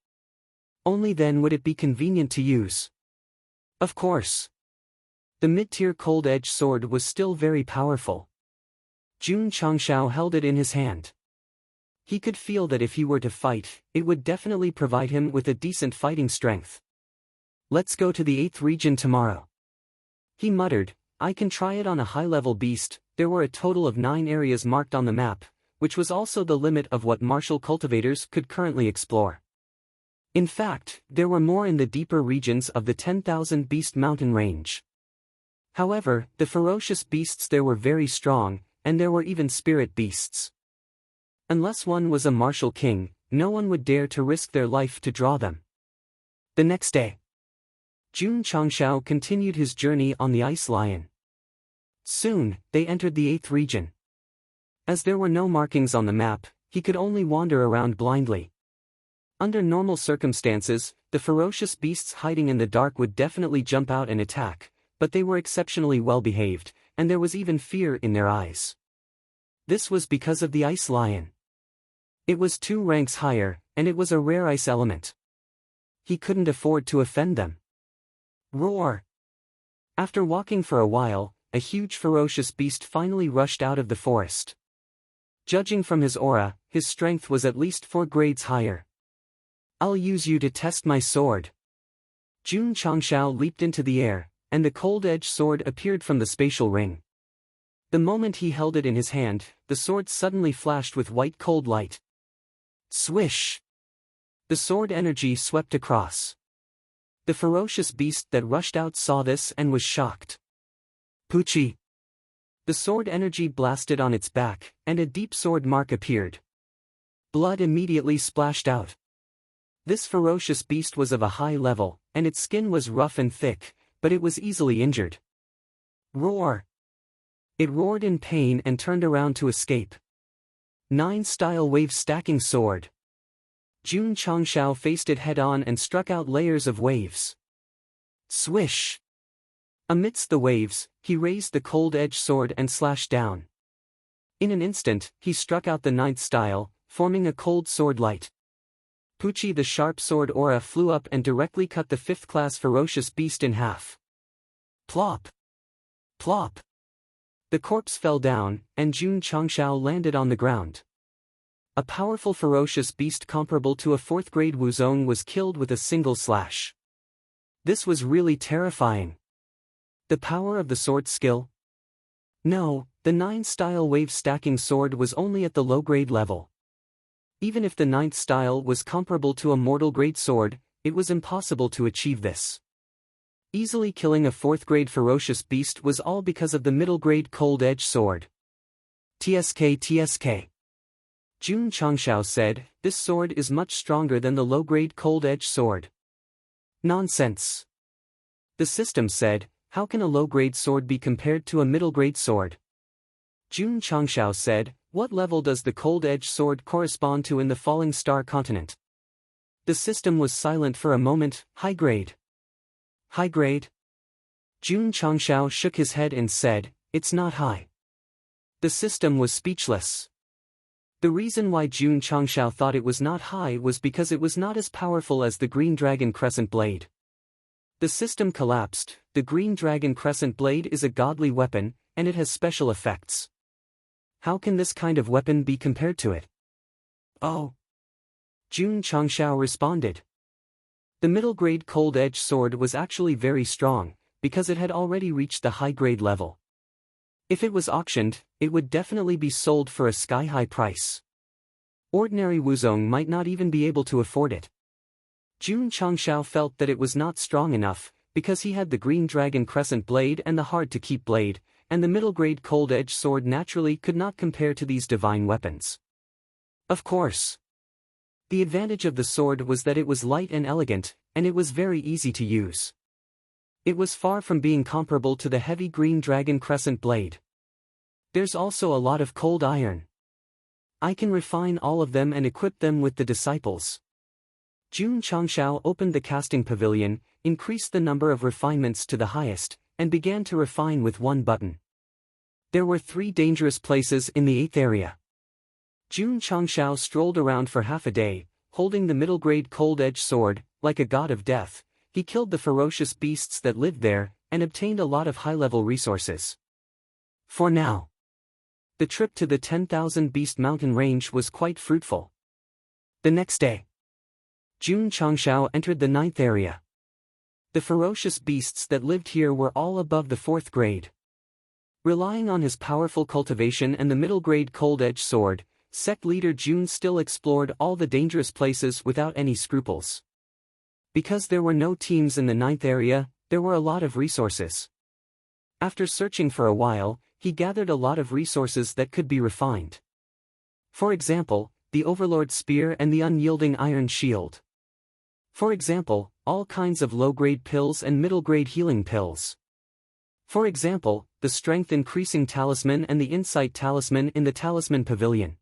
Only then would it be convenient to use. Of course. The mid-tier cold-edged sword was still very powerful. Jun Changshao held it in his hand. He could feel that if he were to fight, it would definitely provide him with a decent fighting strength. Let's go to the 8th region tomorrow. He muttered, I can try it on a high-level beast. There were a total of 9 areas marked on the map, which was also the limit of what martial cultivators could currently explore. In fact, there were more in the deeper regions of the 10,000 Beast Mountain range. However, the ferocious beasts there were very strong, and there were even spirit beasts. Unless one was a martial king, no one would dare to risk their life to draw them. The next day, Jun Changshao continued his journey on the ice lion. Soon, they entered the 8th region. As there were no markings on the map, he could only wander around blindly. Under normal circumstances, the ferocious beasts hiding in the dark would definitely jump out and attack, but they were exceptionally well behaved, and there was even fear in their eyes. This was because of the ice lion. It was 2 ranks higher, and it was a rare ice element. He couldn't afford to offend them. Roar! After walking for a while, a huge ferocious beast finally rushed out of the forest. Judging from his aura, his strength was at least 4 grades higher. I'll use you to test my sword. Jun Changshao leaped into the air, and the cold-edged sword appeared from the spatial ring. The moment he held it in his hand, the sword suddenly flashed with white cold light. Swish! The sword energy swept across. The ferocious beast that rushed out saw this and was shocked. Puchi! The sword energy blasted on its back, and a deep sword mark appeared. Blood immediately splashed out. This ferocious beast was of a high level, and its skin was rough and thick, but it was easily injured. Roar! It roared in pain and turned around to escape. 9-style wave stacking sword. Jun Changshao faced it head-on and struck out layers of waves. Swish! Amidst the waves, he raised the cold-edged sword and slashed down. In an instant, he struck out the 9th style, forming a cold sword light. Pucci the sharp sword aura flew up and directly cut the 5th-class ferocious beast in half. Plop! Plop! The corpse fell down, and Jun Changshao landed on the ground. A powerful ferocious beast comparable to a 4th-grade Wuzong was killed with a single slash. This was really terrifying. The power of the sword skill? No, the 9-style wave stacking sword was only at the low-grade level. Even if the 9th style was comparable to a mortal-grade sword, it was impossible to achieve this. Easily killing a 4th-grade ferocious beast was all because of the middle-grade cold-edge sword. TSK. Jun Changshao said, "This sword is much stronger than the low-grade cold-edge sword." Nonsense. The system said, "How can a low-grade sword be compared to a middle-grade sword?" Jun Changshao said, "What level does the cold-edge sword correspond to in the Falling Star continent?" The system was silent for a moment. High grade. High grade? Jun Changshao shook his head and said, "It's not high." The system was speechless. The reason why Jun Changshao thought it was not high was because it was not as powerful as the Green Dragon Crescent Blade. The system collapsed. The Green Dragon Crescent Blade is a godly weapon, and it has special effects. How can this kind of weapon be compared to it? Oh. Jun Changshao responded. The middle-grade cold-edge sword was actually very strong, because it had already reached the high-grade level. If it was auctioned, it would definitely be sold for a sky-high price. Ordinary Wuzong might not even be able to afford it. Jun Changshao felt that it was not strong enough, because he had the Green Dragon Crescent Blade and the hard-to-keep blade, and the middle-grade cold-edge sword naturally could not compare to these divine weapons. Of course. The advantage of the sword was that it was light and elegant, and it was very easy to use. It was far from being comparable to the heavy Green Dragon Crescent Blade. There's also a lot of cold iron. I can refine all of them and equip them with the disciples. Jun Changshao opened the casting pavilion, increased the number of refinements to the highest, and began to refine with one button. There were 3 dangerous places in the 8th area. Jun Changshao strolled around for half a day, holding the middle-grade cold-edge sword. Like a god of death, he killed the ferocious beasts that lived there, and obtained a lot of high-level resources. For now. The trip to the 10,000 Beast Mountain range was quite fruitful. The next day, Jun Changshao entered the 9th area. The ferocious beasts that lived here were all above the 4th grade. Relying on his powerful cultivation and the middle-grade cold-edge sword, Sect leader Jun still explored all the dangerous places without any scruples. Because there were no teams in the 9th area, there were a lot of resources. After searching for a while, he gathered a lot of resources that could be refined. For example, the Overlord Spear and the Unyielding Iron Shield. For example, all kinds of low-grade pills and middle-grade healing pills. For example, the Strength-Increasing Talisman and the Insight Talisman in the Talisman Pavilion.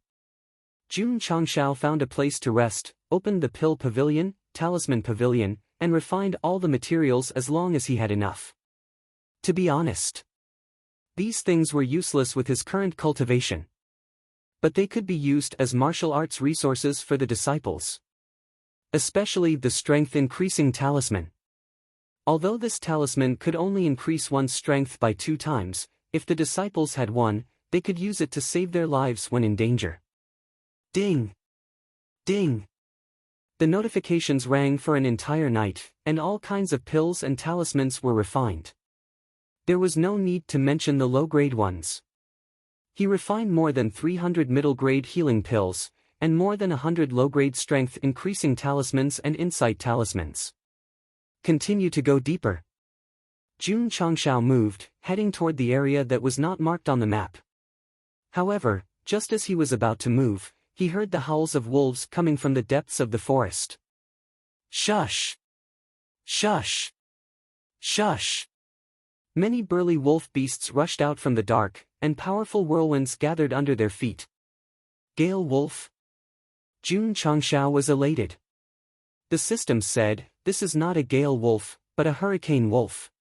Jun Changshao found a place to rest, opened the Pill Pavilion, Talisman Pavilion, and refined all the materials as long as he had enough. To be honest, these things were useless with his current cultivation. But they could be used as martial arts resources for the disciples. Especially the Strength-Increasing Talisman. Although this talisman could only increase one's strength by 2 times, if the disciples had one, they could use it to save their lives when in danger. Ding! Ding! The notifications rang for an entire night, and all kinds of pills and talismans were refined. There was no need to mention the low-grade ones. He refined more than 300 middle-grade healing pills, and more than 100 low-grade strength-increasing talismans and insight talismans. Continue to go deeper. Jun Changshao moved, heading toward the area that was not marked on the map. However, just as he was about to move, he heard the howls of wolves coming from the depths of the forest. Shush! Shush! Shush! Many burly wolf beasts rushed out from the dark, and powerful whirlwinds gathered under their feet. Gale wolf? Jun Changshao was elated. The system said, this is not a gale wolf, but a hurricane wolf.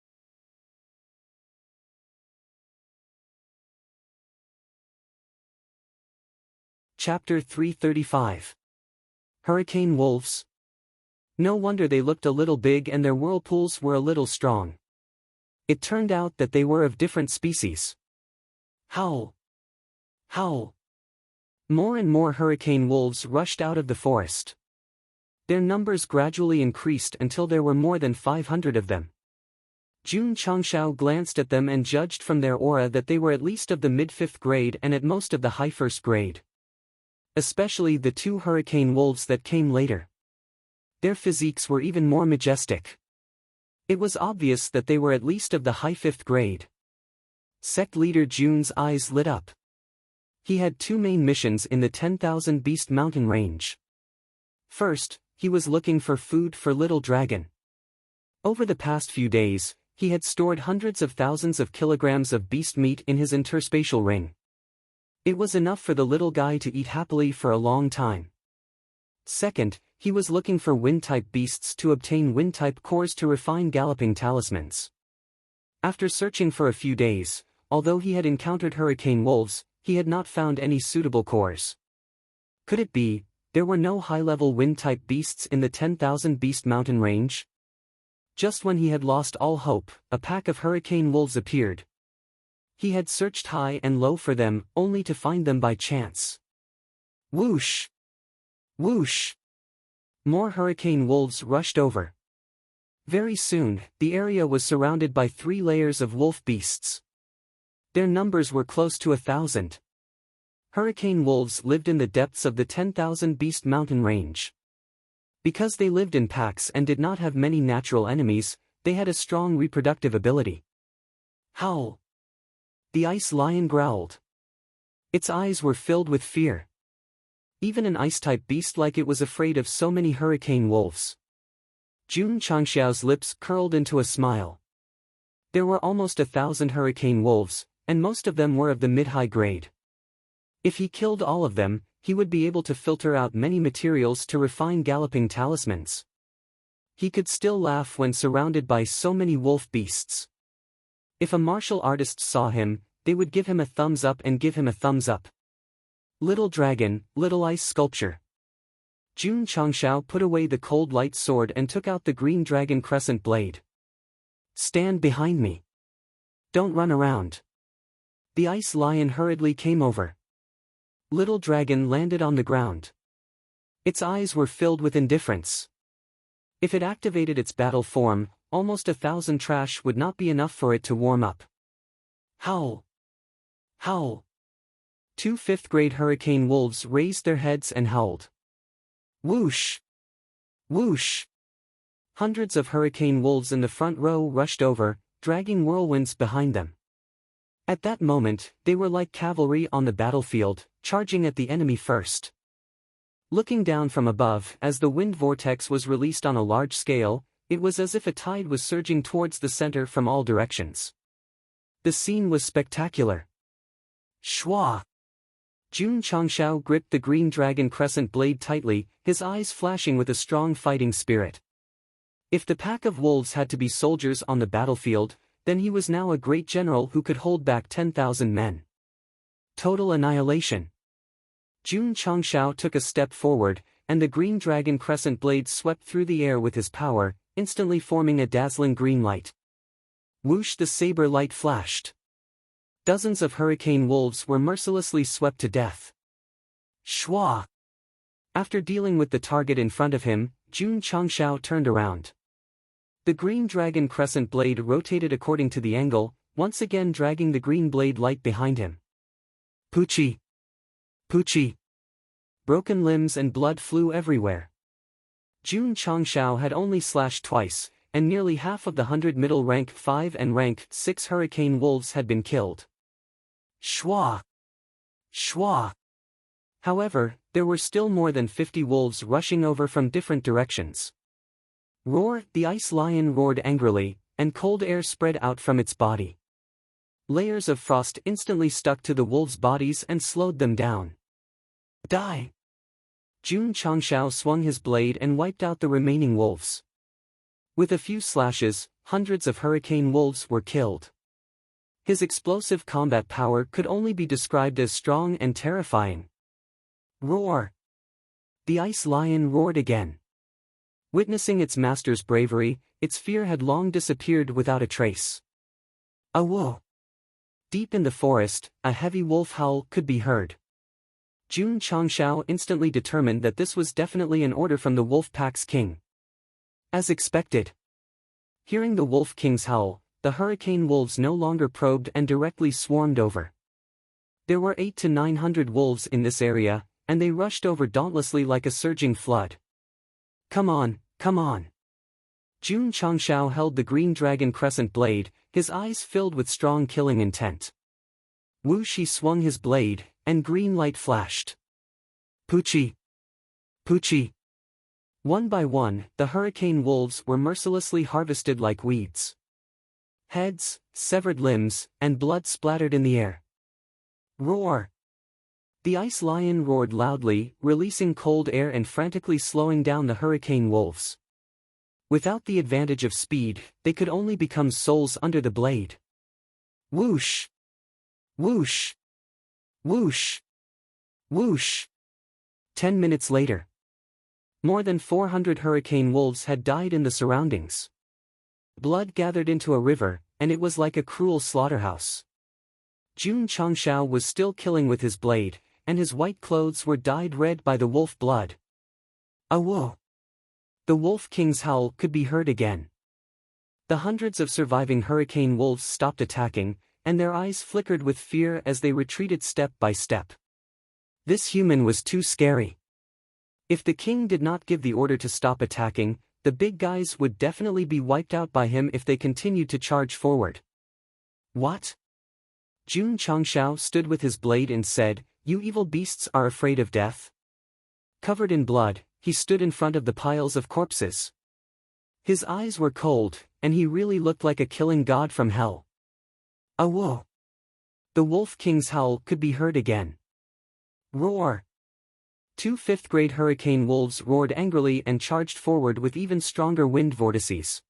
Chapter 335. Hurricane wolves. No wonder they looked a little big and their whirlpools were a little strong. It turned out that they were of different species. Howl! Howl! More and more hurricane wolves rushed out of the forest. Their numbers gradually increased until there were more than 500 of them. Jun Changshao glanced at them and judged from their aura that they were at least of the mid-5th grade and at most of the high 1st grade. Especially the 2 hurricane wolves that came later. Their physiques were even more majestic. It was obvious that they were at least of the high 5th grade. Sect leader Jun's eyes lit up. He had 2 main missions in the 10,000 Beast Mountain range. First, he was looking for food for Little Dragon. Over the past few days, he had stored hundreds of thousands of kilograms of beast meat in his interspatial ring. It was enough for the little guy to eat happily for a long time. Second, he was looking for wind-type beasts to obtain wind-type cores to refine galloping talismans. After searching for a few days, although he had encountered hurricane wolves, he had not found any suitable cores. Could it be, there were no high-level wind-type beasts in the 10,000 Beast Mountain range? Just when he had lost all hope, a pack of hurricane wolves appeared. He had searched high and low for them, only to find them by chance. Whoosh! Whoosh! More hurricane wolves rushed over. Very soon, the area was surrounded by 3 layers of wolf beasts. Their numbers were close to 1,000. Hurricane wolves lived in the depths of the 10,000 Beast Mountain range. Because they lived in packs and did not have many natural enemies, they had a strong reproductive ability. Howl! The ice lion growled. Its eyes were filled with fear. Even an ice-type beast like it was afraid of so many hurricane wolves. Jun Changshao's lips curled into a smile. There were almost 1,000 hurricane wolves, and most of them were of the mid-high grade. If he killed all of them, he would be able to filter out many materials to refine galloping talismans. He could still laugh when surrounded by so many wolf beasts. If a martial artist saw him, they would give him a thumbs up and give him a thumbs up. Little Dragon, Little Ice Sculpture. Jun Changshao put away the cold light sword and took out the green dragon crescent blade. Stand behind me. Don't run around. The ice lion hurriedly came over. Little Dragon landed on the ground. Its eyes were filled with indifference. If it activated its battle form, almost 1,000 trash would not be enough for it to warm up. Howl! Howl! 2 5th-grade hurricane wolves raised their heads and howled. Whoosh! Whoosh! Hundreds of hurricane wolves in the front row rushed over, dragging whirlwinds behind them. At that moment, they were like cavalry on the battlefield, charging at the enemy first. Looking down from above as the wind vortex was released on a large scale, it was as if a tide was surging towards the center from all directions. The scene was spectacular. Shwa! Jun Changshao gripped the green dragon crescent blade tightly, his eyes flashing with a strong fighting spirit. If the pack of wolves had to be soldiers on the battlefield, then he was now a great general who could hold back 10,000 men. Total annihilation. Jun Changshao took a step forward, and the green dragon crescent blade swept through the air with his power, instantly forming a dazzling green light. Whoosh! The saber light flashed. Dozens of hurricane wolves were mercilessly swept to death. Shwa! After dealing with the target in front of him, Jun Changshao turned around. The green dragon crescent blade rotated according to the angle, once again dragging the green blade light behind him. Poochie! Poochie! Broken limbs and blood flew everywhere. Jun Changshao had only slashed twice, and nearly half of the 100 middle rank 5 and rank 6 hurricane wolves had been killed. Shwa! Shwa! However, there were still more than 50 wolves rushing over from different directions. Roar! The ice lion roared angrily, and cold air spread out from its body. Layers of frost instantly stuck to the wolves' bodies and slowed them down. Die! Jun Changshao swung his blade and wiped out the remaining wolves. With a few slashes, hundreds of hurricane wolves were killed. His explosive combat power could only be described as strong and terrifying. Roar! The ice lion roared again. Witnessing its master's bravery, its fear had long disappeared without a trace. Awo! Deep in the forest, a heavy wolf howl could be heard. Jun Changshao instantly determined that this was definitely an order from the wolf pack's king. As expected. Hearing the wolf king's howl, the hurricane wolves no longer probed and directly swarmed over. There were 800 to 900 wolves in this area, and they rushed over dauntlessly like a surging flood. Come on, come on! Jun Changshao held the green dragon crescent blade, his eyes filled with strong killing intent. Wu Shi swung his blade, and green light flashed. Puchi! Puchi! One by one, the hurricane wolves were mercilessly harvested like weeds. Heads, severed limbs, and blood splattered in the air. Roar! The ice lion roared loudly, releasing cold air and frantically slowing down the hurricane wolves. Without the advantage of speed, they could only become souls under the blade. Whoosh! Whoosh! Whoosh! Whoosh! 10 minutes later. More than 400 hurricane wolves had died in the surroundings. Blood gathered into a river, and it was like a cruel slaughterhouse. Jun Changshao was still killing with his blade, and his white clothes were dyed red by the wolf blood. Awo! The wolf king's howl could be heard again. The hundreds of surviving hurricane wolves stopped attacking, and their eyes flickered with fear as they retreated step by step. This human was too scary. If the king did not give the order to stop attacking, the big guys would definitely be wiped out by him if they continued to charge forward. What? Jun Changshao stood with his blade and said, "You evil beasts are afraid of death?" Covered in blood, he stood in front of the piles of corpses. His eyes were cold, and he really looked like a killing god from hell. Awo! The wolf king's howl could be heard again. Roar! 2 fifth-grade hurricane wolves roared angrily and charged forward with even stronger wind vortices.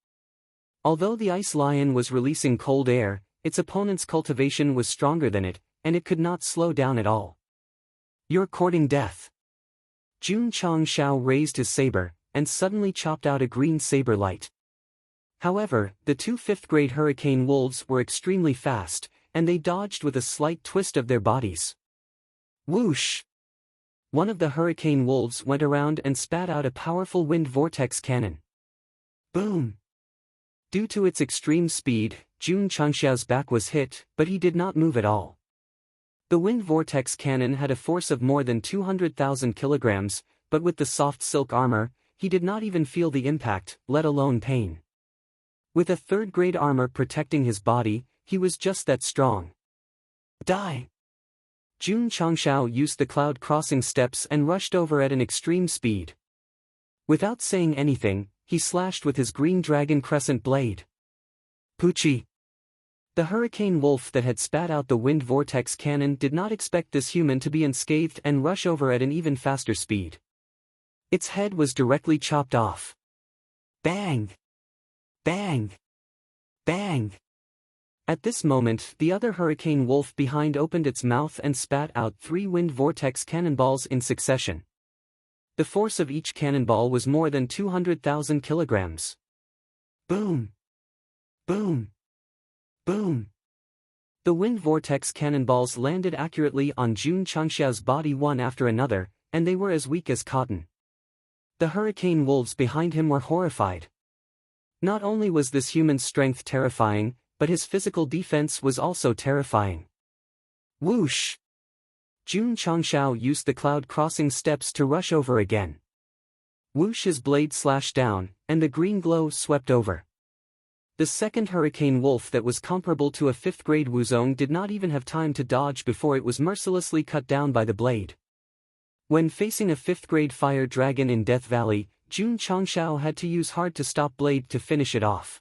Although the ice lion was releasing cold air, its opponent's cultivation was stronger than it, and it could not slow down at all. You're courting death. Jun Changshao raised his saber, and suddenly chopped out a green saber light. However, the 2 fifth-grade hurricane wolves were extremely fast, and they dodged with a slight twist of their bodies. Whoosh! One of the hurricane wolves went around and spat out a powerful wind vortex cannon. Boom! Due to its extreme speed, Jun Changshao's back was hit, but he did not move at all. The wind vortex cannon had a force of more than 200,000 kilograms, but with the soft silk armor, he did not even feel the impact, let alone pain. With a third-grade armor protecting his body, he was just that strong. Die! Jun Changshao used the cloud crossing steps and rushed over at an extreme speed. Without saying anything, he slashed with his green dragon crescent blade. Puchi! The hurricane wolf that had spat out the wind vortex cannon did not expect this human to be unscathed and rush over at an even faster speed. Its head was directly chopped off. Bang! Bang! Bang! At this moment, the other hurricane wolf behind opened its mouth and spat out 3 wind vortex cannonballs in succession. The force of each cannonball was more than 200,000 kilograms. Boom! Boom! Boom! The wind vortex cannonballs landed accurately on Jun Changshao's body one after another, and they were as weak as cotton. The hurricane wolves behind him were horrified. Not only was this human's strength terrifying, but his physical defense was also terrifying. Whoosh! Jun Changshao used the cloud crossing steps to rush over again. Whoosh! His blade slashed down, and the green glow swept over. The second hurricane wolf that was comparable to a 5th-grade Wuzong did not even have time to dodge before it was mercilessly cut down by the blade. When facing a 5th-grade fire dragon in Death Valley, Jun Changshao had to use hard to stop blade to finish it off.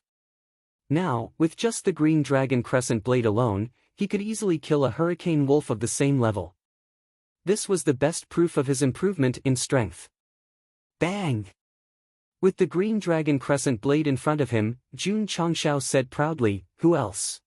Now, with just the green dragon crescent blade alone, he could easily kill a hurricane wolf of the same level. This was the best proof of his improvement in strength. Bang! With the green dragon crescent blade in front of him, Jun Changshao said proudly, "Who else?"